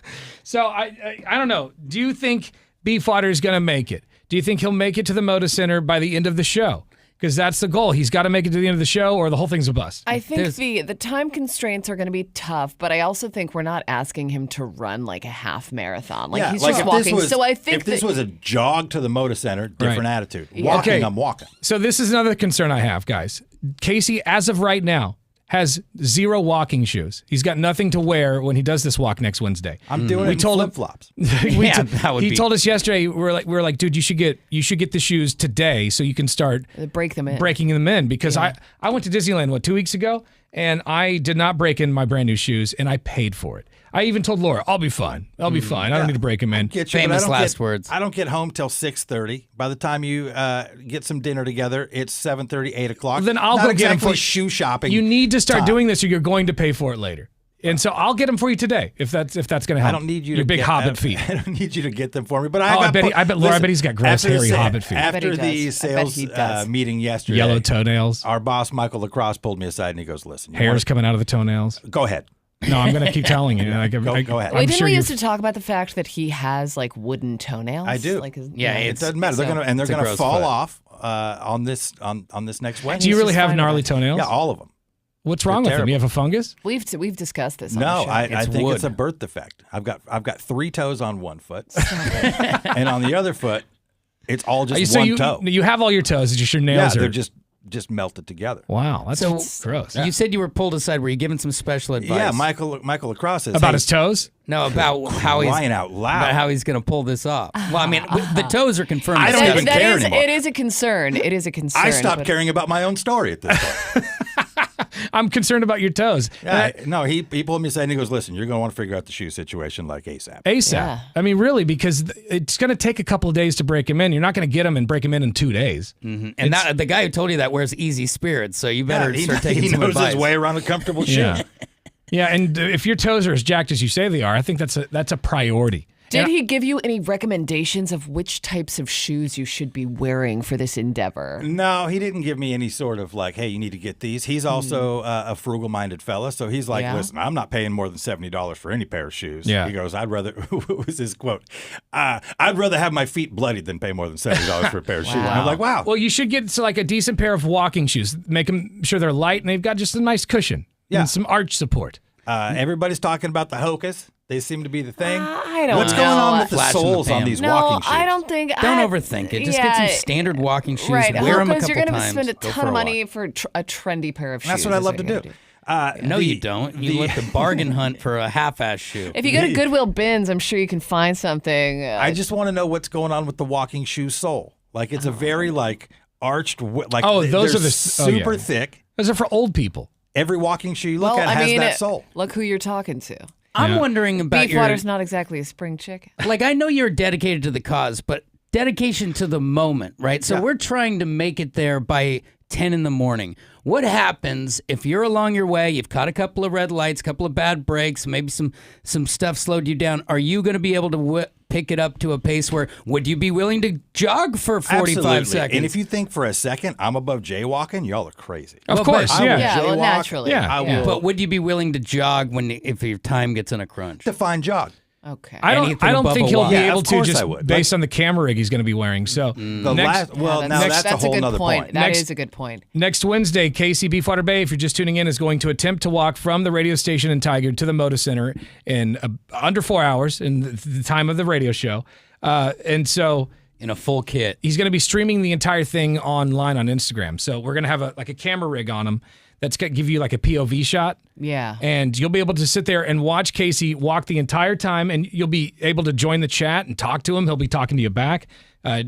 So I don't know. Do you think Beefwater is going to make it? Do you think he'll make it to the Moda Center by the end of the show? Because that's the goal. He's got to make it to the end of the show, or the whole thing's a bust. I think the time constraints are going to be tough, but I also think we're not asking him to run like a half marathon. He's just walking. So I think if this was a jog to the Moda Center, different attitude. Walking, I'm walking. So this is another concern I have, guys. Casey, as of right now, has 0 walking shoes. He's got nothing to wear when he does this walk next Wednesday. I'm doing it in flip-flops. He told us yesterday, we were like, dude, you should get the shoes today so you can start breaking them in. Because I went to Disneyland 2 weeks ago, and I did not break in my brand new shoes, and I paid for it. I even told Laura, I'll be fine. I don't need to break them in. Famous last words. I don't get home till 6:30. By the time you get some dinner together, it's 7:30, 8 o'clock. Then I'll go get them for shoe shopping. You need to start doing this, or you're going to pay for it later. And so I'll get them for you today, if that's going to help. I don't need you your to big get, hobbit feet. I don't need you to get them for me. But I bet he's got gross, hairy hobbit feet. After the sales meeting yesterday, yellow toenails. Our boss Michael Lacrosse pulled me aside and he goes, "Listen, hair's coming out of the toenails. Go ahead." No, I'm going to keep telling you. Go ahead. Wait, didn't we used to talk about the fact that he has wooden toenails? I do. It doesn't matter. They're gonna fall off on this next Wednesday. Do you really have gnarly toenails? Yeah, all of them. What's wrong with them? You have a fungus? We've discussed this. On no, the show. I think it's a birth defect. I've got 3 toes on one foot, and on the other foot, It's all just so one toe. You have all your toes. It's just your nails Yeah, are they're just melted together. Wow, that's gross. You said you were pulled aside. Were you given some special advice? Yeah, Michael Lacrosse says About his toes? No, about how he's crying out loud. About how he's going to pull this off. Well, I mean, the toes are confirmed. I don't even care anymore. It is a concern. It is a concern. I stopped caring about my own story at this point. I'm concerned about your toes. Yeah, no, he pulled me aside and he goes, listen, you're going to want to figure out the shoe situation like ASAP. ASAP. Yeah. I mean, really, because it's going to take a couple of days to break him in. You're not going to get him and break him in 2 days. Mm-hmm. And the guy who told you that wears easy spirits, so you better start taking some knows advice. his way around a comfortable shoe. Yeah. Yeah, and if your toes are as jacked as you say they are, I think that's a priority. Did he give you any recommendations of which types of shoes you should be wearing for this endeavor? No, he didn't give me any sort of like, hey, you need to get these. He's also a frugal-minded fella, so he's like, listen, I'm not paying more than $70 for any pair of shoes. Yeah. He goes, I'd rather, what was his quote? I'd rather have my feet bloodied than pay more than $70 for a pair of shoes. And I'm like, wow. Well, you should get like a decent pair of walking shoes. Make them sure they're light and they've got just a nice cushion and some arch support. Everybody's talking about the Hokas. They seem to be the thing. I don't What's know. going on with the Flash in the soles on pan. these No, walking shoes? I don't think. Don't overthink it. Just get some standard walking shoes. Wear them a couple you're going to times. spend a Go ton for of walk. money for a trendy pair of shoes. That's what I love to do. No, you don't. You look to bargain hunt for a half-ass shoe. If you go to Goodwill bins, I'm sure you can find something. I just want to know what's going on with the walking shoe sole. Like it's a very like arched, like those are they're the super thick. Those are for old people. Every walking shoe you look at has that sole. Look who you're talking to. I'm wondering about Beefwater's not exactly a spring chicken. Like, I know you're dedicated to the cause, but dedication to the moment, right? So we're trying to make it there by 10 in the morning. What happens if you're along your way, you've caught a couple of red lights, a couple of bad breaks, maybe some stuff slowed you down? Are you going to be able to pick it up to a pace where would you be willing to jog for 45 Absolutely. seconds? And if you think for a second I'm above jaywalking, y'all are crazy. Of course, I will jaywalk. naturally. I will But would you be willing to jog if your time gets in a crunch? define jog. Okay. I don't think he'll be able to course just I would. based on the camera rig he's going to be wearing. So The next, now that's a whole good nother point. That is a good point. next Wednesday, Casey Beefwater Bay, if you're just tuning in, is going to attempt to walk from the radio station in Tiger to the Moda Center in under 4 hours in the time of the radio show. And so in a full kit. He's going to be streaming the entire thing online on Instagram. So we're going to have a camera rig on him that's going to give you like a POV shot. Yeah. And you'll be able to sit there and watch Casey walk the entire time, and you'll be able to join the chat and talk to him. He'll be talking to you back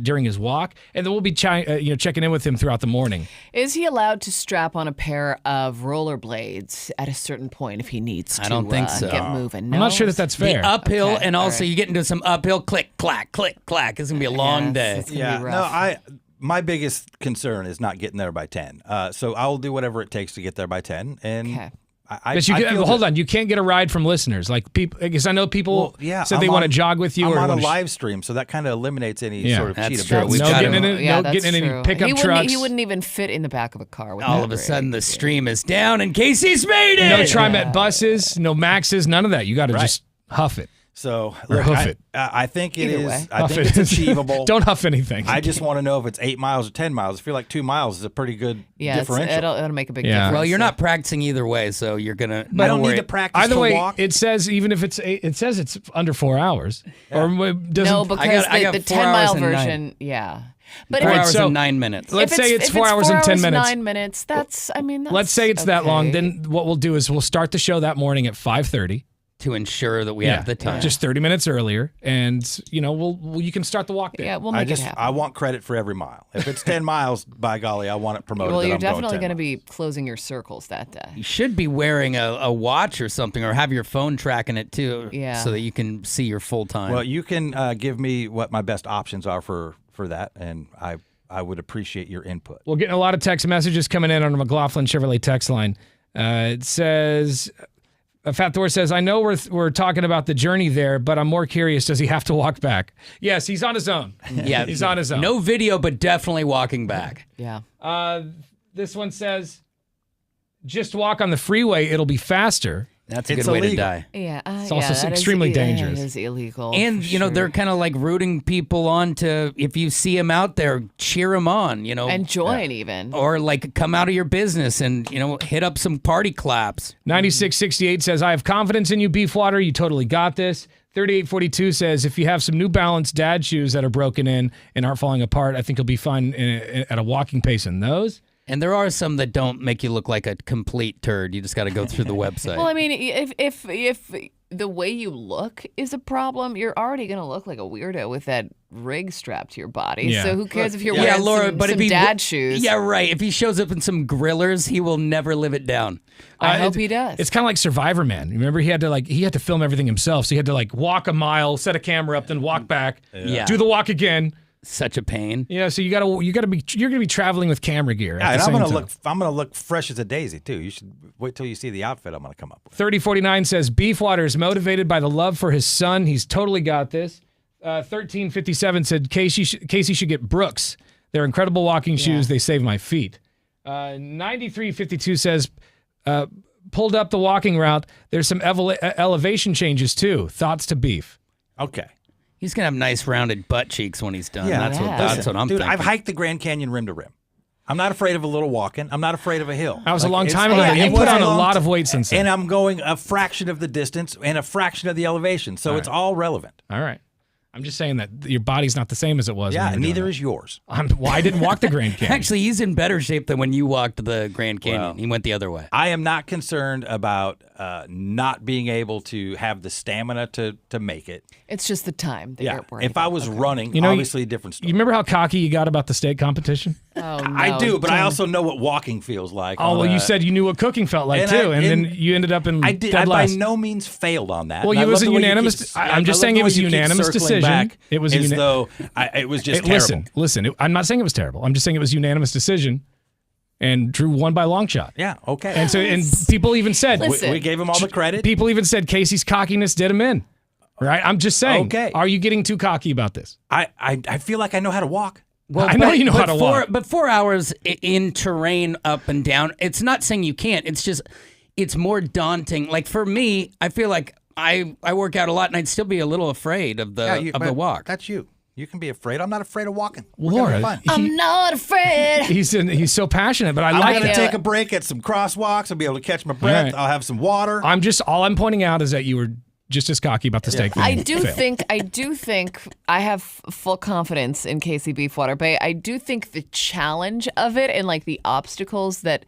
during his walk, and then we'll be checking in with him throughout the morning. Is he allowed to strap on a pair of rollerblades at a certain point if he needs to? I don't think so. Get moving. I'm not sure that's fair. The uphill, Okay, and all also right. you get into some uphill, click, clack, click, clack. It's going to be a long day. It's gonna be rough. No, my biggest concern is not getting there by 10. So I'll do whatever it takes to get there by 10. And Okay. But hold on, you can't get a ride from listeners. Like people, because I know people said they want to jog with you. I'm or on a wanna live stream, so that kind of eliminates any sort of that's cheat. true. We've no got getting him. in, Yeah, no that's getting any true. pickup he trucks. He wouldn't even fit in the back of a car. With All that of a rig. sudden, the stream is down, and Casey's made it. No TriMet buses, no Maxes, none of that. You got to just huff it. So Or look, hoof it. I think it Either is. way. I Huff think it. it's achievable. Don't huff anything. I just want to know if it's 8 miles or 10 miles. I feel like 2 miles is a pretty good differential. It'll make a big Yeah. difference. Well, you're not practicing either way, so you're gonna. I don't need to practice Either to way, walk. it says even if it says it's under 4 hours, or doesn't. No, because I got the 4 10-mile hours and version, yeah. But 4 if hours it's, so- and 9 minutes. Let's say it's if 4 hours and 10 minutes. 9 minutes. That's. Let's say it's that long. okay. Then what we'll do is we'll start the show that morning at 5:30. To ensure that we have the time. Just 30 minutes earlier, and you can start the walk there. Yeah, we'll make it happen. I want credit for every mile. If it's 10 miles, by golly, I want it promoted. Well, that you're I'm going definitely 10 going to miles. be closing your circles that day. You should be wearing a watch or something, or have your phone tracking it too, Yeah. so that you can see your full time. Well, you can give me what my best options are for that, and I would appreciate your input. We're getting a lot of text messages coming in on the McLaughlin Chevrolet text line. It says, Fat Thor says, I know we're talking about the journey there, but I'm more curious, does he have to walk back? Yes, he's on his own. yeah, he's on his own. No video, but definitely walking back. Yeah. This one says, just walk on the freeway, it'll be faster. That's a It's good way to illegal. die. Yeah. It's also that is- extremely dangerous. It is illegal. And, for they're sure. kind of like rooting people on to, if you see them out there, cheer them on, And join even. Or like come out of your business and, hit up some party claps. 9668 says, I have confidence in you, Beefwater. You totally got this. 3842 says, if you have some New Balance dad shoes that are broken in and aren't falling apart, I think you'll be fine at a walking pace in those. And there are some that don't make you look like a complete turd. You just got to go through the website. Well, I mean, if the way you look is a problem, you're already going to look like a weirdo with that rig strapped to your body. Yeah. So who cares if you're wearing some dad shoes? Yeah, right. If he shows up in some grillers, he will never live it down. I hope he does. It's kind of like Survivor Man. Remember, he had to film everything himself. So he had to walk a mile, set a camera up, then walk back, do the walk again. Such a pain. Yeah, so you're gonna be traveling with camera gear. Yeah, and I'm gonna look fresh as a daisy too. You should wait till you see the outfit I'm gonna come up with. 3049 says Beefwater is motivated by the love for his son. He's totally got this. 1357 said Casey should get Brooks. They're incredible walking shoes. They save my feet. 9352 says pulled up the walking route. There's some elevation changes too. Thoughts to Beef. Okay. He's going to have nice rounded butt cheeks when he's done. Yeah, That's what I'm Dude, thinking. I've hiked the Grand Canyon rim to rim. I'm not afraid of a little walking. I'm not afraid of a hill. That was a long time ago. You put on a lot of weight since then. And I'm going a fraction of the distance and a fraction of the elevation. So it's all relevant. All right. I'm just saying that your body's not the same as it was. Yeah, neither is yours. I didn't walk the Grand Canyon. Actually, he's in better shape than when you walked the Grand Canyon. Well, he went the other way. I am not concerned about not being able to have the stamina to make it. It's just the time that you're worried If I was running, obviously a different story. You remember how cocky you got about the steak competition? Oh, no, I do, but I also know what walking feels like. Oh, well, you said you knew what cooking felt like, too, and then you ended up in dead last. by no means failed on that. Well, it was a unanimous. I'm just saying it was a unanimous decision. It was as though it was just terrible. Listen. I'm not saying it was terrible. I'm just saying it was a unanimous decision, and Drew won by a long shot. Yeah, okay. And people even said we gave him all the credit. People even said Casey's cockiness did him in. Right? I'm just saying. Okay. Are you getting too cocky about this? I feel like I know how to walk. Well, I know you know how to walk. But 4 hours in terrain up and down, it's not saying you can't. It's just, it's more daunting. Like for me, I feel like I work out a lot and I'd still be a little afraid of the walk. That's you. You can be afraid. I'm not afraid of walking. Laura, I'm not afraid. He's so passionate, but I'm like going to take a break at some crosswalks. I'll be able to catch my breath. Right. I'll have some water. All I'm pointing out is that you were just as cocky about the steak. I do think I have full confidence in Casey Beefwater Bay. I do think the challenge of it and like the obstacles that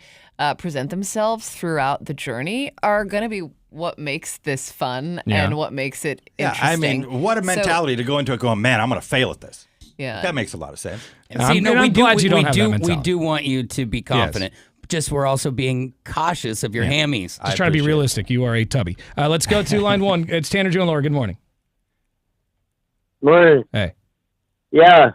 present themselves throughout the journey are going to be what makes this fun and what makes it interesting. I mean, what a mentality to go into it going, man, I'm going to fail at this. Yeah. That makes a lot of sense. I'm glad you don't have that mentality. We do want you to be confident. Yes. Just we're also being cautious of your hammies. Just try to be realistic. You are a tubby. Let's go to line one. It's Tanner, Joe, and Laura. Good morning. Morning. Hey. Yeah.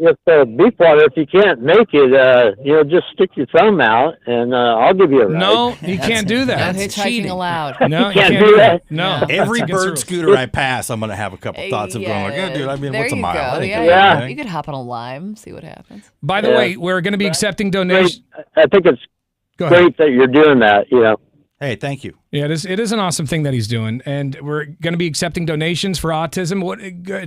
If Beefwater, if you can't make it, just stick your thumb out and I'll give you a ride. No, you can't do that. No hitchhiking allowed. No, you can't do that. No. Every bird scooter I pass, I'm going to have a couple thoughts of going like, oh, dude, I mean, what's a mile? There you go. You could hop on a lime, see what happens. By the way, we're going to be accepting donations. I think it's great that you're doing that, Hey, thank you. Yeah, it is an awesome thing that he's doing, and we're going to be accepting donations for autism.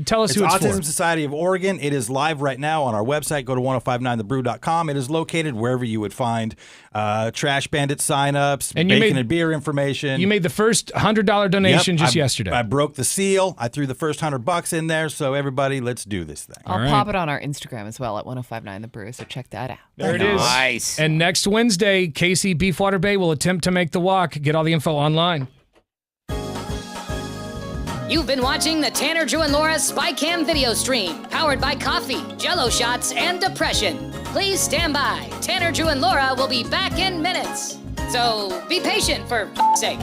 Tell us who it's for. Autism Society of Oregon. It is live right now on our website. Go to 1059thebrew.com. It is located wherever you would find Trash Bandit signups, and bacon and beer information. You made the first $100 donation yesterday. I broke the seal. I threw the first $100 in there. So everybody, let's do this thing. I'll pop it on our Instagram as well at 1059thebrew. So check that out. There it is. Nice. And next Wednesday, Casey Beefwater Bay will attempt to make the walk. Get all the info online. You've been watching the Tanner, Drew, and Laura SpyCam video stream, powered by coffee, Jello shots, and depression. Please stand by. Tanner, Drew, and Laura will be back in minutes. So be patient, for f***'s sake.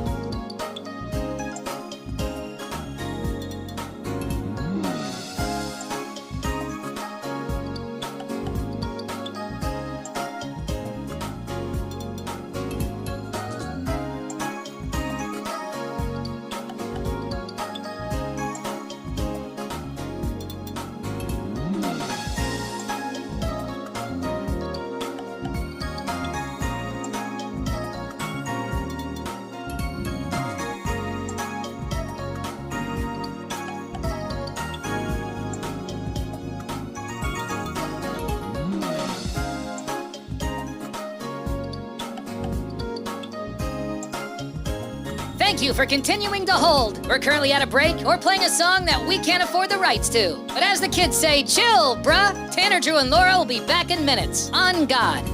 Thank you for continuing to hold. We're currently at a break or playing a song that we can't afford the rights to. But as the kids say, chill, bruh. Tanner, Drew, and Laura will be back in minutes. On God.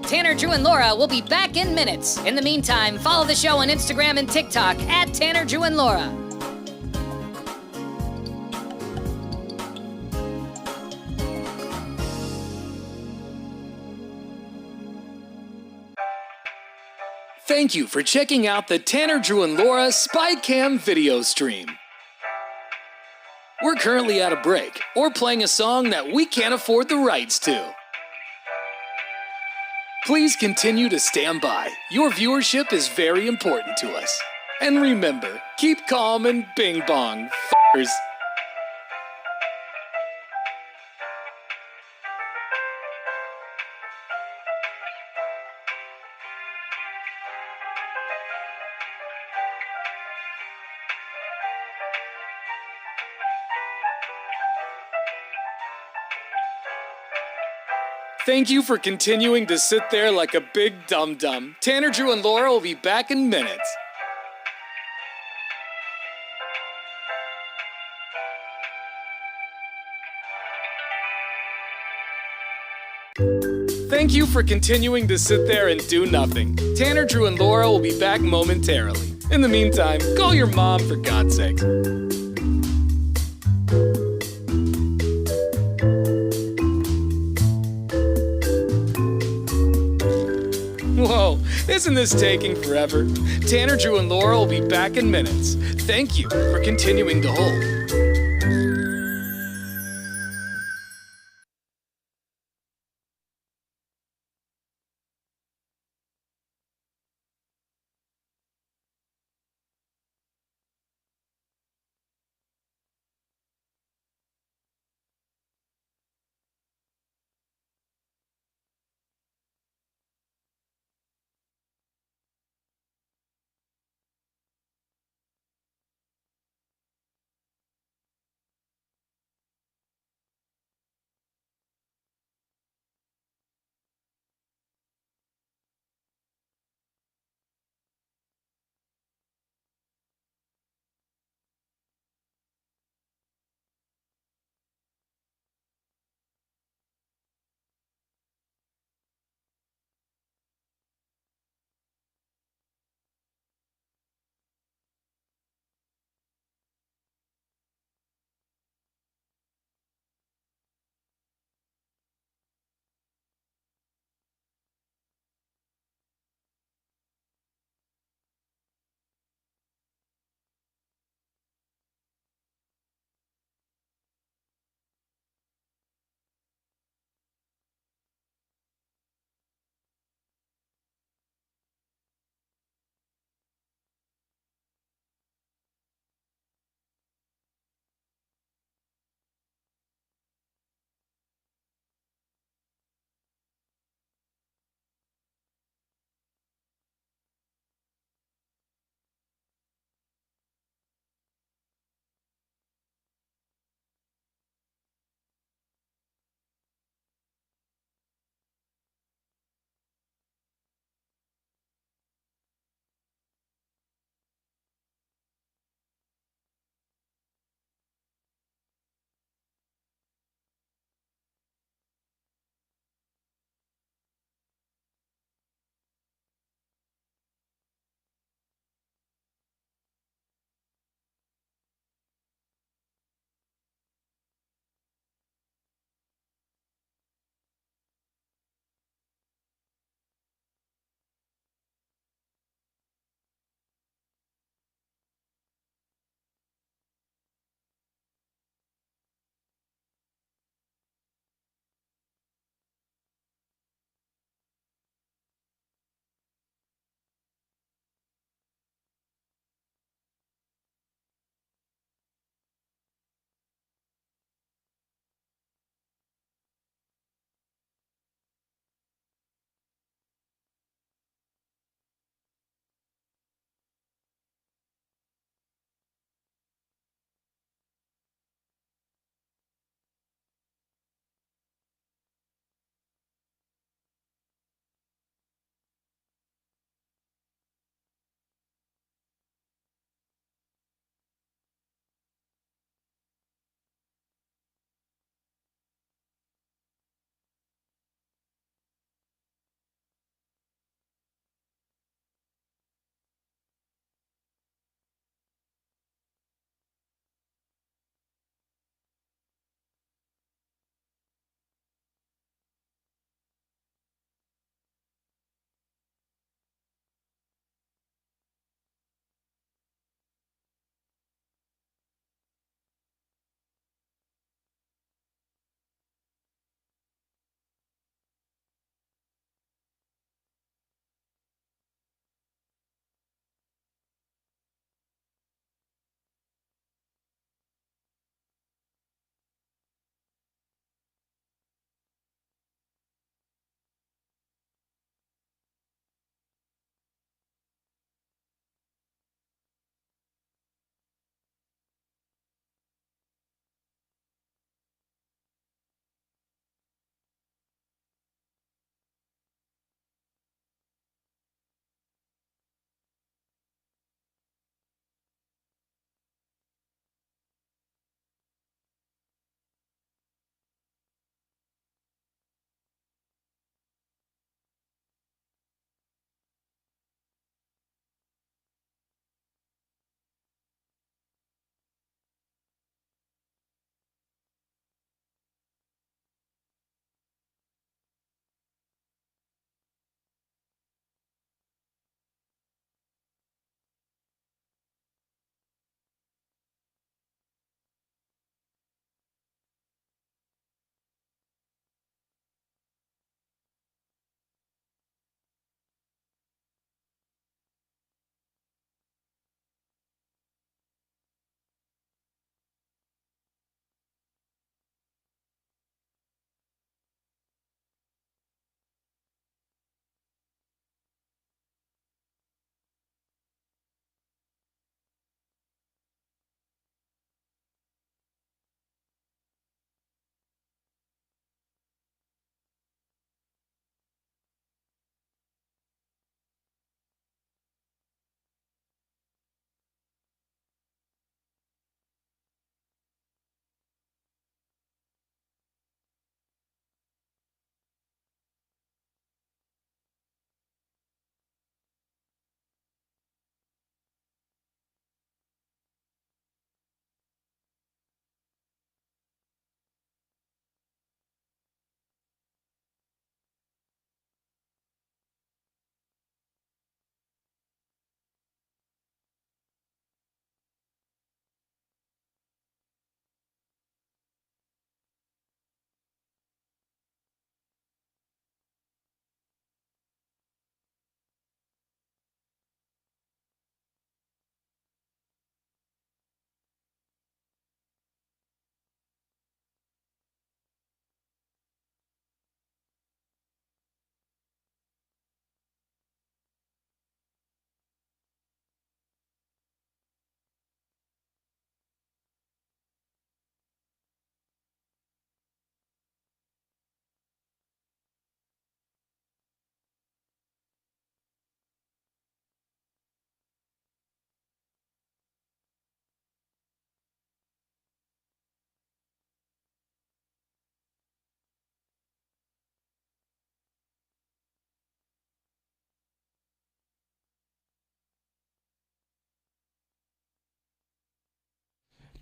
Tanner, Drew, and Laura will be back in minutes. In the meantime, follow the show on Instagram and TikTok at Tanner, Drew, and Laura. Thank you for checking out the Tanner, Drew, and Laura SpyCam video stream. We're currently at a break or playing a song that we can't afford the rights to. Please continue to stand by. Your viewership is very important to us. And remember, keep calm and bing bong, f***ers. Thank you for continuing to sit there like a big dum-dum. Tanner, Drew, and Laura will be back in minutes. Thank you for continuing to sit there and do nothing. Tanner, Drew, and Laura will be back momentarily. In the meantime, call your mom for God's sake. Whoa, isn't this taking forever? Tanner, Drew, and Laura will be back in minutes. Thank you for continuing to hold.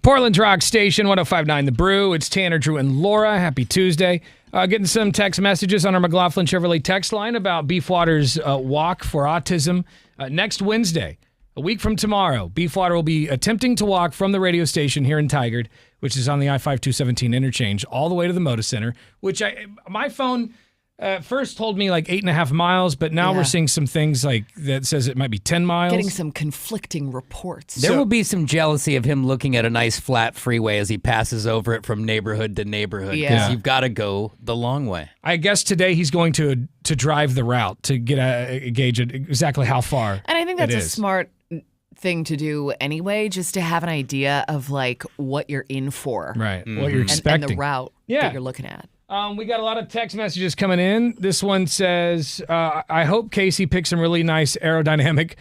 Portland's Rock Station, 105.9 The Brew. It's Tanner, Drew, and Laura. Happy Tuesday. Getting some text messages on our McLaughlin Chevrolet text line about Beefwater's walk for autism. Next Wednesday, a week from tomorrow, Beefwater will be attempting to walk from the radio station here in Tigard, which is on the I-5-217 interchange, all the way to the Moda Center, which my phone first told me like 8.5 miles, but now we're seeing some things like that says it might be 10 miles. Getting some conflicting reports. There will be some jealousy of him looking at a nice flat freeway as he passes over it from neighborhood to neighborhood, because you've got to go the long way. I guess today he's going to drive the route to get a gauge at exactly how far. And I think that's a smart thing to do anyway, just to have an idea of like what you're in for. Right. What you're expecting. And the route that you're looking at. We got a lot of text messages coming in. This one says, I hope Casey picks some really nice aerodynamic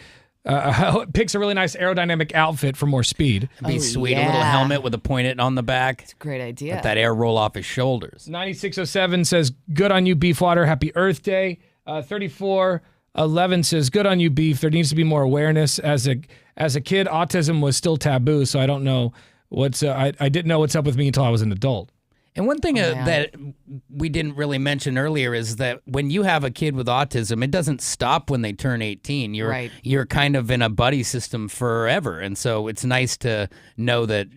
outfit for more speed. It'd be sweet. A little helmet with a pointed on the back. It's a great idea. Let that air roll off his shoulders. 9607 says, good on you, Beefwater. Happy Earth Day. 3411 says, good on you, Beef. There needs to be more awareness. As a kid, autism was still taboo, so I don't know what's I didn't know what's up with me until I was an adult. And one thing that we didn't really mention earlier is that when you have a kid with autism, it doesn't stop when they turn 18. You're kind of in a buddy system forever. And so it's nice to know that,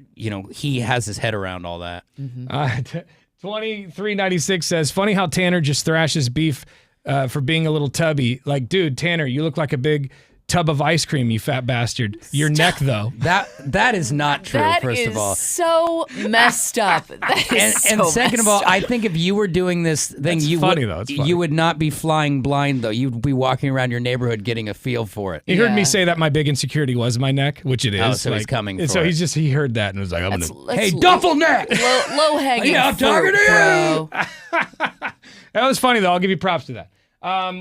he has his head around all that. 2396 says, funny how Tanner just thrashes Beef for being a little tubby. Like, dude, Tanner, you look like a big tub of ice cream, you fat bastard. Your neck, though. That is not true, first of all. That is so messed up. And second of all, I think if you were doing this thing, you would not be flying blind, though. You'd be walking around your neighborhood getting a feel for it. He heard me say that my big insecurity was my neck, which it is. Oh, so he's coming for so it. he heard that and was like, hey, duffel neck! Low hanging I'm fruit, bro. That was funny, though. I'll give you props to that.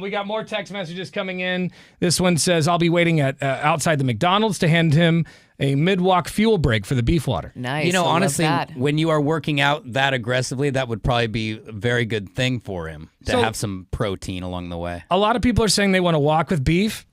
We got more text messages coming in. This one says, I'll be waiting at outside the McDonald's to hand him a mid-walk fuel break for the Beefwater. Nice. Honestly, when you are working out that aggressively, that would probably be a very good thing for him to have some protein along the way. A lot of people are saying they want to walk with Beef.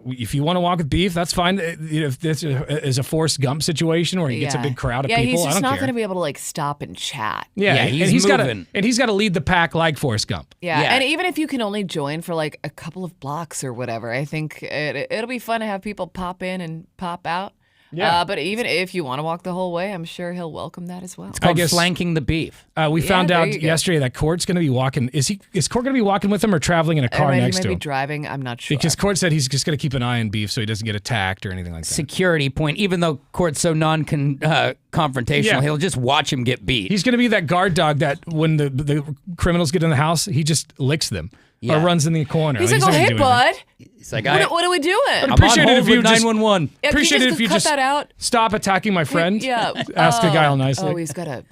If you want to walk with Beef, that's fine. If this is a Forrest Gump situation where he gets a big crowd of people, he's I just don't not care. going to be able to stop and chat. He's got to lead the pack like Forrest Gump. And even if you can only join for like a couple of blocks or whatever, I think it'll be fun to have people pop in and pop out. But even if you want to walk the whole way, I'm sure he'll welcome that as well. It's called flanking the Beef. We found out yesterday that Court's going to be walking. Is Court going to be walking with him or traveling in a car next to him? He might be driving. I'm not sure. Because Court said he's just going to keep an eye on Beef so he doesn't get attacked or anything like that. Security point. Even though Court's so non-confrontational, he'll just watch him get beat. He's going to be that guard dog that when the criminals get in the house, he just licks them. Or runs in the corner. He's like, oh, hey, bud. He's like, what are we doing? I'd appreciate it if you 911. Appreciate it if you just cut that out. Stop attacking my friend. Ask the guy all nicely. Oh, he's got a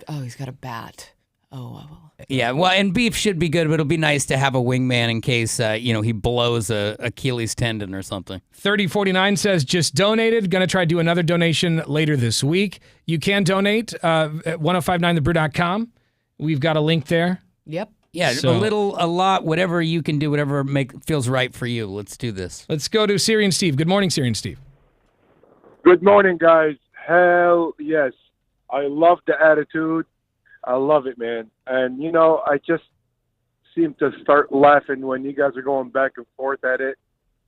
bat. Yeah, well, and Beef should be good, but it'll be nice to have a wingman in case he blows a Achilles tendon or something. 3049 says just donated. Gonna try to do another donation later this week. You can donate at 1059thebrew.com. We've got a link there. Yep. Yeah, a little, a lot, whatever you can do, whatever feels right for you. Let's do this. Let's go to Siri and Steve. Good morning, Siri and Steve. Good morning, guys. Hell yes. I love the attitude. I love it, man. And, I just seem to start laughing when you guys are going back and forth at it.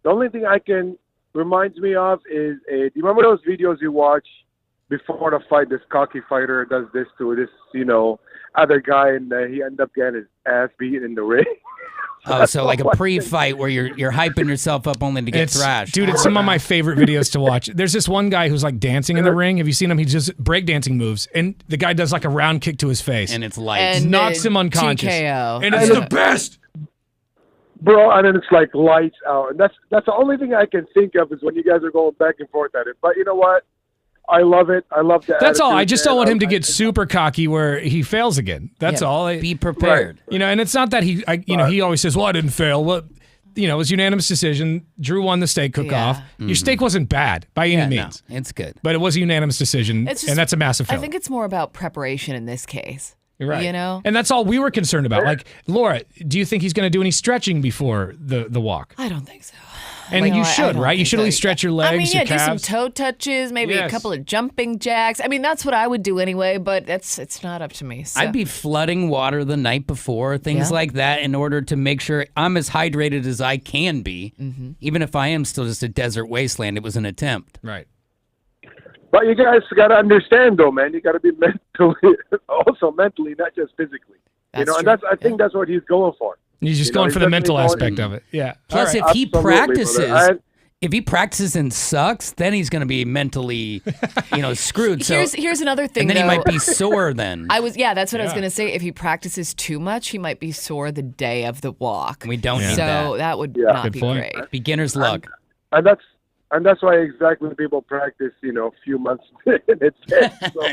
The only thing reminds me of is, do you remember those videos you watch before the fight? This cocky fighter does this to this, other guy, and he ended up getting his ass beaten in the ring. Oh, so like a pre-fight where you're hyping yourself up only to get thrashed. Dude, it's some of my favorite videos to watch. There's this one guy who's like dancing in the ring. Have you seen him? He just breakdancing moves, and the guy does like a round kick to his face. And it's light. And knocks him unconscious. TKO. And it's the best. Bro, and then it's like lights out. And that's the only thing I can think of is when you guys are going back and forth at it. But you know what? I love it. I love that. That's all. I just don't want him to get super cocky where he fails again. That's all. Be prepared. Right. And it's not that he always says, well, I didn't fail. Well, it was unanimous decision. Drew won the steak cook-off. Mm-hmm. Your steak wasn't bad by any means. No, it's good. But it was a unanimous decision, and that's a massive failure. I think it's more about preparation in this case. You're right. And that's all we were concerned about. Like, Laura, do you think he's going to do any stretching before the walk? I don't think so. And you should, right? You should at least stretch your legs, I mean, yeah, your do some calves. toe touches, maybe a Yes. couple of jumping jacks. I mean, that's what I would do anyway, but it's not up to me. So. I'd be flooding water the night before, things Yeah. like that, in order to make sure I'm as hydrated as I can be. Mm-hmm. Even if I am still just a desert wasteland, it was an attempt. Right. But you guys got to understand, though, man. You got to be mentally, not just physically. That's and true. I think that's what he's going for. He's just going for the mental aspect of it. Yeah. Plus, All right. if he Absolutely, practices, brother. if he practices and sucks, then he's going to be mentally, screwed. So Here's another thing, and then he though. might be sore. Then That's what I was Yeah. gonna say. If he practices too much, he might be sore the day of the walk. we don't need So that. that would Yeah. not Good be point. great. Beginner's luck. And that's why exactly people practice, a few months in advance. So,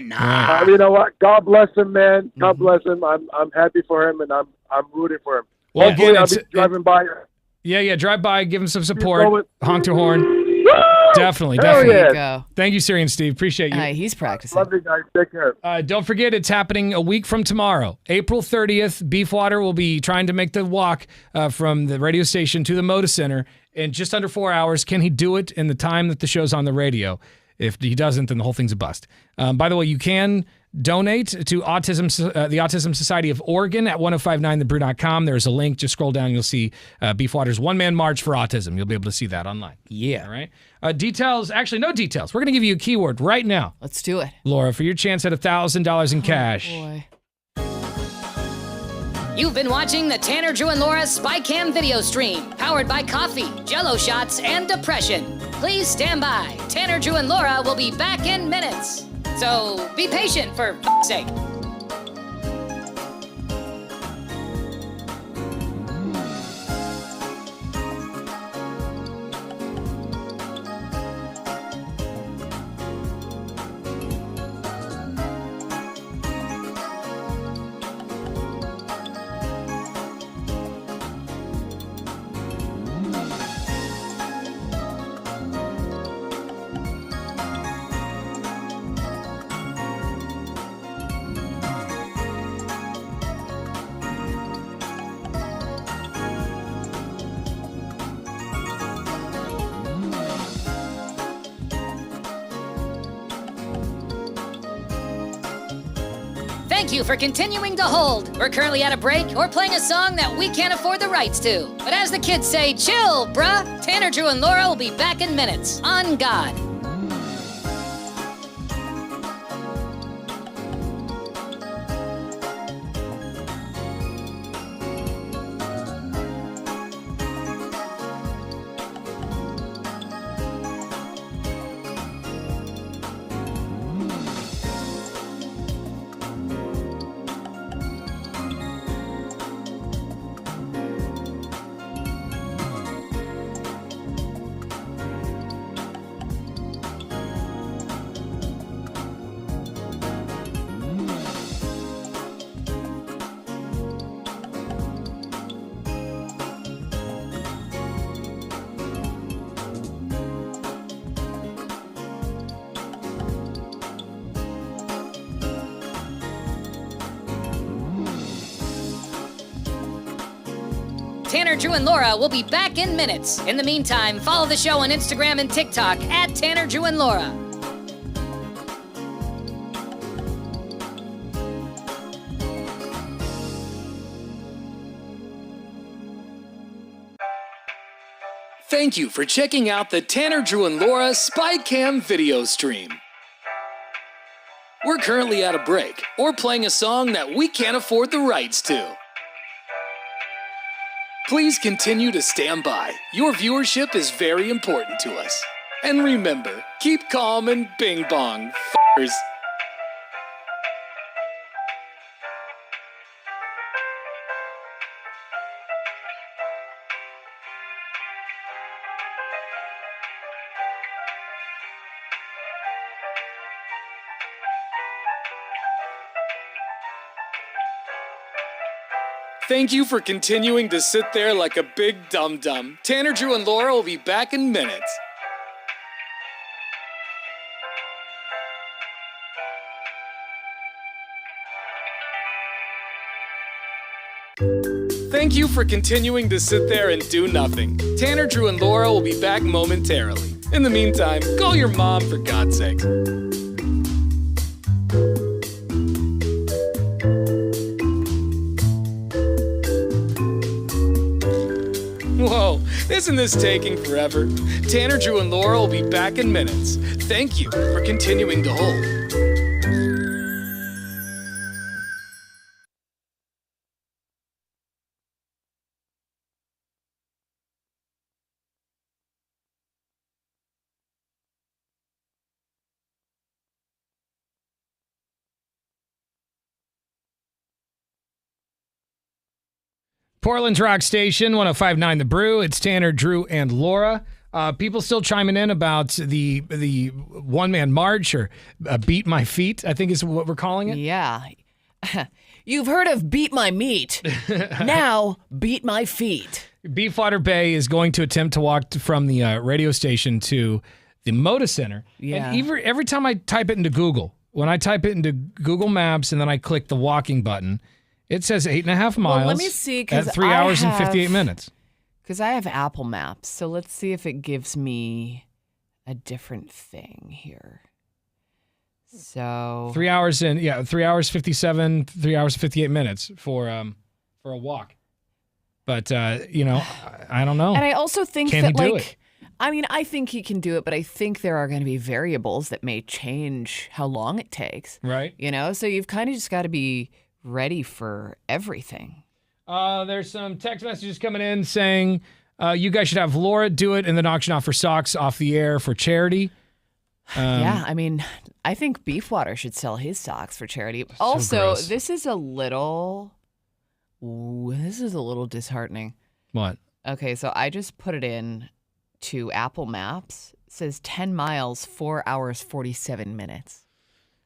you know what? God bless him, man. God bless him. I'm happy for him, and I'm rooting for him. Well, Hopefully, again, I'll it's- be driving by. Yeah, drive by, give him some support, going. honk your horn. Definitely. Hell There yeah. you go. Thank you, Siri and Steve. Appreciate you. He's practicing. Love you guys. Take care. Don't forget, it's happening a week from tomorrow, April 30th. Beefwater will be trying to make the walk from the radio station to the Moda Center in just under 4 hours. Can he do it in the time that the show's on the radio? If he doesn't, then the whole thing's a bust. By the way, you can donate to the Autism Society of Oregon at 1059thebrew.com. There's a link. Just scroll down. You'll see Beefwater's one-man march for autism. You'll be able to see that online. Yeah. All right. Details. Actually, no details. We're going to give you a keyword right now, Let's do it. Laura, for your chance at $1,000 in cash. Boy. You've been watching the Tanner, Drew, and Laura SpyCam video stream, powered by coffee, Jello shots, and depression. Please stand by. Tanner, Drew, and Laura will be back in minutes. So be patient, for f***'s sake. Thank you for continuing to hold. We're currently at a break or playing a song that we can't afford the rights to. But as the kids say, chill, bruh. Tanner, Drew, and Laura will be back in minutes. On God. Tanner, Drew, and Laura will be back in minutes. In the meantime, follow the show on Instagram and TikTok at Tanner, Drew, and Laura. Thank you for checking out the Tanner, Drew, and Laura SpyCam video stream. We're currently at a break or playing a song that we can't afford the rights to. Please continue to stand by. Your viewership is very important to us. And remember, keep calm and bing bong, f***ers. Thank you for continuing to sit there like a big dum-dum. Tanner, Drew, and Laura will be back in minutes. Thank Thank you for continuing to sit there and do nothing. Tanner, Drew, and Laura will be back momentarily. In the meantime, call your mom for God's sake. Whoa, isn't this taking forever? Tanner, Drew, and Laura will be back in minutes. Thank you for continuing to hold. Portland's Rock Station, 105.9 The Brew. It's Tanner, Drew, and Laura. People still chiming in about the one-man march, or Beat My Feet, I think is what we're calling it. Yeah. You've heard of Beat My Meat. Now, Beat My Feet. Beefwater Bay is going to attempt to walk from the radio station to the Moda Center. Yeah. And every time I type it into Google, when I type it into Google Maps and then I click the walking button, it says 8.5 miles Well, let me see, 'cause at 3 hours and 58 minutes. Because I have Apple Maps, so let's see if it gives me a different thing here. So 3 hours 57, 3 hours 58 minutes for a walk. But I don't know. And I also think Can that, he do like, it? I mean, I think he can do it, but I think there are going to be variables that may change how long it takes. Right. So you've kind of just got to be ready for everything. There's some text messages coming in saying you guys should have Laura do it and then auction off her socks off the air for charity. Yeah, I mean, I think Beefwater should sell his socks for charity. Also, gross. this is a little disheartening. What? Okay, so I just put it in to Apple Maps. It says 10 miles, 4 hours, 47 minutes.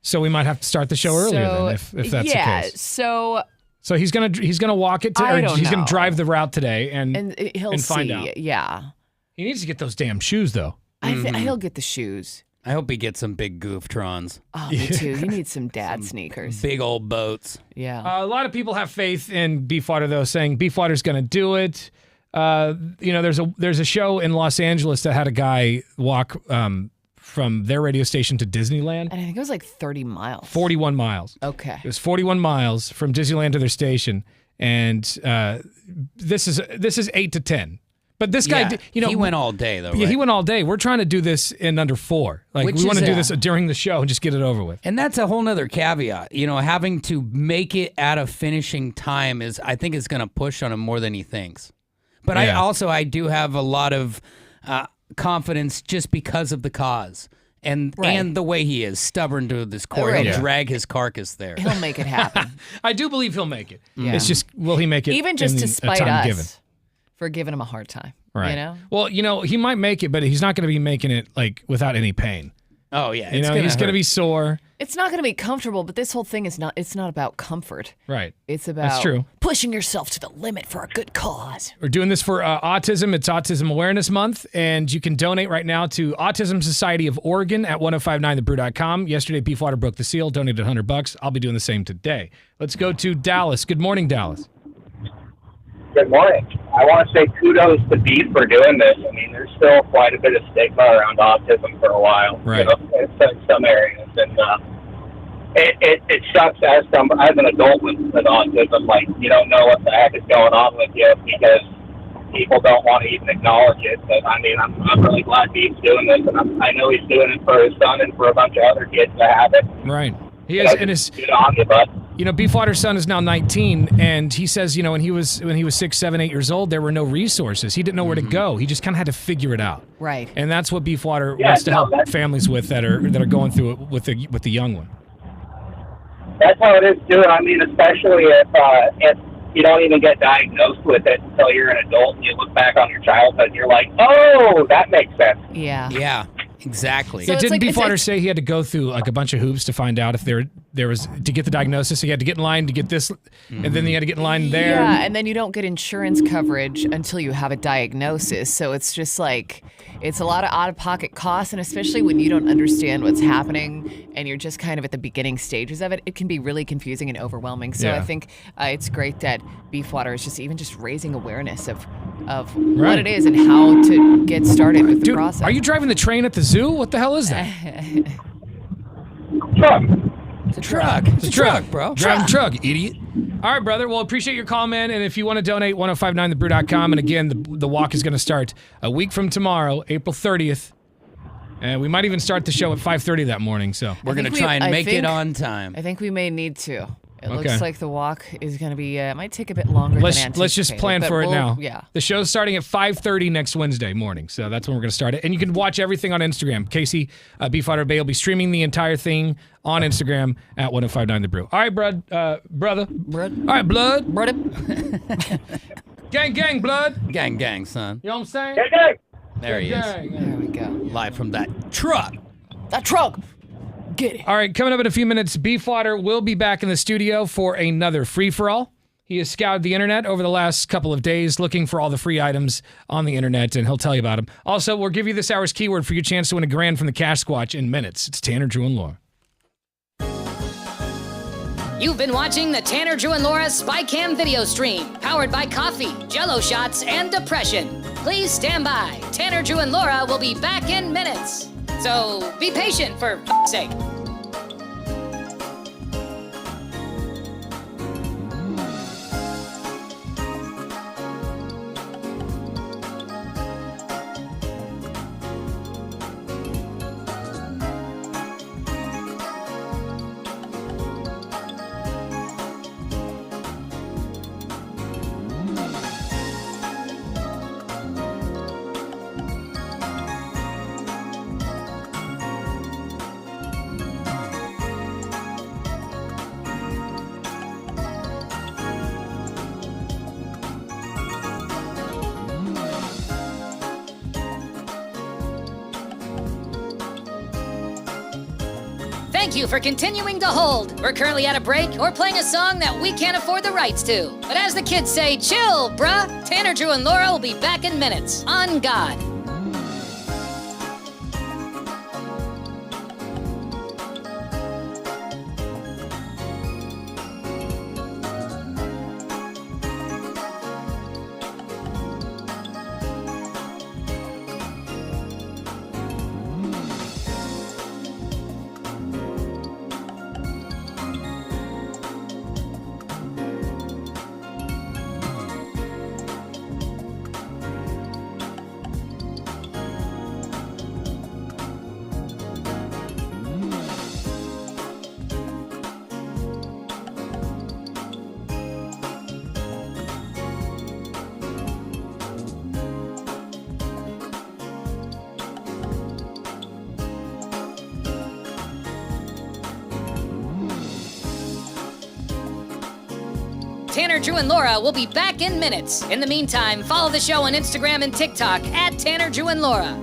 So we might have to start the show earlier then, if that's the case. So he's gonna walk it he's gonna drive the route today and he'll find see. out. Yeah, He needs to get those damn shoes though. I think he'll get the shoes. I hope he gets some big Gooftrons. Oh, me too. He needs some dad sneakers. Big old boats. Yeah. A lot of people have faith in Beefwater though, saying Beefwater's gonna do it. There's a show in Los Angeles that had a guy walk from their radio station to Disneyland. And I think it was like 30 miles. 41 miles. Okay. It was 41 miles from Disneyland to their station, and this is 8 to 10. But this guy, he went all day though. Yeah, right? he went all day. We're trying to do this in under 4. Like Which we want to is- do this during the show and just get it over with. And that's a whole nother caveat. Having to make it at a finishing time I think is going to push on him more than he thinks. But Yeah. I do have a lot of confidence just because of the cause and the way he is stubborn to this core. Right. He'll Yeah. drag his carcass there. He'll make it happen. I do believe he'll make it. Yeah. It's just, will he make it Even just in to a spite time us given? for giving him a hard time. Right. You know? Well, he might make it, but he's not going to be making it like without any pain. Oh yeah, He's going to be sore. It's not going to be comfortable, but this whole thing is not. It's not about comfort. Right. It's about That's true. pushing yourself to the limit for a good cause. We're doing this for autism. It's Autism Awareness Month, and you can donate right now to Autism Society of Oregon at 1059thebrew.com. Yesterday, Beefwater broke the seal, donated $100. I'll be doing the same today. Let's go to Dallas. Good morning, Dallas. Good morning. I want to say kudos to Beef for doing this. I mean, there's still quite a bit of stigma around autism for a while, Right. in some areas, and it sucks as an adult with autism. Like, you don't know what the heck is going on with you because people don't want to even acknowledge it. But I mean, I'm really glad Beef's doing this, and I know he's doing it for his son and for a bunch of other kids to have it. Right. He is, and his, Good on you, bud. Beefwater's son is now 19, and he says, when he was 6, 7, 8 years old, there were no resources. He didn't know where to go. He just kind of had to figure it out. Right. And that's what Beefwater wants to help families with that are going through it with the young one. That's how it is too. I mean, especially if you don't even get diagnosed with it until you're an adult and you look back on your childhood and you're like, oh, that makes sense. Yeah. Yeah, exactly. Didn't Beefwater say he had to go through like a bunch of hoops to find out if there there was to get the diagnosis. So you had to get in line to get this, and then you had to get in line there. Yeah, and then you don't get insurance coverage until you have a diagnosis. So it's just like, it's a lot of out-of-pocket costs, and especially when you don't understand what's happening and you're just kind of at the beginning stages of it, it can be really confusing and overwhelming. So I think it's great that Beefwater is just raising awareness of what it is and how to get started with the process. Are you driving the train at the zoo? What the hell is that? Truck. It's a truck. It's a truck, bro. Driving truck, idiot. All right, brother. Well, appreciate your call, man. And if you want to donate, 1059thebrew.com. And again, the walk is going to start a week from tomorrow, April 30th. And we might even start the show at 5:30 that morning. So we're going to try and make it on time. I think we may need to. It looks like the walk is going to be, it might take a bit longer than anticipated. Let's just plan for it now. Yeah. The show's starting at 5:30 next Wednesday morning, so that's when we're going to start it. And you can watch everything on Instagram. Casey, Beefwater Bay, will be streaming the entire thing on Instagram at 1059 The Brew. All right, brother. All right, blood. Brother. Gang, blood. Gang, son. You know what I'm saying? Gang. There he is. There we go. Live from that truck. That truck. Get it. All right, coming up in a few minutes, Beefwater will be back in the studio for another free-for-all. He has scoured the internet over the last couple of days looking for all the free items on the internet, and he'll tell you about them. Also, we'll give you this hour's keyword for your chance to win $1,000 from the Cash Squatch in minutes. It's Tanner, Drew, and Laura. You've been watching the Tanner, Drew, and Laura SpyCam video stream, powered by coffee, Jello shots, and depression. Please stand by. Tanner, Drew, and Laura will be back in minutes. So be patient, for f***'s sake. Thank you for continuing to hold. We're currently at a break or playing a song that we can't afford the rights to. But as the kids say, chill, bruh. Tanner, Drew, and Laura will be back in minutes. On God. Tanner, Drew, and Laura will be back in minutes. In the meantime, follow the show on Instagram and TikTok at Tanner, Drew, and Laura.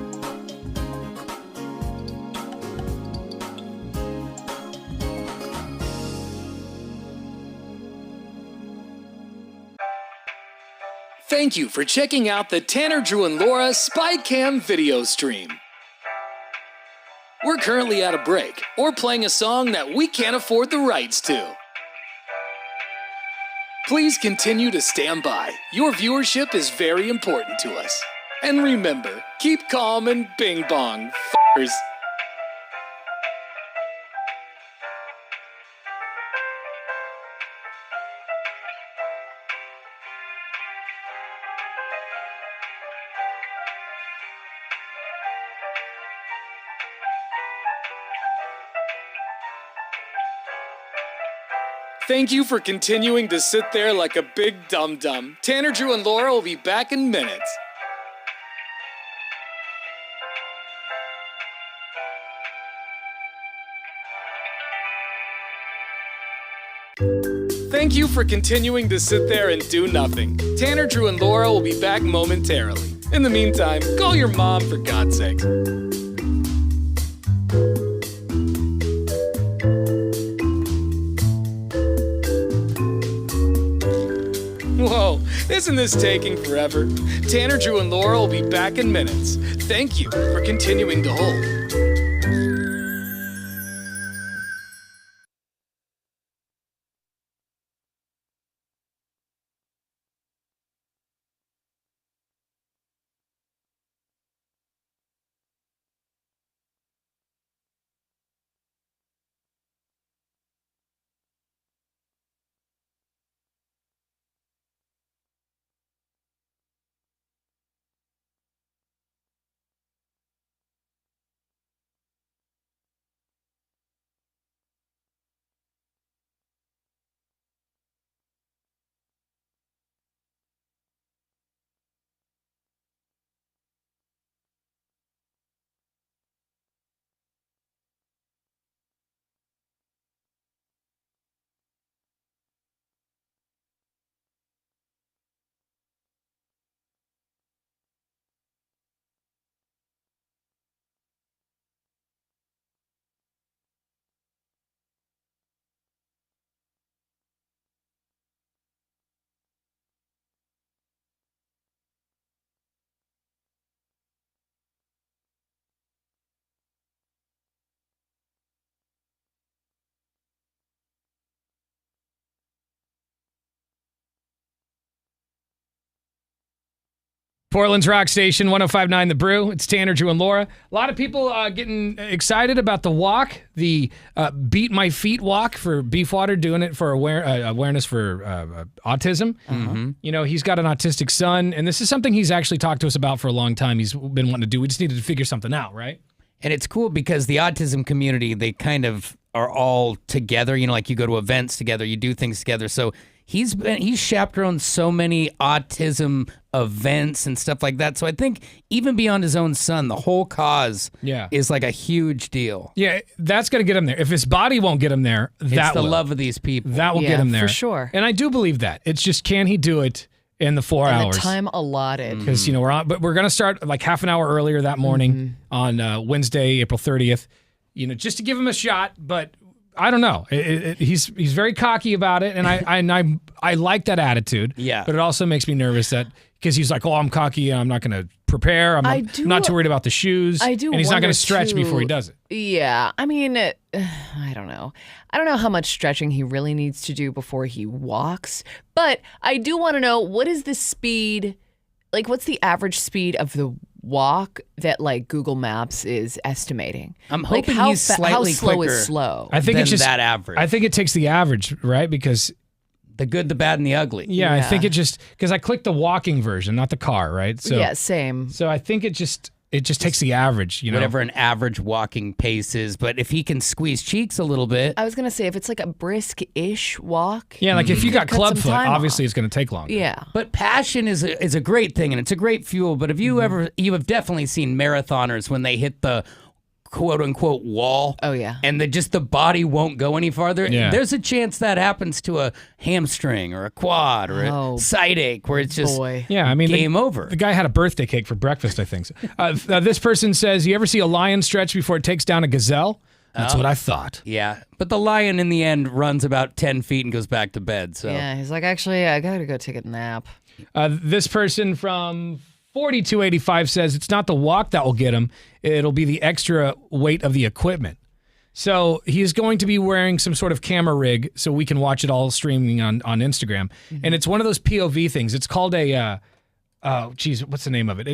Thank you for checking out the Tanner, Drew, and Laura SpyCam video stream. We're currently at a break or playing a song that we can't afford the rights to. Please continue to stand by. Your viewership is very important to us. And remember, keep calm and bing bong, f***ers. Thank you for continuing to sit there like a big dum-dum. Tanner, Drew, and Laura will be back in minutes. Thank you for continuing to sit there and do nothing. Tanner, Drew, and Laura will be back momentarily. In the meantime, call your mom for God's sake. Isn't this taking forever? Tanner, Drew, and Laura will be back in minutes. Thank you for continuing to hold. Portland's Rock Station, 105.9 The Brew. It's Tanner, Drew, and Laura. A lot of people getting excited about the walk, the Beat My Feet walk for Beefwater, doing it for awareness for autism. Mm-hmm. You know, he's got an autistic son, and this is something he's actually talked to us about for a long time. He's been wanting to do. We just needed to figure something out, right? And it's cool because the autism community, they kind of are all together. You know, like you go to events together, you do things together. So he's chaperoned so many autism events and stuff like that. So I think even beyond his own son, the whole cause is like a huge deal. Yeah, that's going to get him there. If his body won't get him there, It's that the will. love of these people. That will get him there. for sure. And I do believe that. It's just, can he do it in the 4 hours? The time allotted. Because, you know, we're going to start like half an hour earlier that morning on Wednesday, April 30th, you know, just to give him a shot. But I don't know. He's very cocky about it, and I like that attitude. Yeah. But it also makes me nervous that because he's like, oh, I'm cocky and I'm not going to prepare. I'm not too worried about the shoes. I do and he's not wonder, going to stretch too, before he does it. Yeah, I mean, I don't know. I don't know how much stretching he really needs to do before he walks, but I do want to know, what is the speed, like what's the average speed of the walk that like Google Maps is estimating? I'm Like, hoping how he's slightly how slow quicker is slow? I think than it's just that average. I think it takes the average, right? Because the good, the bad, and the ugly. I think it just, because I clicked the walking version, not the car, right? So yeah, same. So I think it just takes the average, you know. Whatever an average walking pace is. But if he can squeeze cheeks a little bit. I was going to say, if it's like a brisk-ish walk. Yeah, like if you got cut club some foot, time obviously it's going to take longer. Yeah. But passion is a great thing, and it's a great fuel. But have you you have definitely seen marathoners when they hit the quote unquote wall. Oh yeah. And the body won't go any farther. Yeah. There's a chance that happens to a hamstring or a quad or a side ache where it's just Yeah, I mean, game over. The guy had a birthday cake for breakfast, I think. This person says, you ever see a lion stretch before it takes down a gazelle? That's what I thought. Yeah. But the lion in the end runs about 10 feet and goes back to bed. So Yeah, he's like, actually, I got to go take a nap. This person from 4285 says it's not the walk that will get him. It'll be the extra weight of the equipment. So he's going to be wearing some sort of camera rig so we can watch it all streaming on Instagram. And it's one of those POV things. It's called a, what's the name of it?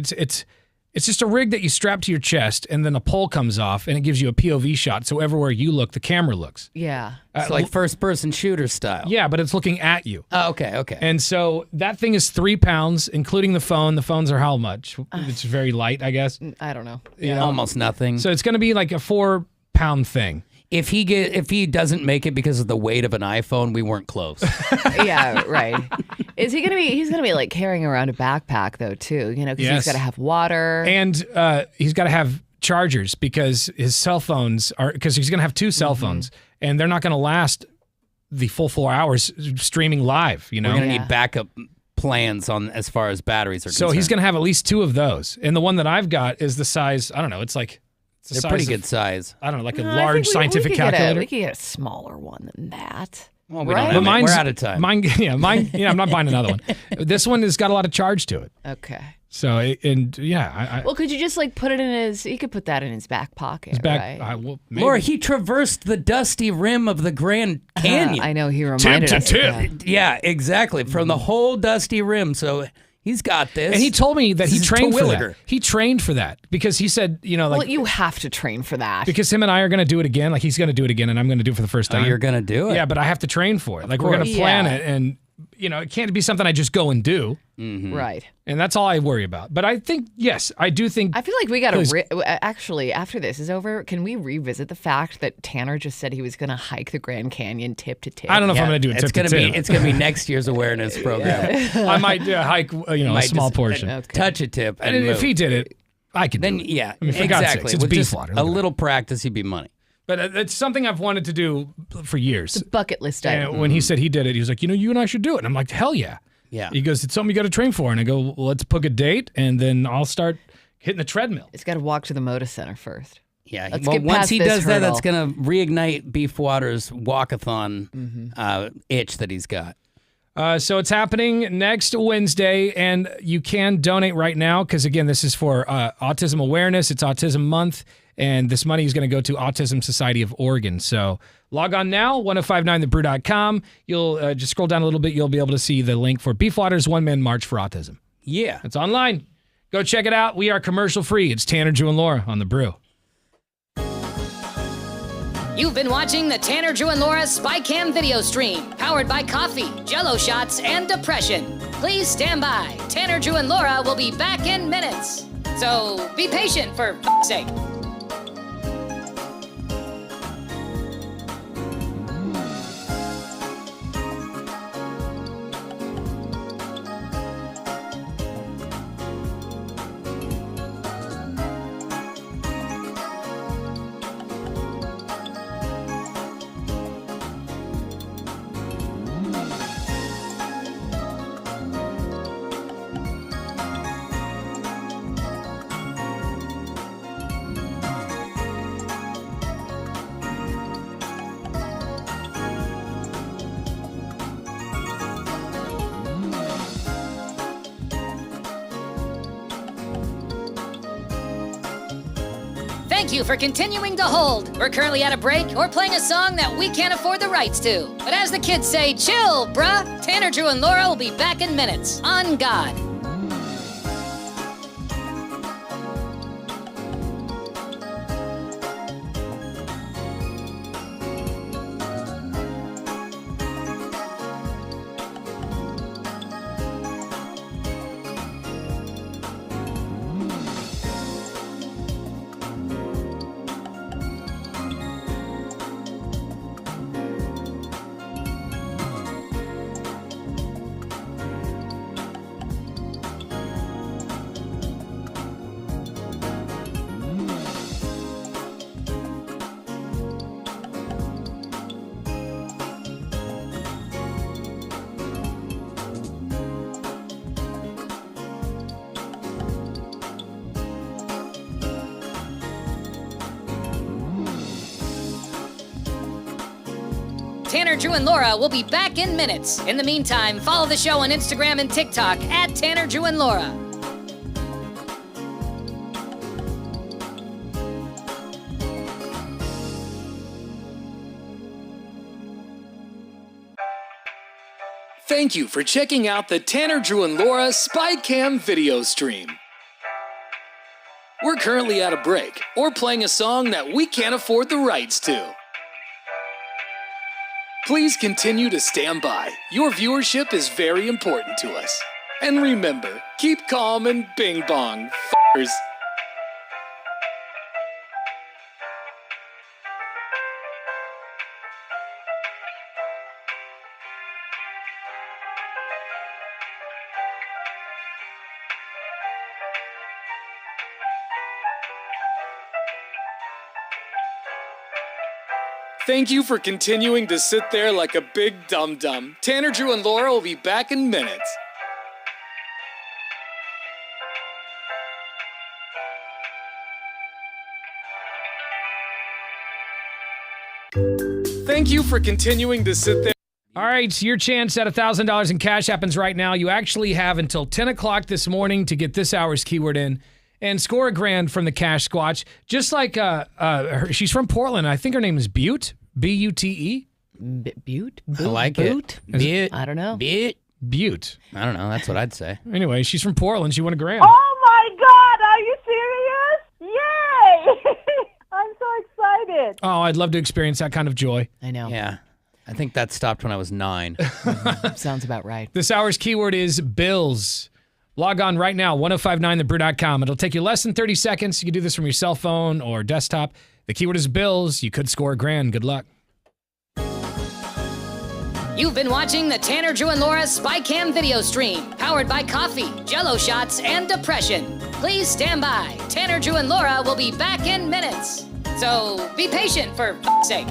It's just a rig that you strap to your chest and then a pole comes off and it gives you a POV shot. So everywhere you look, the camera looks. Yeah. It's like first-person shooter style. Yeah, but it's looking at you. Oh, okay. And so that thing is 3 pounds, including the phone. The phones are how much? It's very light, I guess. I don't know. You know? Almost nothing. So it's going to be like a 4-pound thing. If he doesn't make it because of the weight of an iPhone, we weren't close. Yeah, right. Is he gonna be? He's gonna be like carrying around a backpack though too. You know, because he's got to have water and he's got to have chargers because his cell phones are because he's gonna have 2 cell phones and they're not gonna last the full 4 hours streaming live. You know, we're gonna need backup plans on as far as batteries are concerned. So he's gonna have at least 2 of those, and the one that I've got is the size. I don't know. It's like. They're pretty good size. I don't know, like a large scientific we calculator. We could get a smaller one than that. Well, we Right. don't have But it. We're out of time. Mine, I'm not buying another one. This one has got a lot of charge to it. Okay. So, I Well, could you just like put it in his? He could put that in his back pocket. his back. Right? Maybe. Laura, he traversed the dusty rim of the Grand Canyon. I know he reminded us. tip. Of that. Yeah, exactly. From the whole dusty rim. So he's got this. And he told me that he This is trained for Terwilliger. that. He trained for that because he said, Well, you have to train for that. because him and I are going to do it again. Like he's going to do it again, and I'm going to do it for the first Oh, time. you're going to do it? Yeah, but I have to train for it. Like we're going to plan Yeah. it, and it can't be something I just go and do. Right. And that's all I worry about. But I think, yes, I do think. I feel like we got Please. to actually, after this is over, can we revisit the fact that Tanner just said he was going to hike the Grand Canyon tip to tip? I don't know if I'm going to do it It's tip to gonna tip. be it's gonna be next year's awareness program. I might hike, a Might small just- portion. Touch a tip, and And if move. he did it, I could. then do it. yeah, I mean, for God's exactly. sakes, it's With beef just water. a Look at little practice, he'd be money. But it's something I've wanted to do for years. Bucket list item. And when he said he did it, he was like, you and I should do it. And I'm like, hell yeah. Yeah. He goes, it's something you got to train for. And I go, well, let's book a date, and then I'll start hitting the treadmill. It's got to walk to the Moda Center first. Yeah. Let's Well, get once past he this does that, hurdle. that's gonna reignite Beef Water's walkathon itch that he's got. So it's happening next Wednesday, and you can donate right now because, again, this is for autism awareness. It's Autism Month, and this money is going to go to Autism Society of Oregon. So log on now, 1059thebrew.com. You'll just scroll down a little bit. You'll be able to see the link for Beef Water's one-man march for autism. Yeah. It's online. Go check it out. We are commercial-free. It's Tanner, Drew, and Laura on The Brew. You've been watching the Tanner, Drew, and Laura SpyCam video stream, powered by coffee, Jell-O shots, and depression. Please stand by. Tanner, Drew, and Laura will be back in minutes. So be patient, for f***'s sake. Thank you for continuing to hold. We're currently at a break or playing a song that we can't afford the rights to. But as the kids say, chill, bruh. Tanner, Drew, and Laura will be back in minutes. On God. Tanner, Drew, and Laura will be back in minutes. In the meantime, follow the show on Instagram and TikTok at Tanner, Drew, and Laura. Thank you for checking out the Tanner, Drew, and Laura SpyCam video stream. We're currently at a break or playing a song that we can't afford the rights to. Please continue to stand by. Your viewership is very important to us. And remember, keep calm and bing bong, f***ers. Thank you for continuing to sit there like a big dum-dum. Tanner, Drew, and Laura will be back in minutes. Thank you for continuing to sit there. right, your chance at $1,000 in cash happens right now. You actually have until 10 o'clock this morning to get this hour's keyword in and score $1,000 from the Cash Squatch. Just like she's from Portland. I think her name is Butte, B-U-T-E. Butte? I like Boot? it. Butte. I don't know. Butte. I don't know. That's what I'd say. Anyway, she's from Portland. She won $1,000. Oh my God! Are you serious? Yay! I'm so excited. Oh, I'd love to experience that kind of joy. I know. Yeah. I think that stopped when I was 9. Sounds about right. This hour's keyword is bills. Log on right now, 1059thebrew.com. It'll take you less than 30 seconds. You can do this from your cell phone or desktop. The keyword is bills. You could score $1,000. Good luck. You've been watching the Tanner, Drew, and Laura SpyCam video stream, powered by coffee, Jell-O shots, and depression. Please stand by. Tanner, Drew, and Laura will be back in minutes. So be patient, for f***'s sake.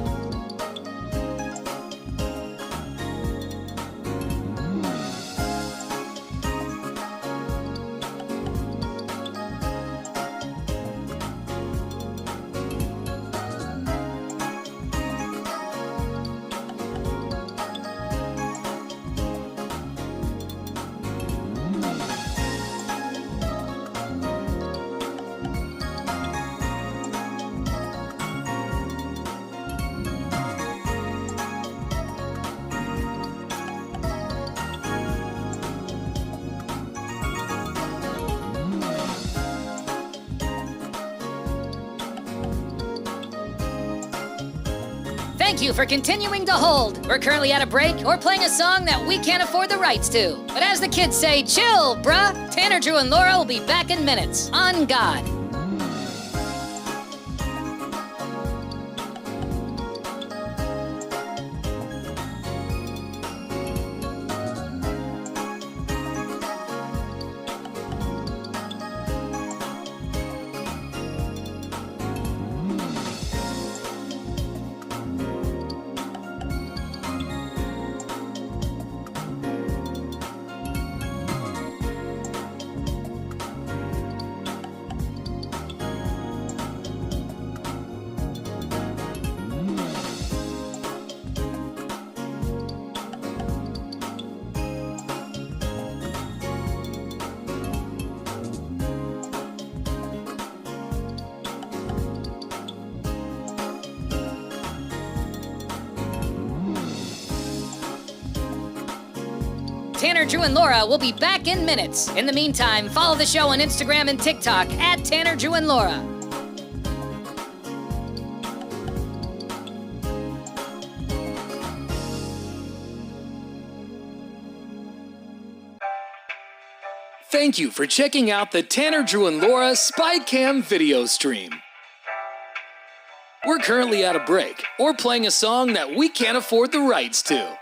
Thank you for continuing to hold. We're currently at a break or playing a song that we can't afford the rights to. But as the kids say, chill, bruh. Tanner, Drew, and Laura will be back in minutes. On God. Tanner, Drew, and Laura will be back in minutes. In the meantime, follow the show on Instagram and TikTok at Tanner, Drew, and Laura. Thank you for checking out the Tanner, Drew, and Laura SpyCam video stream. We're currently at a break or playing a song that we can't afford the rights to.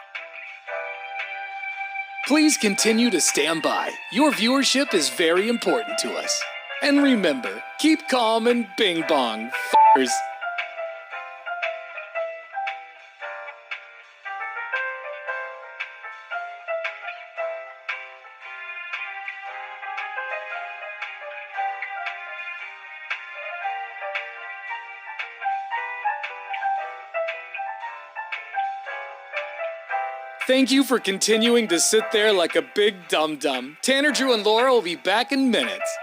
Please continue to stand by. Your viewership is very important to us. And remember, keep calm and bing bong, f***ers. Thank you for continuing to sit there like a big dum-dum. Tanner, Drew, and Laura will be back in minutes.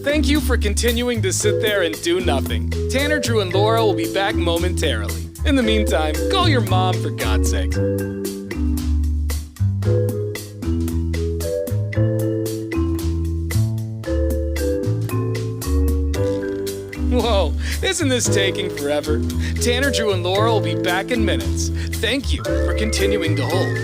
Thank you for continuing to sit there and do nothing. Tanner, Drew, and Laura will be back momentarily. In the meantime, call your mom for God's sake. Whoa, isn't this taking forever? Tanner, Drew, and Laura will be back in minutes. Thank you for continuing to hold.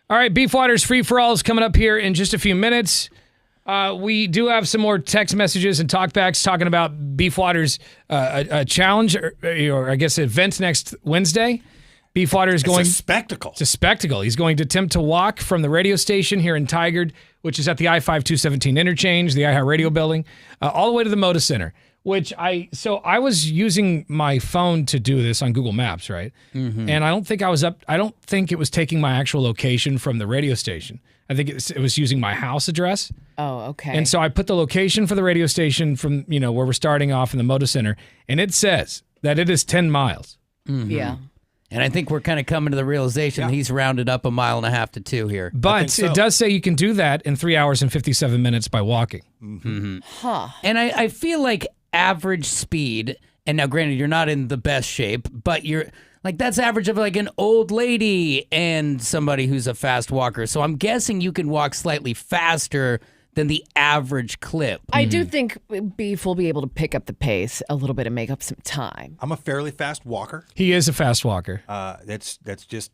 All right, Beef Waters Free for All is coming up here in just a few minutes. We do have some more text messages and talkbacks talking about Beef Waters a challenge or I guess event next Wednesday. Beef Water is going. It's a spectacle. It's a spectacle. He's going to attempt to walk from the radio station here in Tigard, which is at the I-5-217 interchange, the iHeartRadio building, all the way to the Moda Center. So I was using my phone to do this on Google Maps, right? Mm-hmm. And I don't think it was taking my actual location from the radio station. I think it was using my house address. Oh, okay. And so I put the location for the radio station from, where we're starting off in the Moda Center, and it says that it is 10 miles. Mm-hmm. Yeah. And I think we're kind of coming to the realization he's rounded up 1.5 miles to 2 here. But it does say you can do that in 3 hours and 57 minutes by walking. Mm-hmm. Huh. And I feel like average speed, and now granted you're not in the best shape, but you're like that's average of like an old lady and somebody who's a fast walker. So I'm guessing you can walk slightly faster than the average clip. I do think Beef will be able to pick up the pace a little bit and make up some time. I'm a fairly fast walker. He is a fast walker. That's just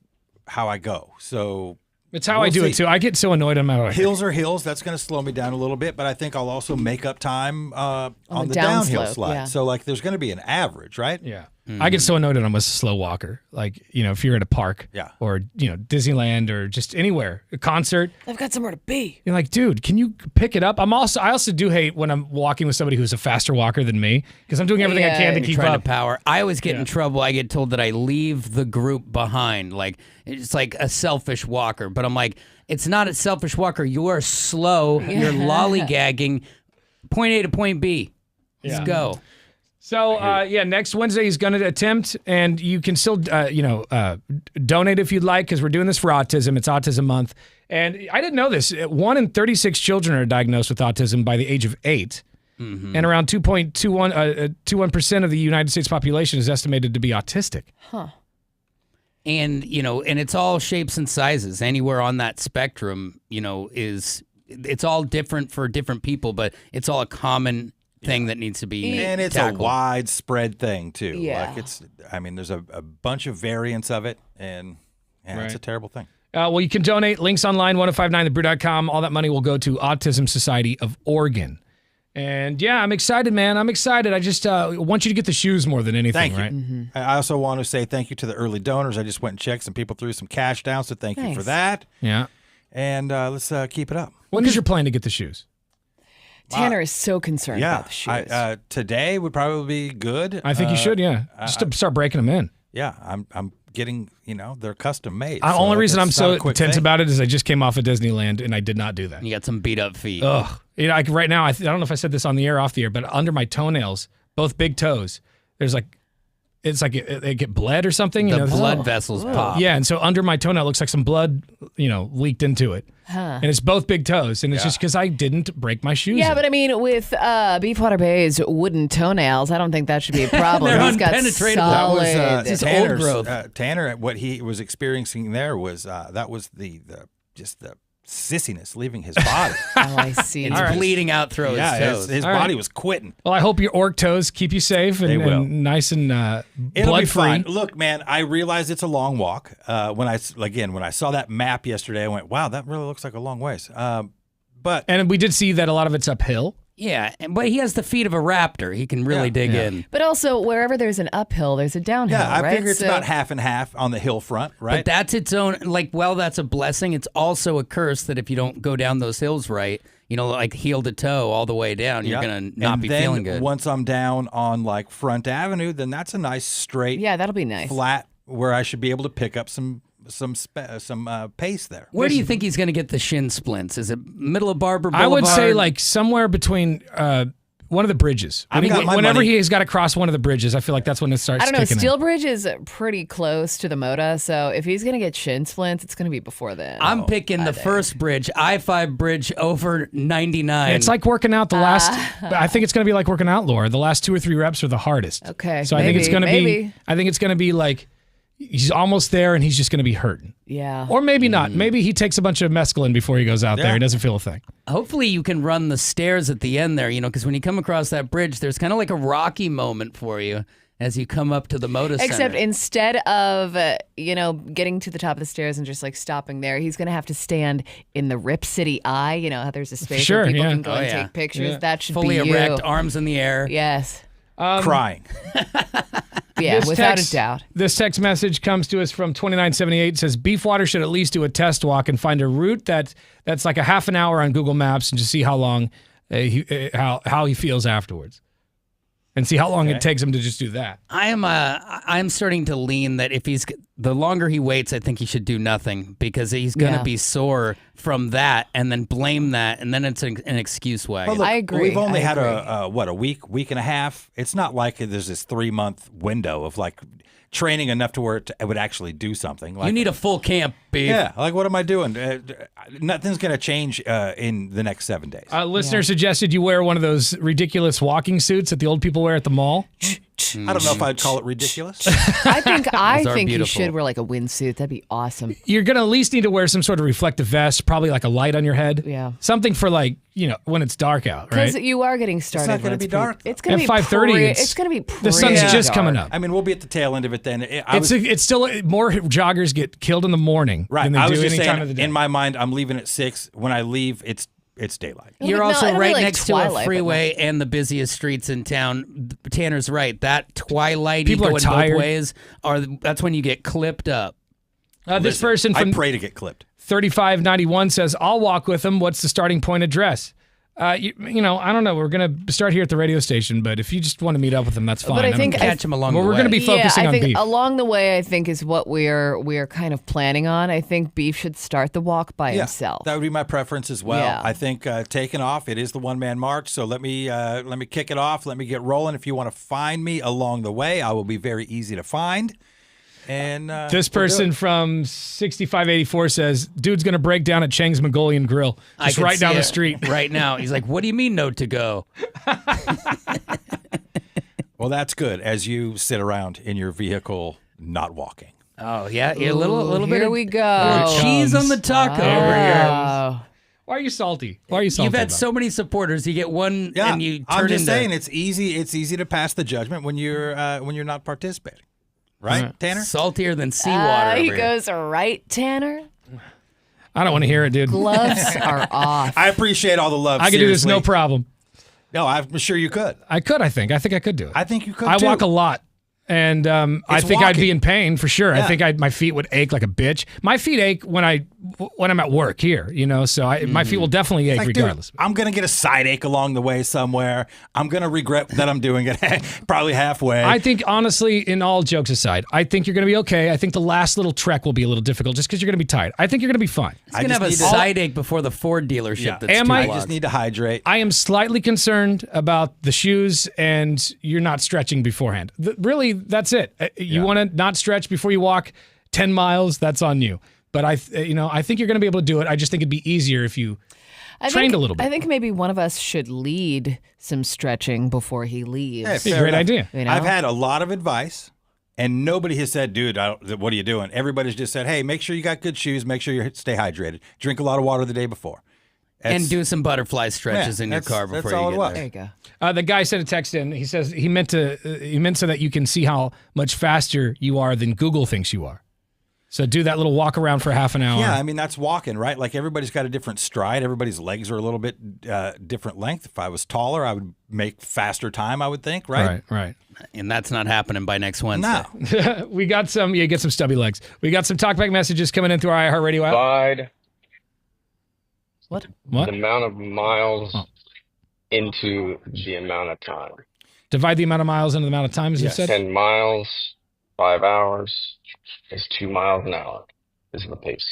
how I go. So it's how I do it too. I get so annoyed I'm out of hills are hills. That's going to slow me down a little bit, but I think I'll also make up time on the downhill slide. Yeah. So like, there's going to be an average, right? Yeah. I get so annoyed I'm a slow walker. Like, if you're at a park or, Disneyland or just anywhere, a concert. I've got somewhere to be. You're like, dude, can you pick it up? I also do hate when I'm walking with somebody who's a faster walker than me because I'm doing everything I can to keep trying up. To power. I always get in trouble. I get told that I leave the group behind. Like, it's like a selfish walker. But I'm like, it's not a selfish walker. You are slow. You're lollygagging. Point A to point B. Let's go. So, next Wednesday he's going to attempt, and you can still, donate if you'd like, because we're doing this for autism. It's Autism Month. And I didn't know this. 1 in 36 children are diagnosed with autism by the age of 8. Mm-hmm. And around 2.21% of the United States population is estimated to be autistic. Huh. And, and it's all shapes and sizes. Anywhere on that spectrum, it's all different for different people, but it's all a common thing that needs to be and it's tackled. A widespread thing too. Yeah. Like there's a bunch of variants of it, and it's a terrible thing. Well, you can donate. Links online, 1059thebrew.com. All that money will go to Autism Society of Oregon. And I'm excited, man. I'm excited. I just want you to get the shoes more than anything, Thank you. right? Mm-hmm. I also want to say thank you to the early donors. I just went and checked. Some people threw some cash down, so thank you for that. Yeah. And let's keep it up. When is your plan to get the shoes? Tanner is so concerned about the shoes. Today would probably be good. I think you should, just to start breaking them in. Yeah, I'm getting, they're custom made. The only reason I'm so tense about it is I just came off of Disneyland and I did not do that. You got some beat up feet. Ugh. Right now, I don't know if I said this on the air or off the air, but under my toenails, both big toes, there's it's like they get bled or something. The blood vessels pop. Yeah, and so under my toenail looks like some blood, leaked into it. Huh. And it's both big toes, and it's just because I didn't break my shoes. Yeah, but I mean, with Beefwater Bay's wooden toenails, I don't think that should be a problem. He's got solid. That was old growth. Tanner, what he was experiencing there was that was the sissiness leaving his body. Oh, I see. It's bleeding out through his toes. His body was quitting. Well, I hope your orc toes keep you safe and nice and It'll be blood-free. fine. Look, man, I realize it's a long walk. When I saw that map yesterday, I went, wow, that really looks like a long ways. And we did see that a lot of it's uphill. Yeah, but he has the feet of a raptor. He can really dig in. But also, wherever there's an uphill, there's a downhill, I right? figure it's about half and half on the hill front, right? But that's its own, that's a blessing. It's also a curse that if you don't go down those hills right, like heel to toe all the way down, you're going to not be feeling good. Once I'm down on Front Avenue, then that's a nice straight, that'll be nice, flat where I should be able to pick up some pace there. Where do you think he's going to get the shin splints? Is it middle of Barber Boulevard? I would say somewhere between one of the bridges. Whenever he's got to cross one of the bridges, I feel like that's when it starts. I don't know. Kicking Steel in. Bridge is pretty close to the Moda, so if he's going to get shin splints, it's going to be before then. I'm picking the first bridge, I-5 bridge over 99. It's like working out the last. I think it's going to be like working out, Laura. The last 2 or 3 reps are the hardest. Okay. So I think it's going to be. I think it's going to be like. He's almost there, and he's just going to be hurting. Yeah. Or maybe not. Maybe he takes a bunch of mescaline before he goes out there. He doesn't feel a thing. Hopefully you can run the stairs at the end there, because when you come across that bridge, there's kind of like a rocky moment for you. as you come up to the Moda Center. Except instead of, getting to the top of the stairs and just like stopping there, he's going to have to stand in the Rip City Eye. You know how there's a space where people can go and take pictures? Yeah. That should Fully be you. erect, arms in the air. Yes. Crying. Yeah, without a doubt. This text message comes to us from 2978. It says, Beefwater should at least do a test walk and find a route that's like a half an hour on Google Maps and just see how long how he feels afterwards. And see how long it takes him to just do that. I'm starting to lean that if the longer he waits, I think he should do nothing because he's going to be sore from that and then blame that, and then it's an excuse wagon. Well, look, I agree. We've only had a week and a half. It's not like there's this 3-month window of like training enough to where it would actually do something. Like, you need a full camp, Beef. Yeah, like what am I doing? Nothing's going to change in the next 7 days. Listener suggested you wear one of those ridiculous walking suits that the old people wear at the mall. I don't know if I'd call it ridiculous. I think you beautiful. should wear like a windsuit. That'd be awesome. You're going to at least need to wear some sort of reflective vest, probably like a light on your head. Yeah. Something for like, when it's dark out, right? Because you are getting started. not gonna be dark, It's going to be At 5:30, It's going to be the sun's just dark. coming up. I mean, we'll be at the tail end of it then. It's still more joggers get killed in the morning than they I was do just any saying, time of the day. in my mind, I'm leaving at 6. When I leave, it's daylight. You're also it'll be right like next to twilight, a but freeway and the busiest streets in town. Tanner's right. That twilight People are going tired. both ways that's when you get clipped up. This person from I pray to get clipped. 3591 says, I'll walk with him. What's the starting point address? I don't know. We're going to start here at the radio station, but if you just want to meet up with him, that's fine. But I think catch him along the way. We're going to be focusing I on think beef. along the way, I think is what we're kind of planning on. I think Beef should start the walk by himself. That would be my preference as well. Yeah. I think taking off, it is the one-man march, so let me kick it off. Let me get rolling. If you want to find me along the way, I will be very easy to find. And this person from 6584 says, dude's going to break down at Chang's Mongolian Grill. Just can right see down the it street. right now. He's like, what do you mean no to go? Well, that's good as you sit around in your vehicle not walking. Oh, yeah. A little bit Here of we go. cheese on the taco over here. Oh. Why are you salty? Why are you salty? You've had about so many supporters. You get one Yeah, and you turn I'm just into... saying it's easy. It's easy to pass the judgment when you're not participating, right, Tanner? Saltier than seawater. He over here. goes, right, Tanner? I don't want to hear it, dude. Gloves are off. I appreciate all the love. I could do this no seriously. problem. No, I'm sure you could. I think I could do it. I think you could. I too. walk a lot. And I think I'd walking. be in pain for sure. Yeah. I think my feet would ache like a bitch. My feet ache when I'm at work here, so my feet will definitely ache Like, dude, regardless. I'm gonna get a side ache along the way somewhere. I'm gonna regret that I'm doing it probably halfway. I think honestly, in all jokes aside, I think you're going to be okay. I think the last little trek will be a little difficult just because you're going to be tired. I think you're going to be fine. He's going to have a side ache before the Ford dealership. Yeah. That's Am two I- I blocks. just need to hydrate. I am slightly concerned about the shoes and you're not stretching beforehand. Really, that's it. You want to not stretch before you walk 10 miles, that's on you. But I think you're going to be able to do it. I just think it'd be easier if you trained a little bit. I think maybe one of us should lead some stretching before he leaves. Hey, It's a fair great enough. idea. You know? I've had a lot of advice, and nobody has said, dude, what are you doing? Everybody's just said, hey, make sure you got good shoes. Make sure you stay hydrated. Drink a lot of water the day before. And do some butterfly stretches in your car before you get there. There you go. The guy sent a text in. He says he meant so that you can see how much faster you are than Google thinks you are. So do that little walk around for half an hour. Yeah, I mean, that's walking, right? Like everybody's got a different stride. Everybody's legs are a little bit different length. If I was taller, I would make faster time, I would think, right? Right. And that's not happening by next Wednesday. No. We got some, get some stubby legs. We got some talkback messages coming in through our iHeartRadio app. Divide What? the amount of miles into the amount of time. Divide the amount of miles into the amount of time, as you said? 10 miles, 5 hours is 2 miles an hour is the pace.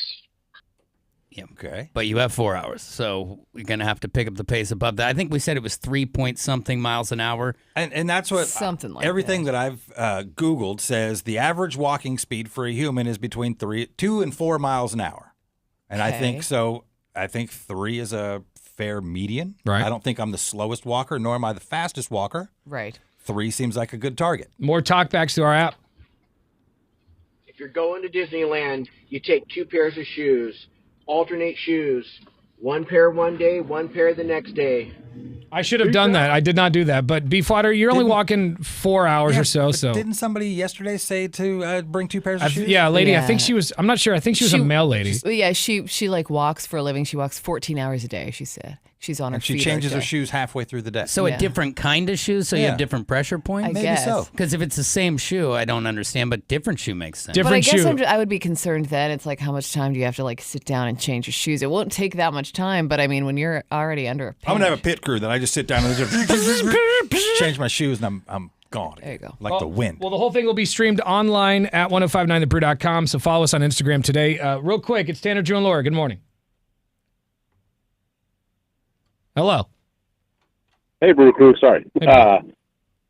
Yeah. Okay. But you have 4 hours, so you're going to have to pick up the pace above that. I think we said it was 3-point-something miles an hour. And that's what Something like everything that I've Googled says the average walking speed for a human is between 2 and 4 miles an hour. And I think so. I think 3 is a fair median. Right. I don't think I'm the slowest walker, nor am I the fastest walker. Right. 3 seems like a good target. More talkbacks through our app. If you're going to Disneyland, you take 2 pairs of shoes, alternate shoes, 1 pair one day, 1 pair the next day. I should have done that. I did not do that. But Beefwater, you're only walking 4 hours or so. But So didn't somebody yesterday say to bring 2 pairs of shoes? yeah, lady. I think she was. I'm not sure. I think she was a male lady. Yeah, she like walks for a living. She walks 14 hours a day. She said she's on her And she feet changes all her day. shoes halfway through the day. So a different kind of shoe, so you Yeah. have different pressure points? I Maybe guess. so. Because if it's the same shoe, I don't understand, but different shoe makes sense. But I guess I would be concerned then. It's like, how much time do you have to like sit down and change your shoes? It won't take that much time, but I mean, when you're already under a I'm going to have a pit crew that I just sit down and just change my shoes and I'm gone. There you go. Like the wind. Well, the whole thing will be streamed online at 1059thebrew.com. So follow us on Instagram today. Real quick, it's Tanner, Drew, and Laura. Good morning. Hello. Hey, Brew Crew. Sorry. I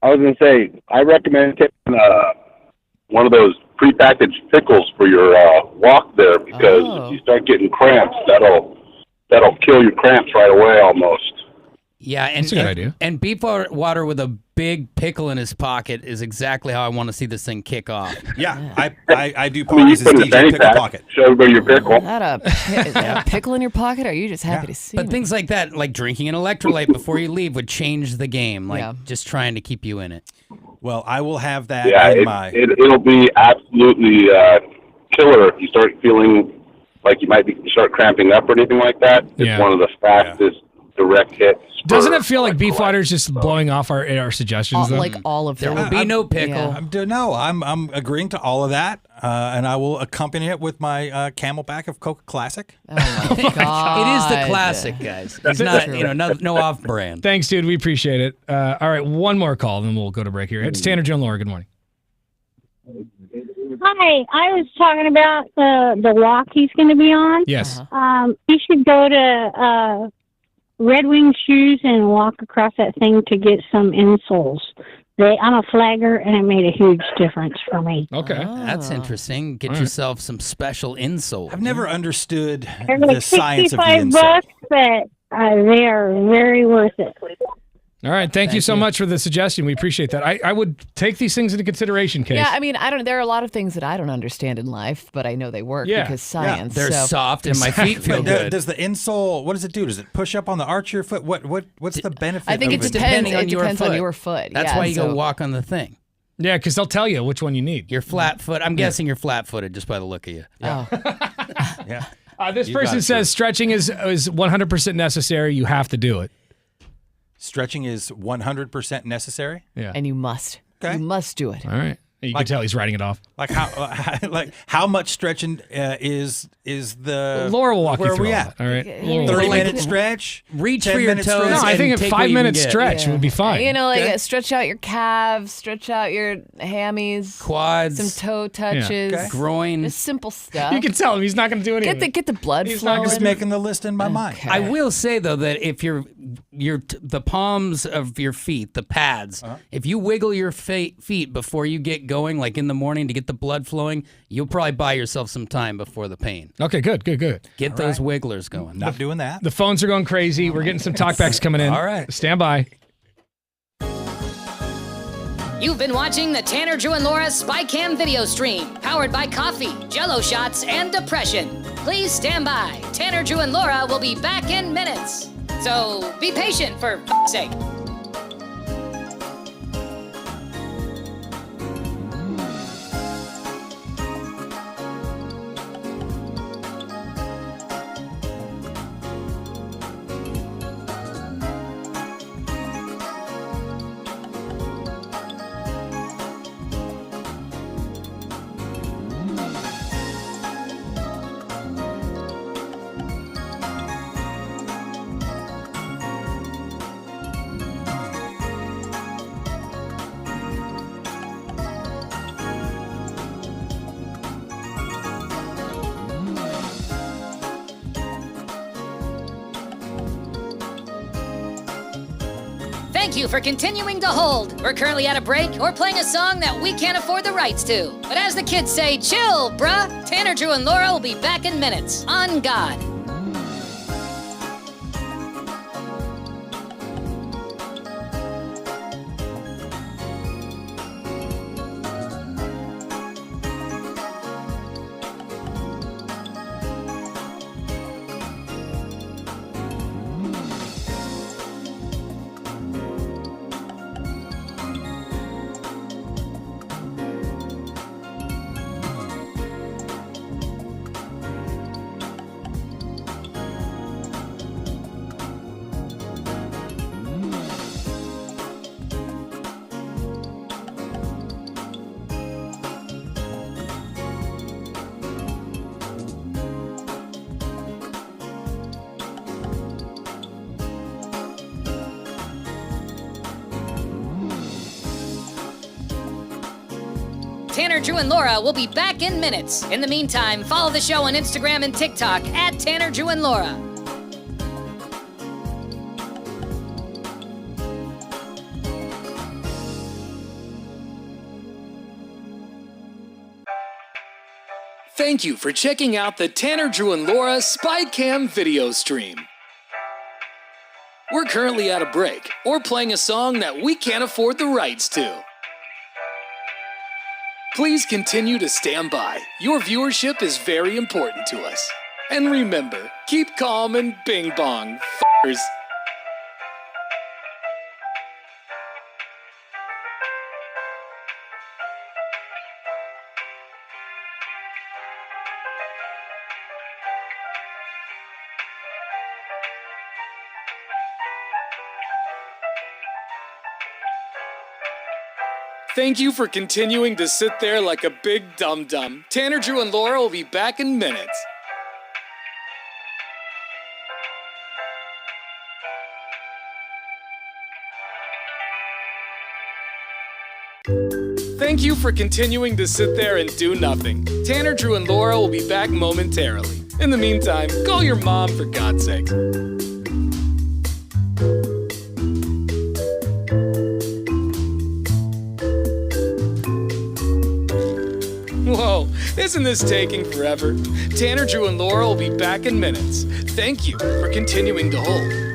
was going to say, I recommend taking one of those prepackaged pickles for your walk there because if you start getting cramps, that'll kill your cramps right away almost. Yeah, and That's a good idea. And Beefwater with a big pickle in his pocket is exactly how I want to see this thing kick off. Yeah, I do You parties as put it in a DJ fanny Pickle pack, Pocket. show everybody your pickle. Is that a pickle in your pocket? Or are you just happy to see But me? things like that, like drinking an electrolyte before you leave, would change the game. Like just trying to keep you in it. Well, I will have that Yeah, in my... it'll be absolutely killer if you start feeling like you might start cramping up or anything like that. It's Yeah. one of the fastest direct hits. Doesn't it feel like Beefwater's just blowing off our suggestions? Though? Like all of There them. will be no pickle. I'm agreeing to all of that, and I will accompany it with my Camelback of Coca Classic. Oh my God. It is the classic, guys. It's not, no off-brand. Thanks, dude. We appreciate it. All right, one more call, then we'll go to break here. It's Tanner, Joe, and Laura. Good morning. Hi, I was talking about the walk he's going to be on. Yes. He should go to Red Wing Shoes and walk across that thing to get some insoles. I'm a flagger, and it made a huge difference for me. Okay. That's interesting. Get yourself some special insole. I've never understood They're the like science of the $65, insult. but they are very worth it. All right, thank you so much for the suggestion. We appreciate that. I would take these things into consideration, Case. Yeah, I mean, there are a lot of things that I don't understand in life, but I know they work because science. They're so. soft and my feet feel good. Does the insole, what does it do? Does it push up on the arch of your foot? What's the benefit I think of it depends. It depends on your foot. That's yeah, why you go so- walk on the thing. Yeah, because they'll tell you which one you need. You're flat foot. I'm guessing you're flat-footed just by the look of you. Oh. Yeah. This You got person it, says stretching is 100% necessary. You have to do it. Stretching is 100% necessary? Yeah. And you must. Okay. You must do it. All right. You can tell he's writing it off. Like how much stretching is the Laura will walk where you through are we all at? that, all right? 30-minute stretch? Reach 10 for your minute toes. stretch? No, I think a take what you 5-minute can get. stretch would be fine. You know, like Okay. stretch out your calves, stretch out your hammies, Quads, some toe touches, Okay. groin. just simple stuff. You can tell him he's not going to do anything. get the blood He's flowing. not just making the list in my mind. I will say though that if the palms of your feet, the pads, if you wiggle your feet before you get going, like in the morning to get the blood flowing, you'll probably buy yourself some time before the pain. Okay, good. Get those wigglers going. Not doing that. The phones are going crazy. We're getting some talkbacks coming in. All right. Stand by. You've been watching the Tanner, Drew, and Laura SpyCam video stream, powered by coffee, Jello shots, and depression. Please stand by. Tanner, Drew, and Laura will be back in minutes. So be patient for f***'s sake. Thank you for continuing to hold. We're currently at a break or playing a song that we can't afford the rights to. But as the kids say, chill, bruh. Tanner, Drew, and Laura will be back in minutes. On God. Tanner, Drew, and Laura will be back in minutes. In the meantime, follow the show on Instagram and TikTok at Tanner, Drew, and Laura. Thank you for checking out the Tanner, Drew, and Laura SpyCam video stream. We're currently at a break or playing a song that we can't afford the rights to. Please continue to stand by. Your viewership is very important to us. And remember, keep calm and bing bong, f***ers. Thank you for continuing to sit there like a big dum-dum. Tanner, Drew, and Laura will be back in minutes. Thank you for continuing to sit there and do nothing. Tanner, Drew, and Laura will be back momentarily. In the meantime, call your mom for God's sake. Whoa, isn't this taking forever? Tanner, Drew, and Laura will be back in minutes. Thank you for continuing to hold.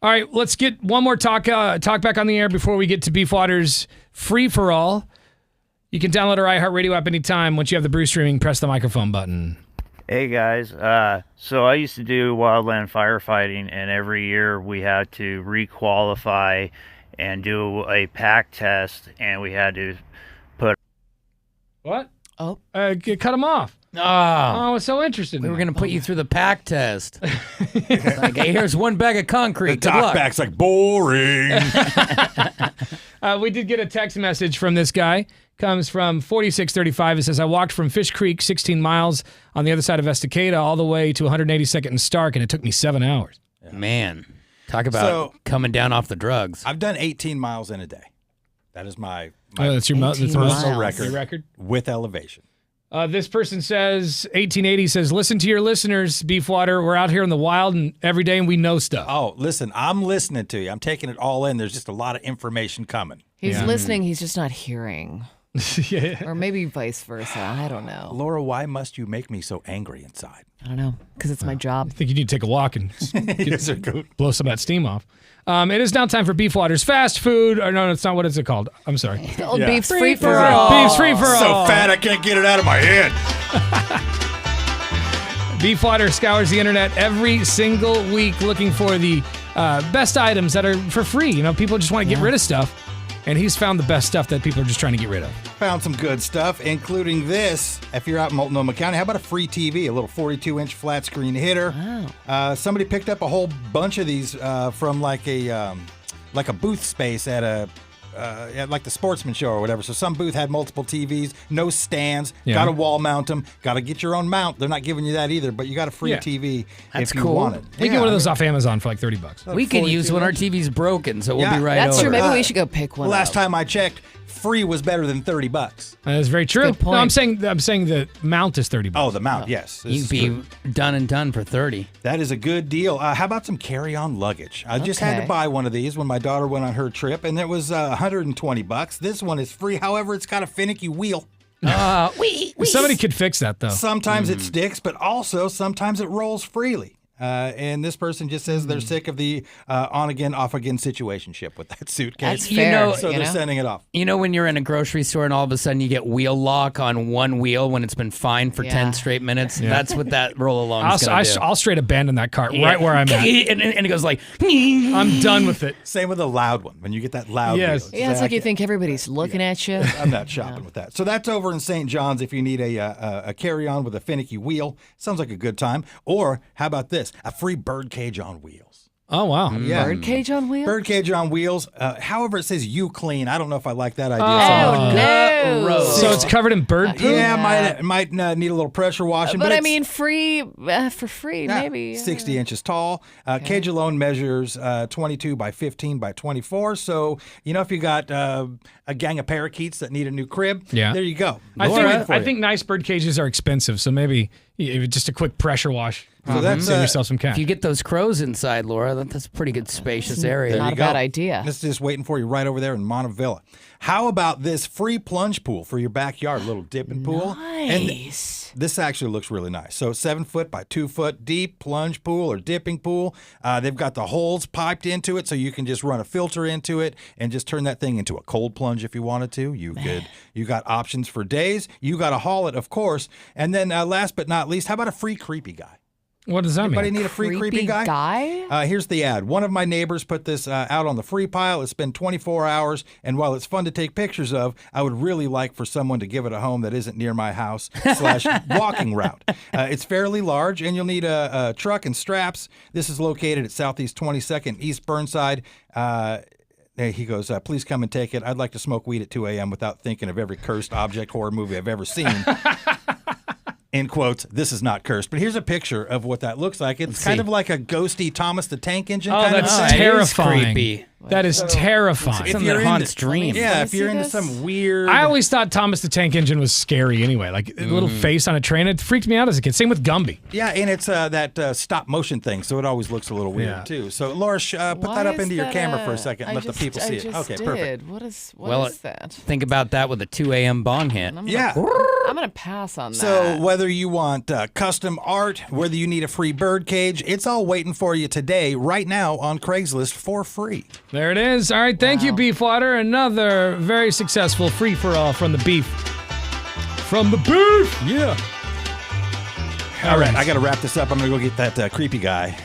All right, let's get one more talk back on the air before we get to Beefwater's Free for All. You can download our iHeartRadio app anytime. Once you have the Brew streaming, press the microphone button. Hey guys, so I used to do wildland firefighting, and every year we had to re-qualify and do a pack test, and we had to put... What? Oh. Cut him off. Oh. I was so interested. We were going to put you through the pack test. Like, hey, here's one bag of concrete. The Good luck. talkback's like, boring. We did get a text message from this guy. Comes from 4635. It says, I walked from Fish Creek 16 miles on the other side of Estacada all the way to 182nd and Stark, and it took me 7 hours. Man, talk about coming down off the drugs. I've done 18 miles in a day. That is my that's your personal record. record with elevation. This person says, 1880 says, listen to your listeners, Beefwater. We're out here in the wild and every day and we know stuff. Oh, listen, I'm listening to you. I'm taking it all in. There's just a lot of information coming. He's listening. He's just not hearing. Yeah. Or maybe vice versa. I don't know. Laura, why must you make me so angry inside? I don't know. Because it's my job. I think you need to take a walk and Yes, sir. blow some of that steam off. It is now time for Beefwater's fast food. Or no, it's not. What is it called? I'm sorry. Beef's free for all. Beef's free for all. So fat I can't get it out of my head. Beefwater scours the internet every single week looking for the best items that are for free. You know, people just want to get rid of stuff. And he's found the best stuff that people are just trying to get rid of. Found some good stuff, including this. If you're out in Multnomah County, how about a free TV, a little 42-inch flat screen hitter? Wow. Somebody picked up a whole bunch of these from like a booth space at like the Sportsman Show or whatever. So some booth had multiple TVs, no stands, got to wall mount them, got to get your own mount. They're not giving you that either, but you got a free TV if you want it. We get one of those off Amazon for like $30. We could use when our TV's broken, so we'll be right That's over. true. Maybe we should go pick one Last up. time I checked, free was better than $30. That's very true. Good point. No, I'm saying the mount is $30. Oh, the mount, yes. This You'd is be true. done and done for 30. That is a good deal. How about some carry-on luggage? I just had to buy one of these when my daughter went on her trip, and it was $120. This one is free. However, it's got a finicky wheel. Somebody could fix that, though. Sometimes it sticks, but also sometimes it rolls freely. And this person just says they're sick of the on-again, off-again situationship with that suitcase. That's fair. So they're sending it off. You know when you're in a grocery store and all of a sudden you get wheel lock on one wheel when it's been fine for 10 straight minutes? Yeah. That's what that roll-along is going to do. I'll straight abandon that cart right where I'm at. And it goes like... I'm done with it. Same with a loud one. When you get that loud wheel. Yeah, it's like you think everybody's looking at you. I'm not shopping with that. So that's over in St. John's if you need a carry-on with a finicky wheel. Sounds like a good time. Or how about this? A free bird cage on wheels. Oh, wow. Yeah. Bird cage on wheels? Bird cage on wheels. However, it says you clean. I don't know if I like that idea. Oh, no. So it's covered in bird poop? Yeah, might need a little pressure washing. But I it's- mean, free for free, maybe. 60 inches tall. Cage alone measures 22 by 15 by 24. So, you know, if you got a gang of parakeets that need a new crib, there you go. I think nice bird cages are expensive, so maybe just a quick pressure wash. So that's save yourself some cash. If you get those crows inside, Laura, that's a pretty good spacious area. There Not you a go. bad idea. This is just waiting for you right over there in Montevilla. How about this free plunge pool for your backyard? A little dipping pool. Nice. And this actually looks really nice. So 7 foot by 2 foot deep plunge pool or dipping pool. They've got the holes piped into it so you can just run a filter into it and just turn that thing into a cold plunge if you wanted to. You got options for days. You got to haul it, of course. And then last but not least, how about a free creepy guy? What does that Anybody mean? need a free creepy guy? Here's the ad. One of my neighbors put this out on the free pile. It's been 24 hours, and while it's fun to take pictures of, I would really like for someone to give it a home that isn't near my house / walking route. It's fairly large, and you'll need a truck and straps. This is located at Southeast 22nd East Burnside. He goes, please come and take it. I'd like to smoke weed at 2 a.m. without thinking of every cursed object horror movie I've ever seen. In quotes, this is not cursed. But here's a picture of what that looks like. It's kind of like a ghosty Thomas the Tank Engine kind of that's thing. terrifying. Creepy. That is terrifying. Something that haunts dreams. Yeah, if you're into some weird. I always thought Thomas the Tank Engine was scary anyway. Like a little face on a train. It freaked me out as a kid. Same with Gumby. Yeah, and it's that stop motion thing, so it always looks a little weird too. So, Laura, put that up into your camera for a second and let the people see it. Okay, perfect. What is that? Think about that with a 2 a.m. bong hit. I'm gonna pass on that. So whether you want custom art, whether you need a free bird cage, it's all waiting for you today, right now on Craigslist for free. There it is. All right, thank you, Beefwater. Another very successful free-for-all from the beef. From the beef! Yeah. All right, I got to wrap this up. I'm going to go get that creepy guy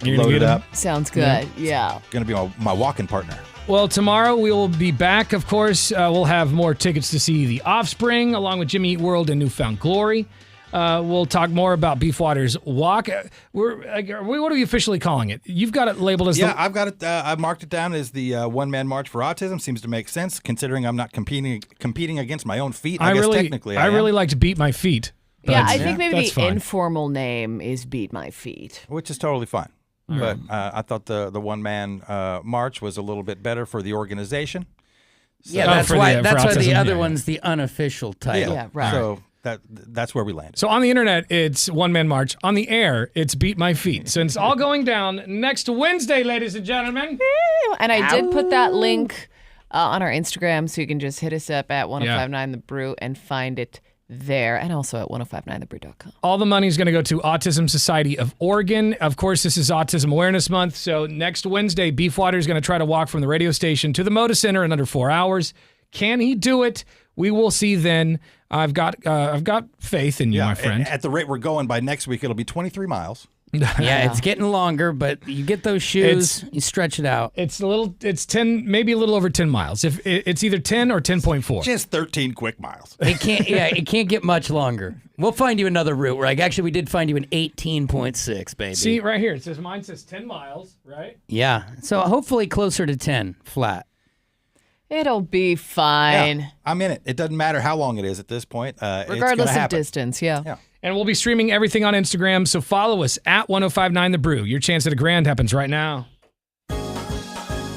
You're gonna loaded get him? up. Sounds good. Yeah. Going to be my walking partner. Well, tomorrow we will be back, of course. We'll have more tickets to see The Offspring, along with Jimmy Eat World and Newfound Glory. We'll talk more about Beefwater's walk. What are we officially calling it? You've got it labeled as I've got it. I've marked it down as the one-man march for autism. Seems to make sense considering I'm not competing against my own feet. I guess technically I really like to beat my feet. Yeah, I think maybe that's the fine. informal name is Beat My Feet. Which is totally fine. But I thought the one-man march was a little bit better for the organization. So, Yeah, that's why the other one's the unofficial title. Yeah, right. So that's where we landed. So on the internet, it's One Man March. On the air, it's Beat My Feet. So it's all going down next Wednesday, ladies and gentlemen. And I did put that link on our Instagram, so you can just hit us up at 1059 The Brew and find it there, and also at 1059thebrew.com. All the money is going to go to Autism Society of Oregon. Of course, this is Autism Awareness Month. So next Wednesday, Beefwater is going to try to walk from the radio station to the Moda Center in under 4 hours. Can he do it? We will see then. I've got faith in you, my friend. At the rate we're going, by next week, it'll be 23 miles. Yeah, it's getting longer, but you get those shoes, you stretch it out. It's 10, maybe a little over 10 miles. If it's either 10 or 10.4. Just 13 quick miles. It can't get much longer. We'll find you another route. We did find you an 18.6, baby. See, right here, mine says 10 miles, right? Yeah, so hopefully closer to 10, flat. It'll be fine. Yeah, I'm in it. It doesn't matter how long it is at this point. Regardless of distance, yeah. And we'll be streaming everything on Instagram, so follow us at 1059 The Brew. Your chance at a grand happens right now.